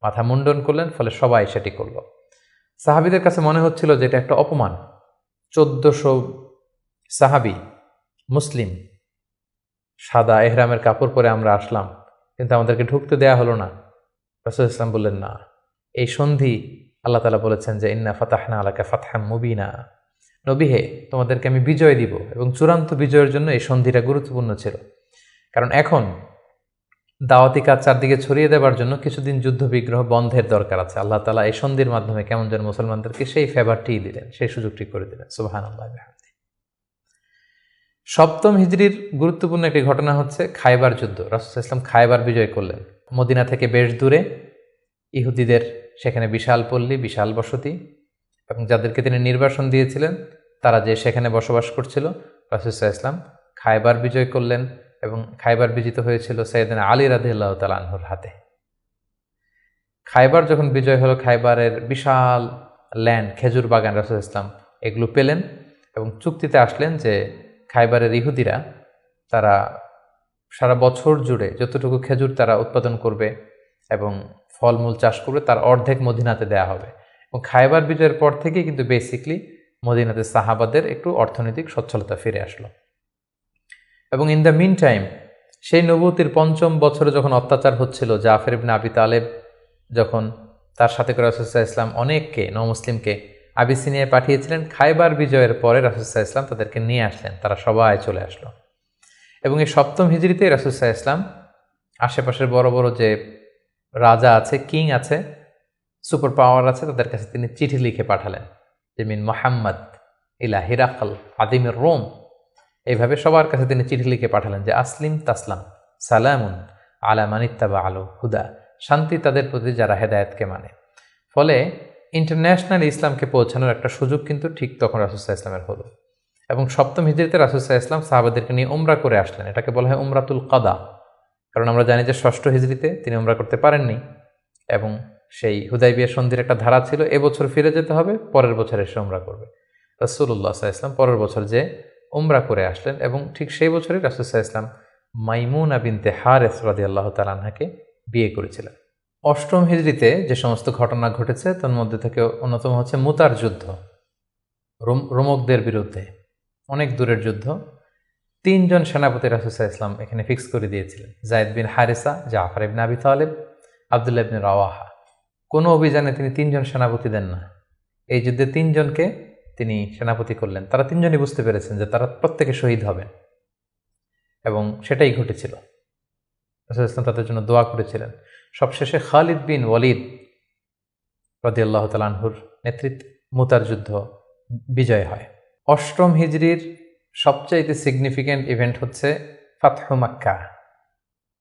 মাথা মুন্ডন করলেন। ফলে সবাই সেটি করল। সাহাবীদের কাছে মনে হচ্ছিল যে এটা একটা অপমান। ১৪০০ সাহাবী মুসলিম, সাদা এহরামের কাপড় পরে আমরা আসলাম, কিন্তু আমাদেরকে ঢুকতে দেয়া হলো না। রাসূল সাল্লাল্লাহু আলাইহি ওয়াসাল্লাম বললেন, না, এই সন্ধি আল্লাহ তাআলা বলেছেন যে ইন্না ফাতাহনা আলাকা ফাতহাম মুবিনা, নবী হে, তোমাদেরকে আমি বিজয় দিব। এবং চূড়ান্ত বিজয়ের জন্য এই সন্ধিটা গুরুত্বপূর্ণ ছিল। কারণ এখন দাওয়াতি কাজ চারদিকে ছড়িয়ে দেওয়ার জন্য কিছুদিন যুদ্ধ বিগ্রহ বন্ধের দরকার আছে। আল্লাহ তাআলা এই সন্ধির মাধ্যমে কেমন যেন মুসলমানদেরকে সেই ফেভারটিই দিলেন, সেই সুযোগটি করে দিলেন। সুবহানাল্লাহ। ৭ম হিজরির গুরুত্বপূর্ণ একটি ঘটনা হচ্ছে খায়বার যুদ্ধ। রাসূল সাল্লাল্লাহু আলাইহি ওয়াসাল্লাম খায়বার বিজয় করলেন। মদিনা থেকে বেশ দূরে ইহুদিদের সেখানে বিশাল পল্লী, বিশাল বসতি, এবং যাদেরকে তিনি নির্বাসন দিয়েছিলেন তারা যে সেখানে বসবাস করছিল। রাসূল সাল্লাল্লাহু আলাইহি ওয়াসাল্লাম খায়বার বিজয় করলেন এবং খায়বার বিজিত হয়েছিল সাইয়েদনা আলী রাদিয়াল্লাহু তাআলা আনহুর হাতে। খায়বার যখন বিজয় হলো, খায়বারের বিশাল ল্যান্ড, খেজুর বাগান, রাসূল সাল্লাল্লাহু আলাইহি ওয়াসাল্লাম এগুলো পেলেন এবং চুক্তিতে আসলেন যে খায়বারের ইহুদিরা তারা সারা বছর জুড়ে যতটুকু খেজুর তারা উৎপাদন করবে এবং ফলমূল চাষ করবে তার অর্ধেক মদিনাতে দেয়া হবে। এবং খায়বার বিজয়ের পর থেকেই কিন্তু বেসিকলি মদিনাতে সাহাবাদের একটু অর্থনৈতিক সচ্ছলতা ফিরে আসলো। এবং ইন দ্য মিন টাইম সেই নবুয়তির ৫ম বছরে যখন অত্যাচার হচ্ছিল, জাফর ইবনে আবি তালেব যখন তার সাথে করে রাসূল সাল্লাল্লাহু আলাইহি ওয়াসাল্লাম অনেককে নমুসলিমকে আবিসিনিয়ায় পাঠিয়েছিলেন, খায়বার বিজয়ের পরে রাসূল সাল্লাল্লাহু আলাইহি ওয়াসাল্লাম তাদেরকে নিয়ে আসলেন, তারা সবাই চলে আসলো। এবং এই ৭ম হিজরিতে রাসূল সাল্লাল্লাহু আলাইহি ওয়াসাল্লাম আশেপাশের বড় বড় যে রাজা আছে, কিং আছে, সুপার পাওয়ার আছে, তাদের কাছে তিনি চিঠি লিখে পাঠালেন যে মিন মুহাম্মদ ইলা হিরাকল আদিমের রোম। এইভাবে সবার কাছে তিনি চিঠি লিখে পাঠালেন যে আসলিম তাসলাম, সালামুন আলা মানিত্তাবা আলো হুদা, শান্তি তাদের প্রতি যারা হেদায়েতকে মানে। ফলে ইন্টারন্যাশনাল ইসলামকে পৌঁছানোর একটা সুযোগ কিন্তু ঠিক তখন রাসূল সাল্লাল্লাহু আলাইহি ওয়াসাল্লামের হলো। এবং সপ্তম হিজরিতে রাসূল সাল্লাল্লাহু আলাইহি ওয়াসাল্লাম সাহাবাদেরকে নিয়ে উমরা করে আসলেন। এটাকে বলা হয় উমরাতুল কাদা, কারণ আমরা জানি যে ষষ্ঠ হিজরিতে তিনি উমরা করতে পারেননি এবং সেই হুদাইবিয়া সন্ধির একটা ধারা ছিল এবছর ফিরে যেতে হবে, পরের বছর এসে উমরা করবে। রাসূলুল্লাহ সাল্লাল্লাহু আলাইহি ওয়াসাল্লাম পরের বছর যে উমরা করে আসলেন এবং ঠিক সেই বছরই রাসূল সাল্লাল্লাহু আলাইহি ওয়াসাল্লাম মাইমুনা বিনতে হারিস রাদিয়াল্লাহু তাআলা আনহাকে বিয়ে করেছিলেন। অষ্টম হিজরিতে যে সমস্ত ঘটনা ঘটেছে তার মধ্যে থেকে অন্যতম হচ্ছে মুতার যুদ্ধ, রোমকদের বিরুদ্ধে অনেক দূরের যুদ্ধ। 3 জন সেনাপতি রাসূল সাল্লাল্লাহু আলাইহি ওয়াসাল্লাম এখানে ফিক্স করে দিয়েছিলেন, যায়েদ বিন হারিসা, জাফর ইবনে আবি তালেব, আব্দুল্লাহ ইবনে রাওয়াহা। কোনো অভিযানে তিনি 3 জন সেনাপতি দেন না, এই যুদ্ধে 3 জনকে তিনি সেনাপতি করলেন। তারা 3 জনই বুঝতে পেরেছেন যে তারা প্রত্যেকে শহীদ হবেন এবং সেটাই ঘটেছিল। রাসূল ইসলাম তাদের জন্য দোয়া করেছিলেন। সবশেষে খালিদ বিন ওয়ালিদ রাদিয়াল্লাহু তাআলা আনহুর নেতৃত্বে মুতার যুদ্ধ বিজয় হয়। অষ্টম হিজরির সবচাইতে সিগনিফিক্যান্ট ইভেন্ট হচ্ছে ফাতহু মক্কা,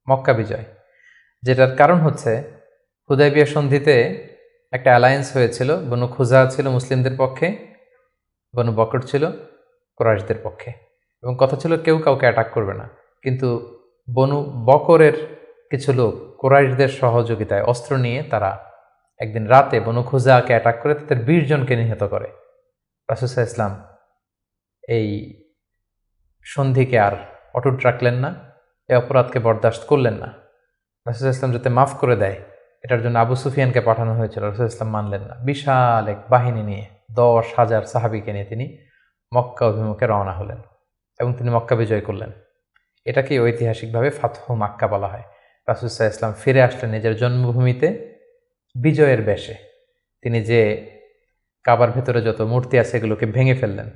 মক্কা বিজয়, যেটার কারণ হচ্ছে হুদাইবিয়া সন্ধিতে একটা অ্যালায়েন্স হয়েছিল। বনু খুজা ছিল মুসলিমদের পক্ষে, বনু বকর ছিল কুরাইশদের পক্ষে, এবং কথা ছিল কেউ কাউকে অ্যাটাক করবে না। কিন্তু বনু বকরের কিছু লোক কুরাইশদের সহযোগিতায় অস্ত্র নিয়ে তারা একদিন রাতে বনু খুজাকে অ্যাটাক করে তাদের 20 জনকে নিহত করে। রাসূল সাল্লাল্লাহু আলাইহি ওয়াসাল্লাম এই সন্ধিকে আর অটুট রাখলেন না, এই অপরাধকে বরদাস্ত করলেন না। রাসূল সাল্লাল্লাহু আলাইহি ওয়াসাল্লাম যাতে মাফ করে দেয় এটার জন্য আবু সুফিয়ানকে পাঠানো হয়েছিল, রাসূল সাল্লাল্লাহু আলাইহি ওয়াসাল্লাম মানলেন না। বিশাল এক বাহিনী নিয়ে 10,000 সাহাবীকে নিয়ে তিনি মক্কা অভিমুখে রওনা হলেন এবং তিনি মক্কা বিজয় করলেন। এটাকে ঐতিহাসিকভাবে ফাতহু মক্কা বলা হয়। রাসূল সাল্লাল্লাহু আলাইহি ওয়াসাল্লাম ফিরে আসলেন নিজের জন্মভূমিতে বিজয়ের বেশে। তিনি যে কাবার ভেতরে যত মূর্তি আছে এগুলোকে ভেঙে ফেললেন।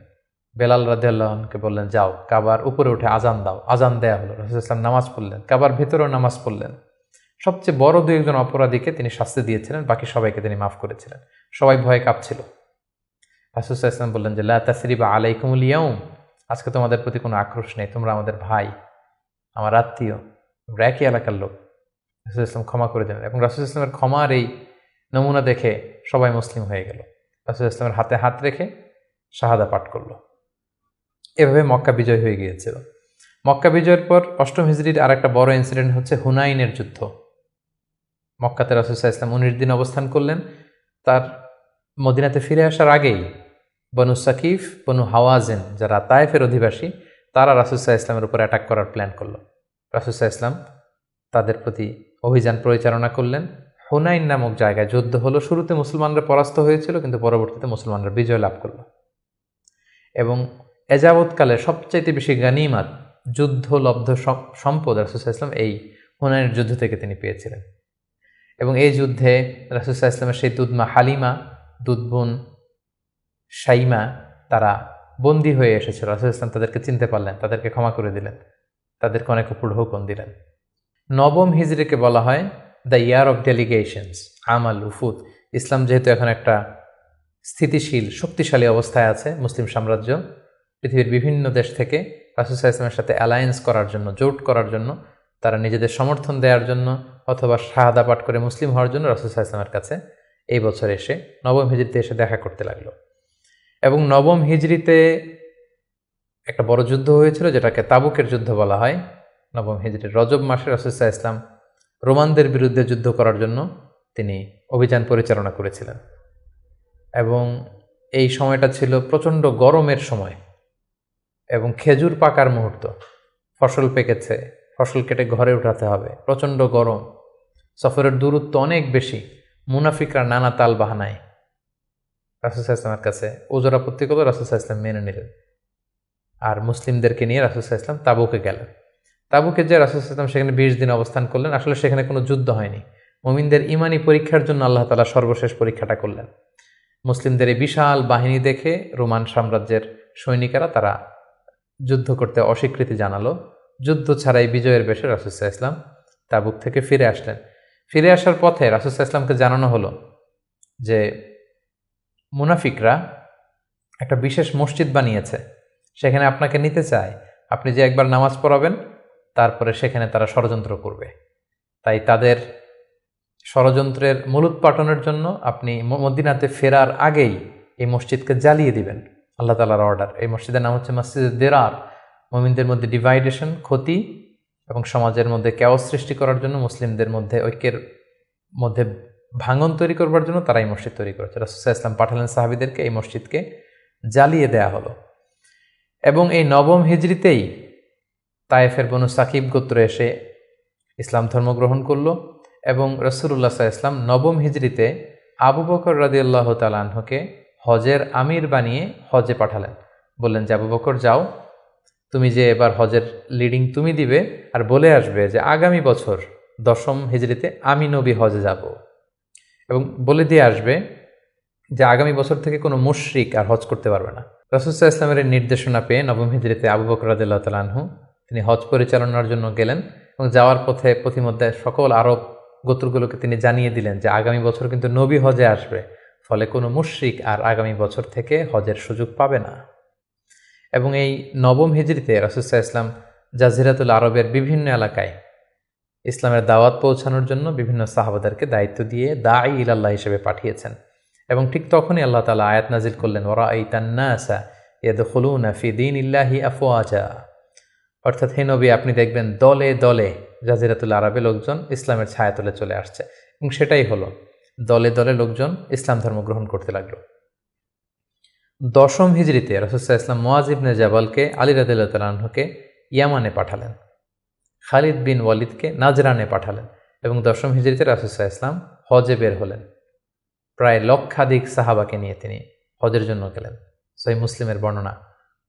বেলাল রাদিয়াল্লাহু আনহুকে বললেন, যাও কাবার উপরে উঠে আজান দাও। আজান দেয়া হলো। রাসূল সাল্লাল্লাহু আলাইহি ওয়াসাল্লাম নামাজ পড়লেন, কাবার ভেতরেও নামাজ পড়লেন। সবচেয়ে বড় 2-1 অপরাধীকে তিনি শাস্তি দিয়েছিলেন, বাকি সবাইকে তিনি মাফ করেছিলেন। সবাই ভয়ে কাঁপছিল। রাসূল সাল্লাল্লাহু আলাইহি ওয়াসাল্লাম বললেন যে লা তাসরিবা আলাইকুমুল ইয়াউম, আজকে তোমাদের প্রতি কোনো আক্রোশ নেই, তোমরা আমাদের ভাই, আমার আত্মীয়, তোমরা একই এলাকার লোক। রাসূল সাল্লাল্লাহু আলাইহি ওয়াসাল্লাম ক্ষমা করে দিলেন এবং রাসূল সাল্লাল্লাহু আলাইহি ওয়াসাল্লামের ক্ষমার এই নমুনা দেখে সবাই মুসলিম হয়ে গেল। রাসূল সাল্লাল্লাহু আলাইহি ওয়াসাল্লামের হাতে হাত রেখে শাহাদা পাঠ করল। এভাবে মক্কা বিজয় হয়ে গিয়েছিল। মক্কা বিজয়ের পর অষ্টম হিজরির আরেকটা বড় ইনসিডেন্ট হচ্ছে হুনাইনের যুদ্ধ। মক্কাতে রাসূল সাল্লাল্লাহু আলাইহি ওয়াসাল্লাম 19 দিন অবস্থান করলেন। তার মদিনাতে ফিরে আসার আগেই বনু সাকিফ, বনু হাওয়াজিন যারা তায়েফের অধিবাসী, তারা রাসূল সাল্লাল্লাহু আলাইহি ওয়াসাল্লামের উপর অ্যাটাক করার প্ল্যান করলো। রাসূল সাল্লাল্লাহু আলাইহি ওয়াসাল্লাম তাদের প্রতি অভিযান পরিচালনা করলেন। হুনাইন নামক জায়গায় যুদ্ধ হলো। শুরুতে মুসলমানরা পরাস্ত হয়েছিল, কিন্তু পরবর্তীতে মুসলমানরা বিজয় লাভ করল এবং এযাবৎকালে সবচাইতে বেশি গানিমাত, যুদ্ধলব্ধ সম্পদ রাসূল সাল্লাল্লাহু আলাইহি ওয়াসাল্লাম এই হুনাইনের যুদ্ধ থেকে তিনি পেয়েছিলেন। এবং এই যুদ্ধে রাসূল সাল্লাল্লাহু আলাইহি ওয়াসাল্লামের সেই দুধমা হালিমা, দুধবোন শাইমা, তারা বন্দী হয়ে এসেছিল। রাসূল সাল্লাল্লাহু আলাইহি ওয়াসাল্লাম তাদেরকে চিনতে পারলেন, তাদেরকে ক্ষমা করে দিলেন, তাদেরকে অনেক উপর হুকুম দিলেন। নবম হিজরিকে বলা হয় দ্য ইয়ার অফ ডেলিগেশনস, আমাল উফুদ। ইসলাম যেহেতু এখন একটা স্থিতিশীল শক্তিশালী অবস্থায় আছে, মুসলিম সাম্রাজ্য পৃথিবীর বিভিন্ন দেশ থেকে রাসূল সাল্লাল্লাহু আলাইহি ওয়াসাল্লামের সাথে অ্যালায়েন্স করার জন্য, জোট করার জন্য, তারা নিজেদের সমর্থন দেওয়ার জন্য অথবা শাহাদা পাঠ করে মুসলিম হওয়ার জন্য রাসূল সাল্লাল্লাহু আলাইহি ওয়াসাল্লামের কাছে এই বছর এসে নবম হিজরিতে এসে দেখা করতে লাগলো। এবং নবম হিজরিতে একটা বড় যুদ্ধ হয়েছিল যেটাকে তাবুকের যুদ্ধ বলা হয়। নবম হিজরির রজব মাসে রাসূল সাল্লাল্লাহু আলাইহি ওয়াসাল্লাম রোমানদের বিরুদ্ধে যুদ্ধ করার জন্য তিনি অভিযান পরিচালনা করেছিলেন এবং এই সময়টা ছিল প্রচণ্ড গরমের সময় এবং খেজুর পাকার মুহূর্ত। ফসল পেকেছে, ফসল কেটে ঘরে উঠাতে হবে, প্রচণ্ড গরম, সফরের দূরত্ব অনেক বেশি। মুনাফিকরা নানা তাল বাহানায় রাসূল সাল্লাল্লাহু আলাইহি ওয়াসাল্লামের কাছে ওজর আপত্তি করল, রাসূল সাল্লাল্লাহু আলাইহি ওয়াসাল্লাম মেনে নিলেন আর মুসলিমদেরকে নিয়ে রাসূল সাল্লাল্লাহু আলাইহি ওয়াসাল্লাম তাবুকে গেলেন। তাবুকে যে রাসূল সাল্লাল্লাহু আলাইহি ওয়াসাল্লাম সেখানে 20 দিন অবস্থান করলেন। আসলে সেখানে কোনো যুদ্ধ হয়নি, মুমিনদের ইমানি পরীক্ষার জন্য আল্লাহ তাআলা সর্বশেষ পরীক্ষাটা করলেন। মুসলিমদের এই বিশাল বাহিনী দেখে রোমান সাম্রাজ্যের সৈনিকেরা তারা যুদ্ধ করতে অস্বীকৃতি জানালো। যুদ্ধ ছাড়াই বিজয়ের বেশে রাসূল সাল্লাল্লাহু আলাইহি ওয়াসাল্লাম তাবুক থেকে ফিরে আসলেন। ফিরে আসার পথে রাসূল সাল্লাল্লাহু আলাইহি ওয়াসাল্লামকে জানানো হলো যে মুনাফিকরা একটা বিশেষ মসজিদ বানিয়েছে, সেখানে আপনাকে নিতে চায়। আপনি যে একবার নামাজ পড়াবেন, তারপরে সেখানে তারা ষড়যন্ত্র করবে। তাই তাদের ষড়যন্ত্রের মূলোৎপাটনের জন্য আপনি মদিনাতে ফেরার আগেই এই মসজিদকে জ্বালিয়ে দিবেন। আল্লাহ তাআলার অর্ডার। এই মসজিদের নাম হচ্ছে মসজিদে দিরার। মুমিনদের মধ্যে ডিভাইডেশন, ক্ষতি এবং সমাজের মধ্যে ক্যাওস সৃষ্টি করার জন্য, মুসলিমদের মধ্যে ঐক্যের মধ্যে ভাঙন তৈরি করবার জন্য তারা এই মসজিদ তৈরি করেছে। রাসূল সাল্লাল্লাহু আলাইহি ওয়াসাল্লাম পাঠালেন সাহাবীদেরকে, এই মসজিদকে জ্বালিয়ে দেয়া হলো। এবং এই নবম হিজরিতেই তায়েফের বনু সাকিব গোত্র এসে ইসলাম ধর্ম গ্রহণ করলো এবং রাসূলুল্লাহ সাল্লাল্লাহু আলাইহি ওয়াসাল্লাম নবম হিজরিতে আবু বকর রাদিয়াল্লাহু তাআলা আনহুকে হজের আমির বানিয়ে হজে পাঠালেন। বললেন যে, আবু বকর যাও, তুমি যে এবার হজের লিডিং তুমি দিবে, আর বলে আসবে যে আগামী বছর 10ম হিজরিতে আমি নবী হজে যাব। এবং বলে দিয়ে আসবে যে আগামী বছর থেকে কোনো মুশরিক আর হজ করতে পারবে না। রাসূল সাল্লাল্লাহু আলাইহি ওয়াসাল্লামের নির্দেশনা পেয়ে নবম হিজরিতে আবু বকর রাদিয়াল্লাহু তাআলা আনহু তিনি হজ পরিচালনার জন্য গেলেন এবং যাওয়ার পথে পথিমধ্যে সকল আরব গোত্রগুলোকে তিনি জানিয়ে দিলেন যে আগামী বছর কিন্তু নবী হজে আসবে, ফলে কোনো মুশরিক আর আগামী বছর থেকে হজের সুযোগ পাবে না। এবং এই নবম হিজরিতে রাসূল সাল্লাল্লাহু আলাইহি ওয়াসাল্লাম জাজিরাতুল আরবের বিভিন্ন এলাকায় ইসলামের দাওয়াত পৌঁছানোর জন্য বিভিন্ন সাহাবাদেরকে দায়িত্ব দিয়ে দাঈ ইলাল্লাহ হিসেবে পাঠিয়েছেন। এবং ঠিক তখনই আল্লাহ তাআলা আয়াত নাজিল করলেন, ওয়ারাআইতান নাসা ইয়াদখুলুনা ফি দীনিল্লাহি আফওয়াজা। অর্থাৎ হে নবী, আপনি দেখবেন দলে দলে জাজিরাতুল আরবে লোকজন ইসলামের ছায়াতলে চলে আসছে। এবং সেটাই হলো, দলে দলে লোকজন ইসলাম ধর্ম গ্রহণ করতে লাগলো। 10ম হিজরিতে রাসূল সাল্লাল্লাহু আলাইহি ওয়াসাল্লাম মুআয ইবনে জাবালকে আলী রাদিয়াল্লাহু তাআলা আনহুকে ইয়ামানে পাঠালেন, খালিদ বিন ওয়ালিদকে নাজরানে পাঠালেন এবং 10ম হিজরিতে রাসূল সাল্লাল্লাহু আলাইহি ওয়াসাল্লাম হজে বের হলেন। প্রায় লক্ষাধিক সাহাবাকে নিয়ে তিনি হজের জন্য গেলেন। সহিহ মুসলিমের বর্ণনা,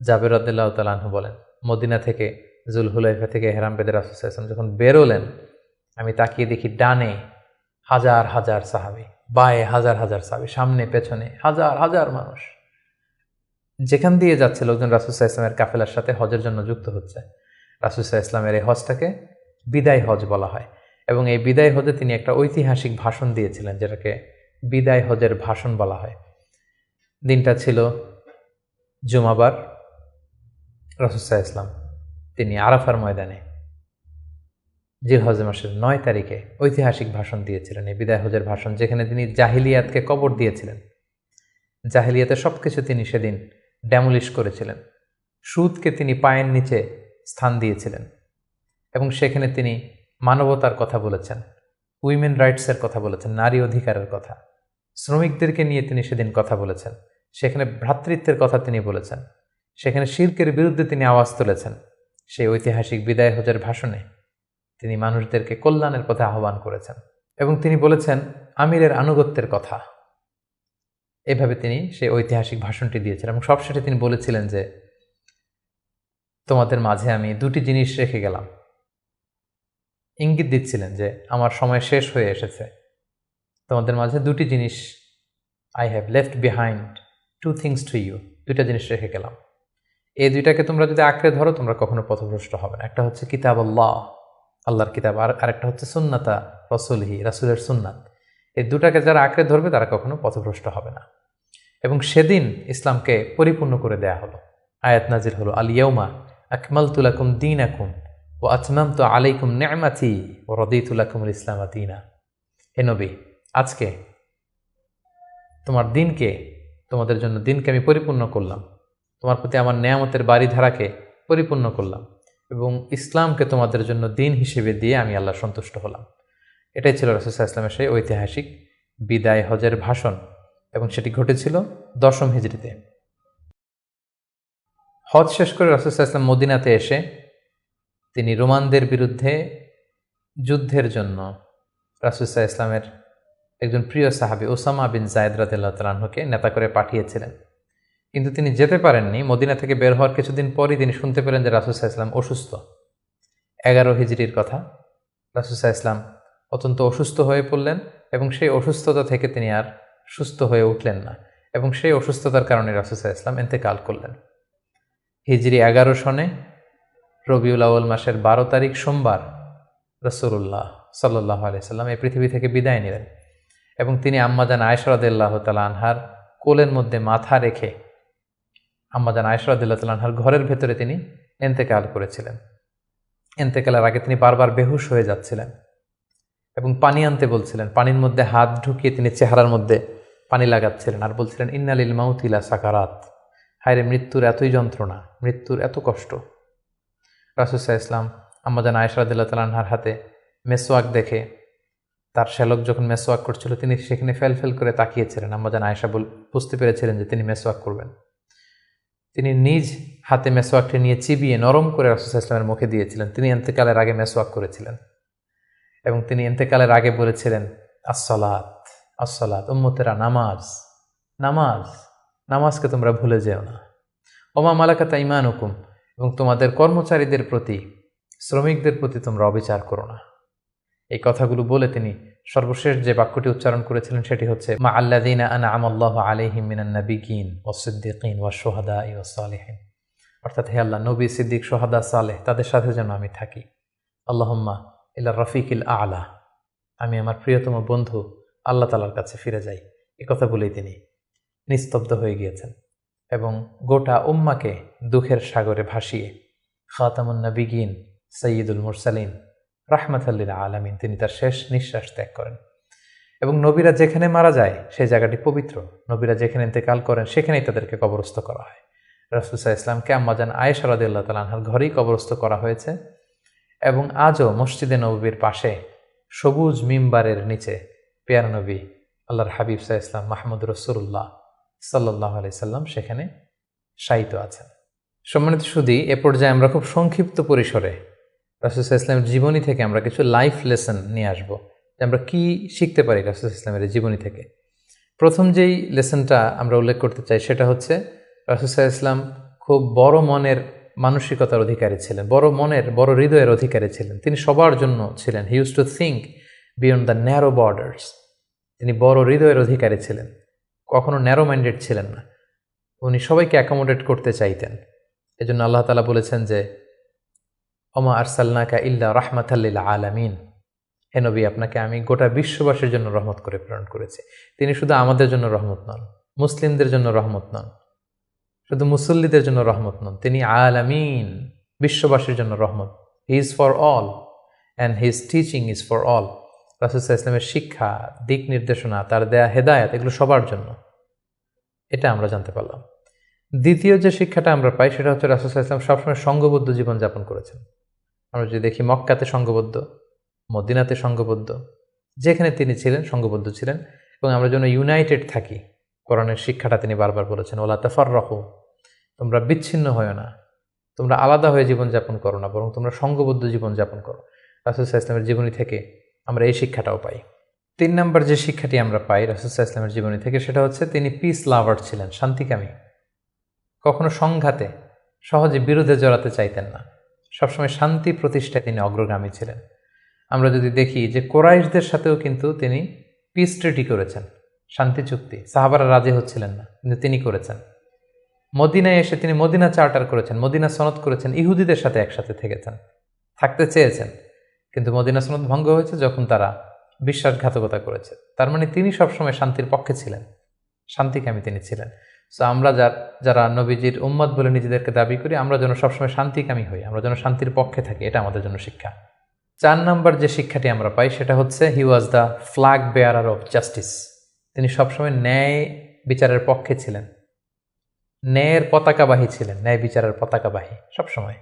জাবের রাদিয়াল্লাহু তাআলা আনহু বলেন, মদিনা থেকে জুলহুলাইফা থেকে হেরাম বেদে রাসূল সাল্লাল্লাহু আলাইহি ওয়াসাল্লাম যখন বেরোলেন, আমি তাকিয়ে দেখি ডানে হাজার হাজার সাহাবী, বায়ে হাজার হাজার সাহাবী, সামনে পেছনে হাজার হাজার মানুষ। যেখান দিয়ে যাচ্ছে লোকজন রাসূল সাল্লাল্লাহু আলাইহি ওয়াসাল্লামের কাফেলার সাথে হজের জন্য যুক্ত হচ্ছে। রাসূল সাল্লাল্লাহু আলাইহি ওয়াসাল্লামের এই হজটাকে বিদায় হজ বলা হয় এবং এই বিদায় হজে তিনি একটা ঐতিহাসিক ভাষণ দিয়েছিলেন, যেটাকে বিদায় হজের ভাষণ বলা হয়। দিনটা ছিল জুমাবার। রাসূল সাল্লাল্লাহু আলাইহি ওয়াসাল্লাম তিনি আরাফার ময়দানে জিলহজ মাসের 9 তারিখে ঐতিহাসিক ভাষণ দিয়েছিলেন, এই বিদায় হজের ভাষণ, যেখানে তিনি জাহিলিয়াতকে কবর দিয়েছিলেন। জাহিলিয়াতের সবকিছু তিনি সেদিন ড্যামলিশ করেছিলেন। সুদকে তিনি পায়ের নিচে স্থান দিয়েছিলেন এবং সেখানে তিনি মানবতার কথা বলেছেন, উইমেন রাইটসের কথা বলেছেন, নারী অধিকারের কথা, শ্রমিকদেরকে নিয়ে তিনি সেদিন কথা বলেছেন, সেখানে ভ্রাতৃত্বের কথা তিনি বলেছেন, সেখানে শিরকের বিরুদ্ধে তিনি আওয়াজ তুলেছেন। সেই ঐতিহাসিক বিদায় হজের ভাষণে তিনি মানুষদেরকে কল্যাণের পথে আহ্বান করেছেন এবং তিনি বলেছেন আমিরের আনুগত্যের কথা। এভাবে তিনি সেই ঐতিহাসিক ভাষণটি দিয়েছিলেন এবং সবশেষে তিনি বলেছিলেন যে, তোমাদের মাঝে আমি 2টি জিনিস রেখে গেলাম। ইঙ্গিত দিচ্ছিলেন যে আমার সময় শেষ হয়ে এসেছে, তোমাদের মাঝে 2টি জিনিস, I have left behind 2 things to you, 2টা জিনিস রেখে গেলাম। এই 2টাকে তোমরা যদি আঁকড়ে ধরো, তোমরা কখনো পথভ্রষ্ট হবে না। একটা হচ্ছে কিতাব আল্লাহ, আল্লাহর কিতাব, আর আরেকটা হচ্ছে সুন্নাতা রাসূলিহি, রাসূলের সুন্নাত। এই 2টাকে যারা আঁকড়ে ধরবে তারা কখনো পথভ্রষ্ট হবে না। এবং সেদিন ইসলামকে পরিপূর্ণ করে দেয়া হলো। আয়াত নাজিল হলো, আল ইয়াউমা আকমালতু লাকুম দীনাকুম ওয়া আতমামতু আলাইকুম নি'মাতি ওয়া রাদিতু লাকুমুল ইসলাম দীনা। হে নবী, আজকে তোমাদের জন্য দিনকে আমি পরিপূর্ণ করলাম, তোমার প্রতি আমার নেয়ামতের বাড়িধারাকে পরিপূর্ণ করলাম এবং ইসলামকে তোমাদের জন্য দিন হিসেবে দিয়ে আমি আল্লাহ সন্তুষ্ট হলাম। এটাই ছিল রাসূল সাল্লাল্লাহু আলাইহি ওয়াসাল্লামের সেই ঐতিহাসিক বিদায় হজের ভাষণ এবং সেটি ঘটেছিল 10ম হিজরিতে। হজ শেষ করে রাসূল সাল্লাল্লাহু আলাইহি ওয়াসাল্লাম মদিনাতে এসে তিনি রোমানদের বিরুদ্ধে যুদ্ধের জন্য রাসূল সাল্লাল্লাহু আলাইহি ওয়াসাল্লামের একজন প্রিয় সাহাবী উসামা বিন যায়েদ রাদিয়াল্লাহু তাআলা আনহুকে নেতা করে পাঠিয়েছিলেন, কিন্তু তিনি যেতে পারেননি। মদিনা থেকে বের হওয়ার কিছুদিন পরই তিনি শুনতে পেলেন যে রাসূল সাল্লাল্লাহু আলাইহি ওয়াসাল্লাম অসুস্থ। 11 হিজরির কথা। রাসূল সাল্লাল্লাহু আলাইহি ওয়াসাল্লাম অত্যন্ত অসুস্থ হয়ে পড়লেন এবং সেই অসুস্থতা থেকে তিনি আর সুস্থ হয়ে উঠলেন না এবং সেই অসুস্থতার কারণে রাসূল সাল্লাল্লাহু আলাইহি ওয়াসাল্লাম ইন্তেকাল করলেন। হিজরি 11 সনে রবিউল আউয়াল মাসের 12 তারিখ সোমবার রাসূলুল্লাহ সাল্লাল্লাহু আলাইহি ওয়াসাল্লাম এই পৃথিবী থেকে বিদায় নিলেন এবং তিনি আম্মা জান আয়েশা রাদিয়াল্লাহু তাআলা আনহার কোলের মধ্যে মাথা রেখে আম্মাজান আয়েশা রাদিয়াল্লাহু তাআলা আনহার ঘরের ভেতরে তিনি ইন্তেকাল করেছিলেন। ইন্তেকালের আগে তিনি বারবার বেহুশ হয়ে যাচ্ছিলেন এবং পানি আনতে বলছিলেন। পানির মধ্যে হাত ঢুকিয়ে তিনি চেহারার মধ্যে পানি লাগাচ্ছিলেন আর বলছিলেন, ইন্না লিল মাউতি লা সাকারাত, হায়রে মৃত্যুর এতই যন্ত্রণা, মৃত্যুর এত কষ্ট। রাসূল সাল্লাল্লাহু আলাইহি ওয়াসাল্লাম আম্মাজান আয়েশা রাদিয়াল্লাহু তাআলা আনহার হাতে মেসওয়াক দেখে, তার শ্যালক যখন মেসওয়াক করছিল তিনি সেখানে ফেল করে তাকিয়েছিলেন। আম্মাজান আয়েশা বুঝতে পেরেছিলেন যে তিনি মেসওয়াক করবেন। তিনি নিজ হাতে মেসওয়াকটি নিয়ে চিবিয়ে নরম করে রাসূল সাল্লাল্লাহু আলাইহি ওয়াসাল্লামের মুখে দিয়েছিলেন। তিনি ইন্তেকালের আগে মেসওয়াক করেছিলেন এবং তিনি ইন্তেকালের আগে বলেছিলেন, আসসালাত আসসালাত, উম্মতেরা নামাজ নামাজ, নামাজকে তোমরা ভুলে যেও না। ওমা মালাকাত আইমানুকুম, এবং তোমাদের কর্মচারীদের প্রতি, শ্রমিকদের প্রতি তোমরা অবিচার করো না। এই কথাগুলো বলে তিনি সর্বশেষ যে বাক্যটি উচ্চারণ করেছিলেন সেটি হচ্ছে, মা আল্লাযীনা আনআমা আল্লাহু আলাইহিম মিনান নাবিয়্যিন ওয়াস-সিদ্দীকিন ওয়াশ-শুহাদাই ওয়াস-সালিহিন, অর্থাৎ হে আল্লাহ, নবী, সিদ্দিক, শুহাদা, সালেহ তাদের সাথে যেন আমি থাকি। আল্লাহুম্মা ইলা রাফিকিল আ'লা, আমি আমার প্রিয়তম বন্ধু আল্লাহ তাআলার কাছে ফিরে যাই। এই কথা বলেই তিনি নিস্তব্ধ হয়ে গিয়েছেন এবং গোটা উম্মাকে দুঃখের সাগরে ভাসিয়ে খাতামুন নবিয়্যিন সাইয়্যিদুল মুরসালিন রাহমাতাল লিল আলামিন তিনি তার শেষ নিঃশ্বাস ত্যাগ করেন। এবং নবীরা যেখানে মারা যায় সেই জায়গাটি পবিত্র। নবীরা যেখানে ইন্তেকাল করেন সেখানেই তাদেরকে কবরস্থ করা হয়। রাসূল সাল্লাল্লাহু আলাইহি ওয়াসাল্লামকে আম্মাজান আয়েশা রাদিয়াল্লাহু তাআলা আনহার ঘরেই কবরস্থ করা হয়েছে এবং আজও মসজিদে নববীর পাশে সবুজ মিম্বারের নিচে পেয়ারা নবী আল্লাহর হাবিব সাল্লাল্লাহু আলাইহি ওয়াসাল্লাম মাহমুদ রাসূলুল্লাহ সাল্লাল্লাহু আলাইহি সাল্লাম সেখানে শায়িত আছেন। সম্মানিত সুধী, এ পর্যায়ে আমরা খুব সংক্ষিপ্ত পরিসরে রাসূল সাল্লাল্লাহু আলাইহি ওয়াসাল্লামের জীবনী থেকে আমরা কিছু লাইফ লেসন নিয়ে আসবো যে আমরা কি শিখতে পারি রাসূল সাল্লাল্লাহু আলাইহি ওয়াসাল্লামের জীবনী থেকে। প্রথম যেই লেসনটা আমরা উল্লেখ করতে চাই সেটা হচ্ছে, রাসূল সাল্লাল্লাহু আলাইহি ওয়াসাল্লাম খুব বড় মনের মানসিকতার অধিকারী ছিলেন, বড় হৃদয়ের অধিকারী ছিলেন। তিনি সবার জন্য ছিলেন। He use to think beyond the narrow borders. তিনি বড় হৃদয়ের অধিকারী ছিলেন, কখনো ন্যারো মাইন্ডেড ছিলেন না। উনি সবাইকে অ্যাকোমোডেট করতে চাইতেন। এজন্য আল্লাহ তাআলা বলেছেন যে, ওমা আরসালনাকা ইল্লা রাহমাতাল লিল আলামিন, হে নবী, আপনাকে আমি গোটা বিশ্ববাসীর জন্য রহমত করে প্রেরণ করেছি। তিনি শুধু আমাদের জন্য রহমত নন, মুসলিমদের জন্য রহমত নন, শুধু মুসল্লিদের জন্য রহমত নন, তিনি আলামিন, বিশ্ববাসীর জন্য রহমত। He is for all and his teaching is for all. রাসূল সাল্লাল্লাহু আলাইহি ওয়াসাল্লামের শিক্ষা, দিক নির্দেশনা, তার দেয়া হেদায়েত, এগুলো সবার জন্য। এটা আমরা জানতে পারলাম। দ্বিতীয় যে শিক্ষাটা আমরা পাই সেটা হচ্ছে, রাসূল সাল্লাল্লাহু আলাইহি ওয়াসাল্লাম সবসময় সঙ্গবদ্ধ জীবনযাপন করেছেন। আমরা যদি দেখি, মক্কাতে সঙ্গবদ্ধ, মদিনাতে সঙ্গবদ্ধ, যেখানে তিনি ছিলেন সঙ্গবদ্ধ ছিলেন। এবং আমরা যেন ইউনাইটেড থাকি, কোরআনের শিক্ষাটা তিনি বারবার বলেছেন, ওয়ালা তাফাররাকু, তোমরা বিচ্ছিন্ন হয় না, তোমরা আলাদা হয়ে জীবনযাপন করো না, বরং তোমরা সঙ্গবদ্ধ জীবনযাপন করো। রাসূল সাল্লাল্লাহু আলাইহি ওয়াসাল্লামের জীবনী থেকে আমরা এই শিক্ষাটাও পাই। 3 নম্বর যে শিক্ষাটি আমরা পাই রাসূল সাল্লাল্লাহু আলাইহি ওয়াসাল্লামের জীবনী থেকে সেটা হচ্ছে, তিনি পিস লাভার ছিলেন, শান্তিকামী। কখনো সংঘাতে, সহজে বিরোধে জড়াতে চাইতেন না। সবসময় শান্তি প্রতিষ্ঠায় তিনি অগ্রগামী ছিলেন। আমরা যদি দেখি যে কুরাইশদের সাথেও কিন্তু তিনি পিস ট্রিটি করেছেন, শান্তি চুক্তি। সাহাবারা রাজি হচ্ছিলেন না, কিন্তু তিনি করেছেন। মদিনায় এসে তিনি মদিনা চার্টার করেছেন, মদিনা সনদ করেছেন, ইহুদিদের সাথে একসাথে থেকেছেন, থাকতে চেয়েছেন, কিন্তু মদিনা সনদ ভঙ্গ হয়েছে যখন তারা বিশ্বাসঘাতকতা করেছে। তার মানে তিনি সবসময় শান্তির পক্ষে ছিলেন, শান্তিকামী তিনি ছিলেন। সো আমরা যারা নবীজির উম্মত বলে নিজেদেরকে দাবি করি, আমরা যেন সবসময় শান্তিকামী হই, আমরা যেন শান্তির পক্ষে থাকি, এটা আমাদের জন্য শিক্ষা। 4 নম্বর যে শিক্ষাটি আমরা পাই সেটা হচ্ছে, he was the flag bearer of justice. তিনি সবসময় ন্যায় বিচারের পক্ষে ছিলেন, ন্যায়ের পতাকাবাহী ছিলেন, ন্যায় বিচারের পতাকাবাহী। সবসময়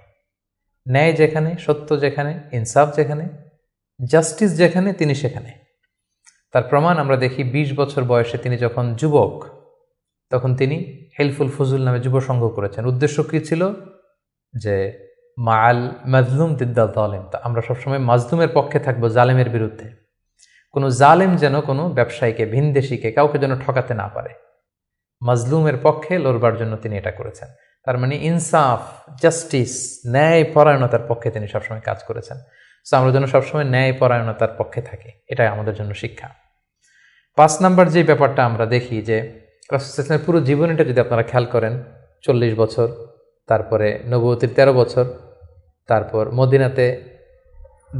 ন্যায় যেখানে, সত্য যেখানে, ইনসাফ যেখানে, জাস্টিস যেখানে, তিনি সেখানে। তার প্রমাণ আমরা দেখি, 20 বছর বয়সে তিনি যখন যুবক, তখন তিনি হেলফুল ফুজুল নামে যুব সংঘ করেছেন। উদ্দেশ্য কী ছিল? যে মাল মাজলুম দিদ্দা জালেম, আমরা সবসময় মাজলুমের পক্ষে থাকবো, জালেমের বিরুদ্ধে। কোনো জালেম যেন কোনো ব্যবসায়ীকে, ভিনদেশিকে, কাউকে যেন ঠকাতে না পারে, মাজলুমের পক্ষে লড়বার জন্য তিনি এটা করেছেন। তার মানে ইনসাফ, জাস্টিস, ন্যায় পরায়ণতার পক্ষে তিনি সবসময় কাজ করেছেন। সো আমরা যেন সবসময় ন্যায় পরায়ণতার পক্ষে থাকি, এটাই আমাদের জন্য শিক্ষা। 5 নম্বর যে ব্যাপারটা আমরা দেখি যে, রাসূল সাল্লাল্লাহু আলাইহি ওয়াসাল্লামের পুরো জীবনীটা যদি আপনারা খেয়াল করেন, 40 বছর, তারপরে নবুয়তির 13 বছর, তারপর মদিনাতে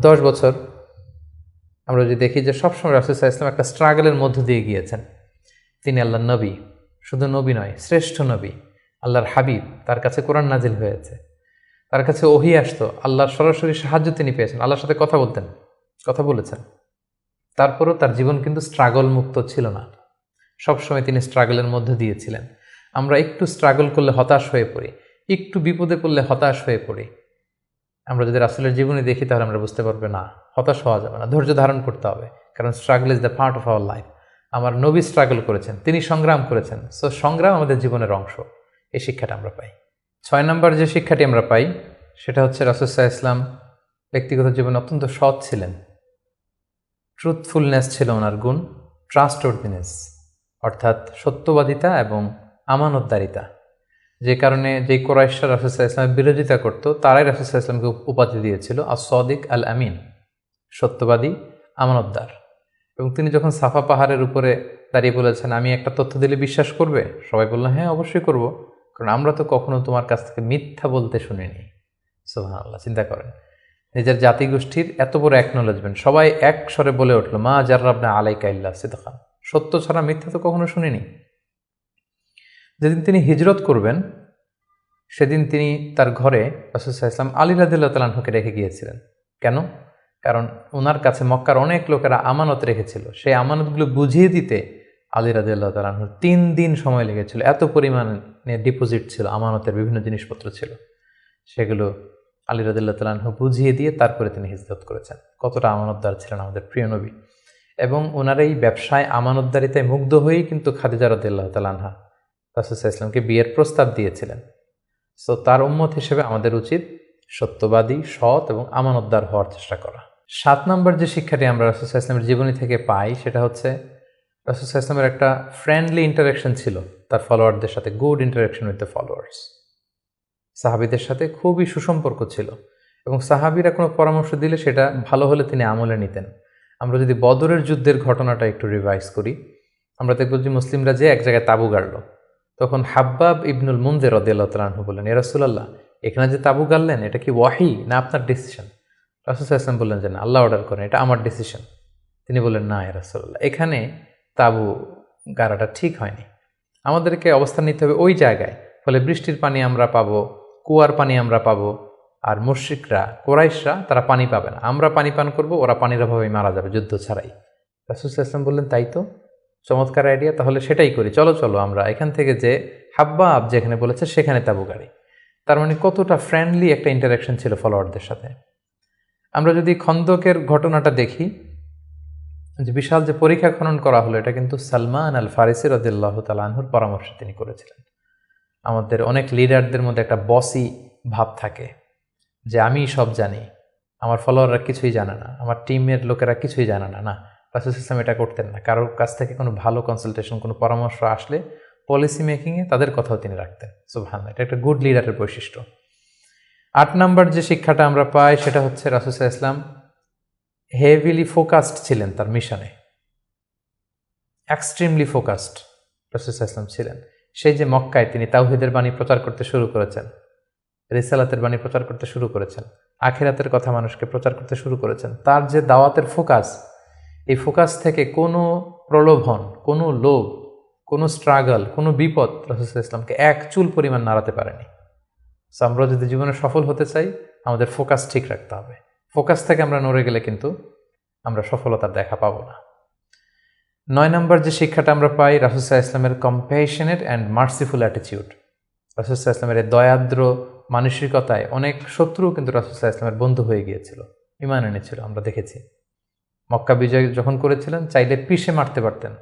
10 বছর, আমরা যদি দেখি যে সবসময় রাসূল সাল্লাল্লাহু আলাইহি ওয়াসাল্লাম একটা স্ট্রাগলের মধ্য দিয়ে গিয়েছেন। তিনি আল্লাহর নবী, শুধু নবী নয়, শ্রেষ্ঠ নবী, আল্লাহর হাবিব, তার কাছে কোরআন নাজিল হয়েছে, তার কাছে ওহী আসতো, আল্লাহর সরাসরি সাহায্য তিনি পেয়েছেন, আল্লাহর সাথে কথা বলতেন, কথা বলেছেন। তারপরও তার জীবন কিন্তু স্ট্রাগল মুক্ত ছিল না, সবসময় তিনি স্ট্রাগলের মধ্যে দিয়েছিলেন। আমরা একটু স্ট্রাগল করলে হতাশ হয়ে পড়ি, একটু বিপদে পড়লে হতাশ হয়ে পড়ি। আমরা যদি রাসূলের জীবনে দেখি তাহলে আমরা বুঝতে পারবো না, হতাশ হওয়া যাবে না, ধৈর্য ধারণ করতে হবে, কারণ struggle is the part of our life. আমার নবী স্ট্রাগল করেছেন, তিনি সংগ্রাম করেছেন, সো সংগ্রাম আমাদের জীবনের অংশ। এই শিক্ষাটা আমরা পাই। 6 নম্বর যে শিক্ষাটি আমরা পাই সেটা হচ্ছে রাসূল সাল্লাল্লাহু আলাইহি ওয়াসাল্লাম ব্যক্তিগত জীবনে অত্যন্ত সৎ ছিলেন। ট্রুথফুলনেস ছিল ওনার গুণ, ট্রাস্টওয়ার্দিনেস অর্থাৎ সত্যবাদিতা এবং আমানতদারিতা। যে কারণে যে কুরাইশরা রাসূল সাল্লাল্লাহু আলাইহি ওয়াসাল্লামের বিরোধিতা করত, তারাই রাসূল সাল্লাল্লাহু আলাইহি ওয়াসাল্লামকে উপাধি দিয়েছিল আস-সাদিক আল আমিন, সত্যবাদী, আমানতদার। এবং তিনি যখন সাফা পাহাড়ের উপরে দাঁড়িয়ে বলেছেন, আমি একটা তথ্য দিলে বিশ্বাস করবে? সবাই বলল, হ্যাঁ অবশ্যই করব, কারণ আমরা তো কখনো তোমার কাছ থেকে মিথ্যা বলতে শুনিনি। সুবহানাল্লাহ, চিন্তা করেন, নিজের জাতিগোষ্ঠীর এত বড় অ্যাকনোলেজমেন্ট, সবাই এক স্বরে বলে উঠল, মা জাররাবনা আলাইকা ইল্লা সিদকান, সত্য ছাড়া মিথ্যা তো কখনো শুনিনি। যেদিন তিনি হিজরত করবেন সেদিন তিনি তার ঘরে রাসূল সাল্লাল্লাহু আলাইহি ওয়াসাল্লাম আলী রাদিয়াল্লাহু তাআলা আনহুকে রেখে গিয়েছিলেন। কেন? কারণ ওনার কাছে মক্কার অনেক লোকেরা আমানত রেখেছিল, সেই আমানতগুলো বুঝিয়ে দিতে আলী রাদিয়াল্লাহু তাআলা আনহুর 3 দিন সময় লেগেছিল। এত পরিমাণে ডিপোজিট ছিল, আমানতের বিভিন্ন জিনিসপত্র ছিল, সেগুলো আলী রাদিয়াল্লাহু তাআলা আনহু বুঝিয়ে দিয়ে তারপরে তিনি হিজরত করেছেন। কতটা আমানতদার ছিলেন আমাদের প্রিয় নবী। এবং ওনার এই ব্যবসায় আমানতদারিতায় মুগ্ধ হয়েই কিন্তু খাদিজা রাদিয়াল্লাহু তাআলা আনহা রাসূল সাল্লাল্লাহু আলাইহি ওয়াসাল্লামকে বিয়ের প্রস্তাব দিয়েছিলেন। সো তার উম্মত হিসেবে আমাদের উচিত সত্যবাদী, সৎ এবং আমানতদার হওয়ার চেষ্টা করা। 7 নম্বর যে শিক্ষাটি আমরা রাসূল সাল্লাল্লাহু আলাইহি ওয়াসাল্লামের জীবনী থেকে পাই সেটা হচ্ছে রাসূল সাল্লাল্লাহু আলাইহি ওয়াসাল্লামের একটা ফ্রেন্ডলি ইন্টারাকশন ছিল তার ফলোয়ারদের সাথে, good interaction with the followers. সাহাবীদের সাথে খুবই সুসম্পর্ক ছিল এবং সাহাবীরা কোনো পরামর্শ দিলে সেটা ভালো হলে তিনি আমলে নিতেন। আমরা যদি বদরের যুদ্ধের ঘটনাটা একটু রিভাইজ করি, আমরা দেখব যে মুসলিমরা যে এক জায়গায় তাঁবু গাড়ল, তখন হাব্বাব ইবনুল মুনজির রাদিয়াল্লাহু তাআলা আনহু বললেন, ইয়া রাসূলুল্লাহ, এখানে যে তাঁবু গাড়লেন এটা কি ওয়াহি না আপনার ডিসিশন? রাসূল সাল্লাল্লাহু আলাইহি ওয়াসাল্লাম বললেন যে না, আল্লাহ অর্ডার করেন, এটা আমার ডিসিশন। তিনি বললেন, না ইয়া রাসূলুল্লাহ, এখানে তাঁবু গাড়াটা ঠিক হয়নি, আমাদেরকে অবস্থান নিতে হবে ওই জায়গায়, ফলে বৃষ্টির পানি আমরা পাবো, কুয়ার পানি আমরা পাবো, আর মুশরিকরা, কুরাইশরা তারা পানি পাবে না, আমরা পানি পান করব, ওরা পানির অভাবে মারা যাবে যুদ্ধ ছাড়াই। রাসূল সাল্লাল্লাহু আলাইহি ওয়াসাল্লাম বললেন, তাই তো, চমৎকার আইডিয়া, তাহলে সেটাই করি, চলো চলো আমরা এখান থেকে যে হাব্বাব যেখানে বলেছে সেখানে তাঁবু গাড়ি। তার মানে কতটা ফ্রেন্ডলি একটা ইন্টারাকশন ছিল ফলোয়ারদের সাথে। আমরা যদি খন্দকের ঘটনাটা দেখি, যে বিশাল যে পরীক্ষা খনন করা হলো, এটা কিন্তু সালমান আল ফারিসি রাদিয়াল্লাহু তাআলা আনহুর পরামর্শে তিনি করেছিলেন। আমাদের অনেক লিডারদের মধ্যে একটা বসি ভাব থাকে, যে আমি সব জানি, আমার ফলোয়াররা কিছুই জানে না, আমার টিমের লোকেরা কিছুই জানে না। না, রাসূল সাল্লাল্লাহু এটা করতেন না। কারোর কাছ থেকে কোনো ভালো কনসালটেশন, কোনো পরামর্শ আসলে পলিসি মেকিংয়ে তাদের কথাও তিনি রাখতেন। সুবহানাল্লাহ, এটা একটা গুড লিডারের বৈশিষ্ট্য। 8 নাম্বার যে শিক্ষাটা আমরা পাই সেটা হচ্ছে রাসূল সাল্লাল্লাহু আলাইহি ওয়াসাল্লাম হেভিলি ফোকাসড ছিলেন তার মিশনে, এক্সট্রিমলি ফোকাসড রাসূল সাল্লাল্লাহু আলাইহি ওয়াসাল্লাম ছিলেন। সেই যে মক্কায় তিনি তাওহীদের বাণী প্রচার করতে শুরু করেছেন, রিসালাতের বাণী প্রচার করতে শুরু করেছেন, আখিরাতের কথা মানুষকে প্রচার করতে শুরু করেছেন, তার যে দাওয়াতের ফোকাস, এই ফোকাস থেকে কোনো প্রলোভন, কোনো লোভ, কোনো স্ট্রাগল, কোনো বিপদ রাসূল সাল্লাল্লাহু আলাইহি ওয়াসাল্লামকে এক চুল পরিমাণ নাড়াতে পারেনি। সো আমরা যদি জীবনে সফল হতে চাই, আমাদের ফোকাস ঠিক রাখতে হবে। ফোকাস থেকে আমরা নড়ে গেলে কিন্তু আমরা সফলতার দেখা পাবো না। 9 নম্বর যে শিক্ষাটা আমরা পাই, রাসূল সাল্লাল্লাহু আলাইহি ওয়াসাল্লামের কম্প্যাশনেট অ্যান্ড মার্সিফুল অ্যাটিটিউড। রাসূল সাল্লাল্লাহু আলাইহি ওয়াসাল্লামের দয়াদ্র মানসিকতায় অনেক শত্রু কিন্তু রাসূল সাল্লাল্লাহু আলাইহি ওয়াসাল্লামের বন্ধু হয়ে গিয়েছিল, ঈমান এনেছিল, আমরা দেখেছি। মক্কা বিজয় যখন করেছিলেন, চাইলে পিষে মারতে পারতেন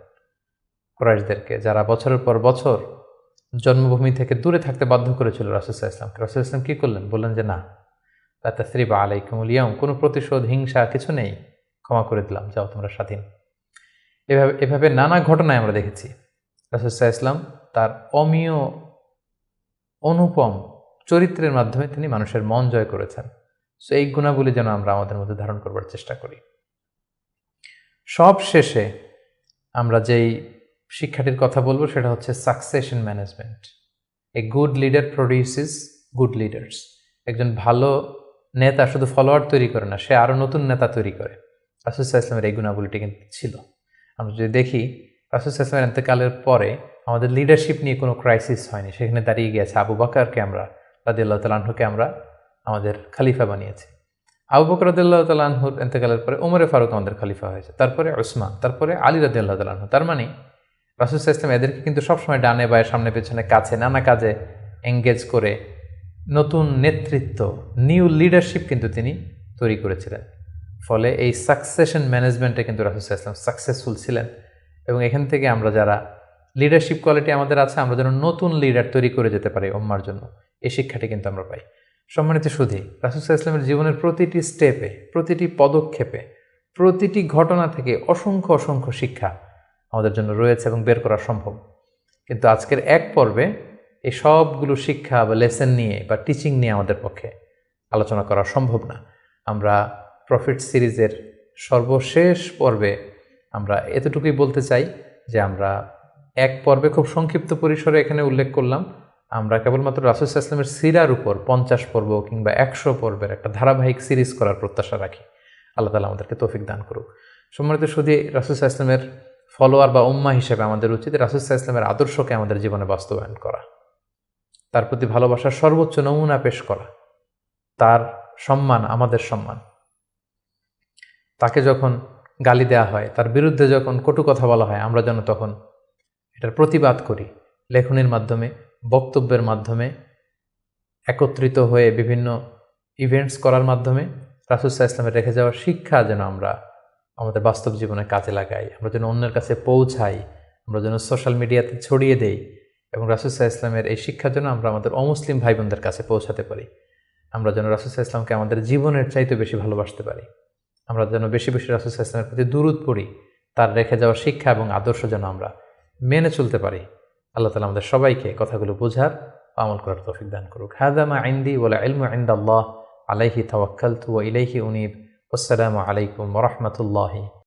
কুরাইশদেরকে, যারা বছরের পর বছর জন্মভূমি থেকে দূরে থাকতে বাধ্য করেছিল রাসূল সাল্লাল্লাহু আলাইহি ওয়াসাল্লামকে। রাসূল সাল্লাল্লাহু আলাইহি ওয়াসাল্লাম কী করলেন? বললেন যে না, লা তাসরিবা আলাইকুমুল ইয়াউম, কোনো প্রতিশোধ, হিংসা কিছু নেই, ক্ষমা করে দিলাম, যাও তোমরা স্বাধীন। এভাবে নানা ঘটনায় আমরা দেখেছি রাসূল সাল্লাল্লাহু আলাইহি ওয়াসাল্লাম তার অমীয় অনুপম চরিত্রের মাধ্যমে তিনি মানুষের মন জয় করেছেন। সো এই গুণাবলী যেন আমরা আমাদের মধ্যে ধারণ করবার চেষ্টা করি। সব শেষে আমরা যেই শিক্ষাটির কথা বলবো সেটা হচ্ছে succession management. A good leader produces good leaders. একজন ভালো নেতা শুধু ফলোয়ার তৈরি করে না, সে আরও নতুন নেতা তৈরি করে। রাসূল সাল্লাল্লাহু আলাইহি ওয়াসাল্লামের এই গুণাবলীটি কিন্তু ছিল। আমরা যদি দেখি, রাসূল সাল্লাল্লাহু আলাইহি ওয়াসাল্লামের ইন্তেকালের পরে আমাদের লিডারশিপ নিয়ে কোনো ক্রাইসিস হয়নি, সেখানে দাঁড়িয়ে গিয়েছে আবু বকরকে আমরা রাদিয়াল্লাহু তাআলা আনহুকে আমরা আমাদের খলিফা বানিয়েছি। আবু বকর রাদিয়াল্লাহু তাআলা আনহুর ইন্তেকালের পরে ওমরে ফারুক আমাদের খলিফা হয়েছে, তারপরে উসমান, তারপরে আলী রাদিয়াল্লাহু তাআলা আনহু। তার মানে রাসূল সাল্লাল্লাহু আলাইহি ওয়াসাল্লাম এদেরকে কিন্তু সবসময় ডানে বায়ে সামনে পেছনে কাছে নানা কাজে এঙ্গেজ করে নতুন নেতৃত্ব, নিউ লিডারশিপ কিন্তু তিনি তৈরি করেছিলেন। ফলে এই সাকসেশন ম্যানেজমেন্টে কিন্তু রাসূল সাল্লাল্লাহু আলাইহি ওয়াসাল্লাম সাকসেসফুল ছিলেন। এবং এখান থেকে আমরা যারা লিডারশিপ কোয়ালিটি আমাদের আছে, আমরা যেন নতুন লিডার তৈরি করে যেতে পারি উম্মার জন্য, এই শিক্ষাটি কিন্তু আমরা পাই। সম্মানিত সুধী, রাসূল সাল্লাল্লাহু আলাইহি ওয়াসাল্লামের জীবনের প্রতিটি স্টেপে, প্রতিটি পদক্ষেপে, প্রতিটি ঘটনা থেকে অসংখ্য অসংখ্য শিক্ষা আমাদের জন্য রয়েছে এবং বের করা সম্ভব। কিন্তু আজকের এক পর্বে এই সবগুলো শিক্ষা বা লেসন নিয়ে বা টিচিং নিয়ে আমাদের পক্ষে আলোচনা করা সম্ভব না। আমরা প্রফিট সিরিজের সর্বশেষ পর্বে আমরা এতটুকুই বলতে চাই যে আমরা এক পর্বে খুব সংক্ষিপ্ত পরিসরে এখানে উল্লেখ করলাম, আমরা কেবলমাত্র রাসূল সাল্লাল্লাহু আলাইহি ওয়াসাল্লামের সিরার উপর 50 পর্ব কিংবা 100 পর্বের একটা ধারাবাহিক সিরিজ করার প্রত্যাশা রাখি। আল্লাহ তাআলা আমাদেরকে তৌফিক দান করুক। সম্মানিত সুধী, রাসূল সাল্লাল্লাহু আলাইহি ওয়াসাল্লামের ফলোয়ার বা উম্মাহ হিসেবে আমাদের উচিত রাসূল সাল্লাল্লাহু আলাইহি ওয়াসাল্লামের আদর্শকে আমাদের জীবনে বাস্তবায়ন করা, তার প্রতি ভালোবাসার সর্বোচ্চ নমুনা পেশ করা, তার সম্মান আমাদের সম্মান। তাকে যখন গালি দেওয়া হয়, তার বিরুদ্ধে যখন কটু কথা বলা হয়, আমরা যেন তখন এটার প্রতিবাদ করি, লেখনের মাধ্যমে, বক্তব্যের মাধ্যমে, একত্রিত হয়ে বিভিন্ন ইভেন্টস করার মাধ্যমে রাসূল সাল্লাল্লাহু আলাইহি ওয়াসাল্লামের রেখে যাওয়ার শিক্ষা যেন আমরা আমাদের বাস্তব জীবনে কাজে লাগাই, আমরা যেন অন্যের কাছে পৌঁছাই, আমরা যেন সোশ্যাল মিডিয়াতে ছড়িয়ে দেই এবং রাসূল সাল্লাল্লাহু আলাইহি ওয়াসাল্লামের এই শিক্ষা যেন আমরা আমাদের অমুসলিম ভাই বোনদের কাছে পৌঁছাতে পারি। আমরা যেন রাসূল সাল্লাল্লাহু আলাইহি ওয়াসাল্লামকে আমাদের জীবনের চাইতে বেশি ভালোবাসতে পারি। আমরা যেন বেশি বেশি রাসূল সাল্লাল্লাহু আলাইহি ওয়াসাল্লামের প্রতি দুরূদ পড়ি, তার রেখে যাওয়া শিক্ষা এবং আদর্শ যেন আমরা মেনে চলতে পারি। আল্লাহ তাআলা আমাদের সবাইকে কথাগুলো বোঝার, আমল করার তৌফিক দান করুক। হাযা মা ইনদি ওয়াল ইলমু ইনদাল্লাহ আলাইহি তাওয়াক্কালতু ওয়া ইলাইহি উনীব। আসসালামু আলাইকুম ওয়া রাহমাতুল্লাহি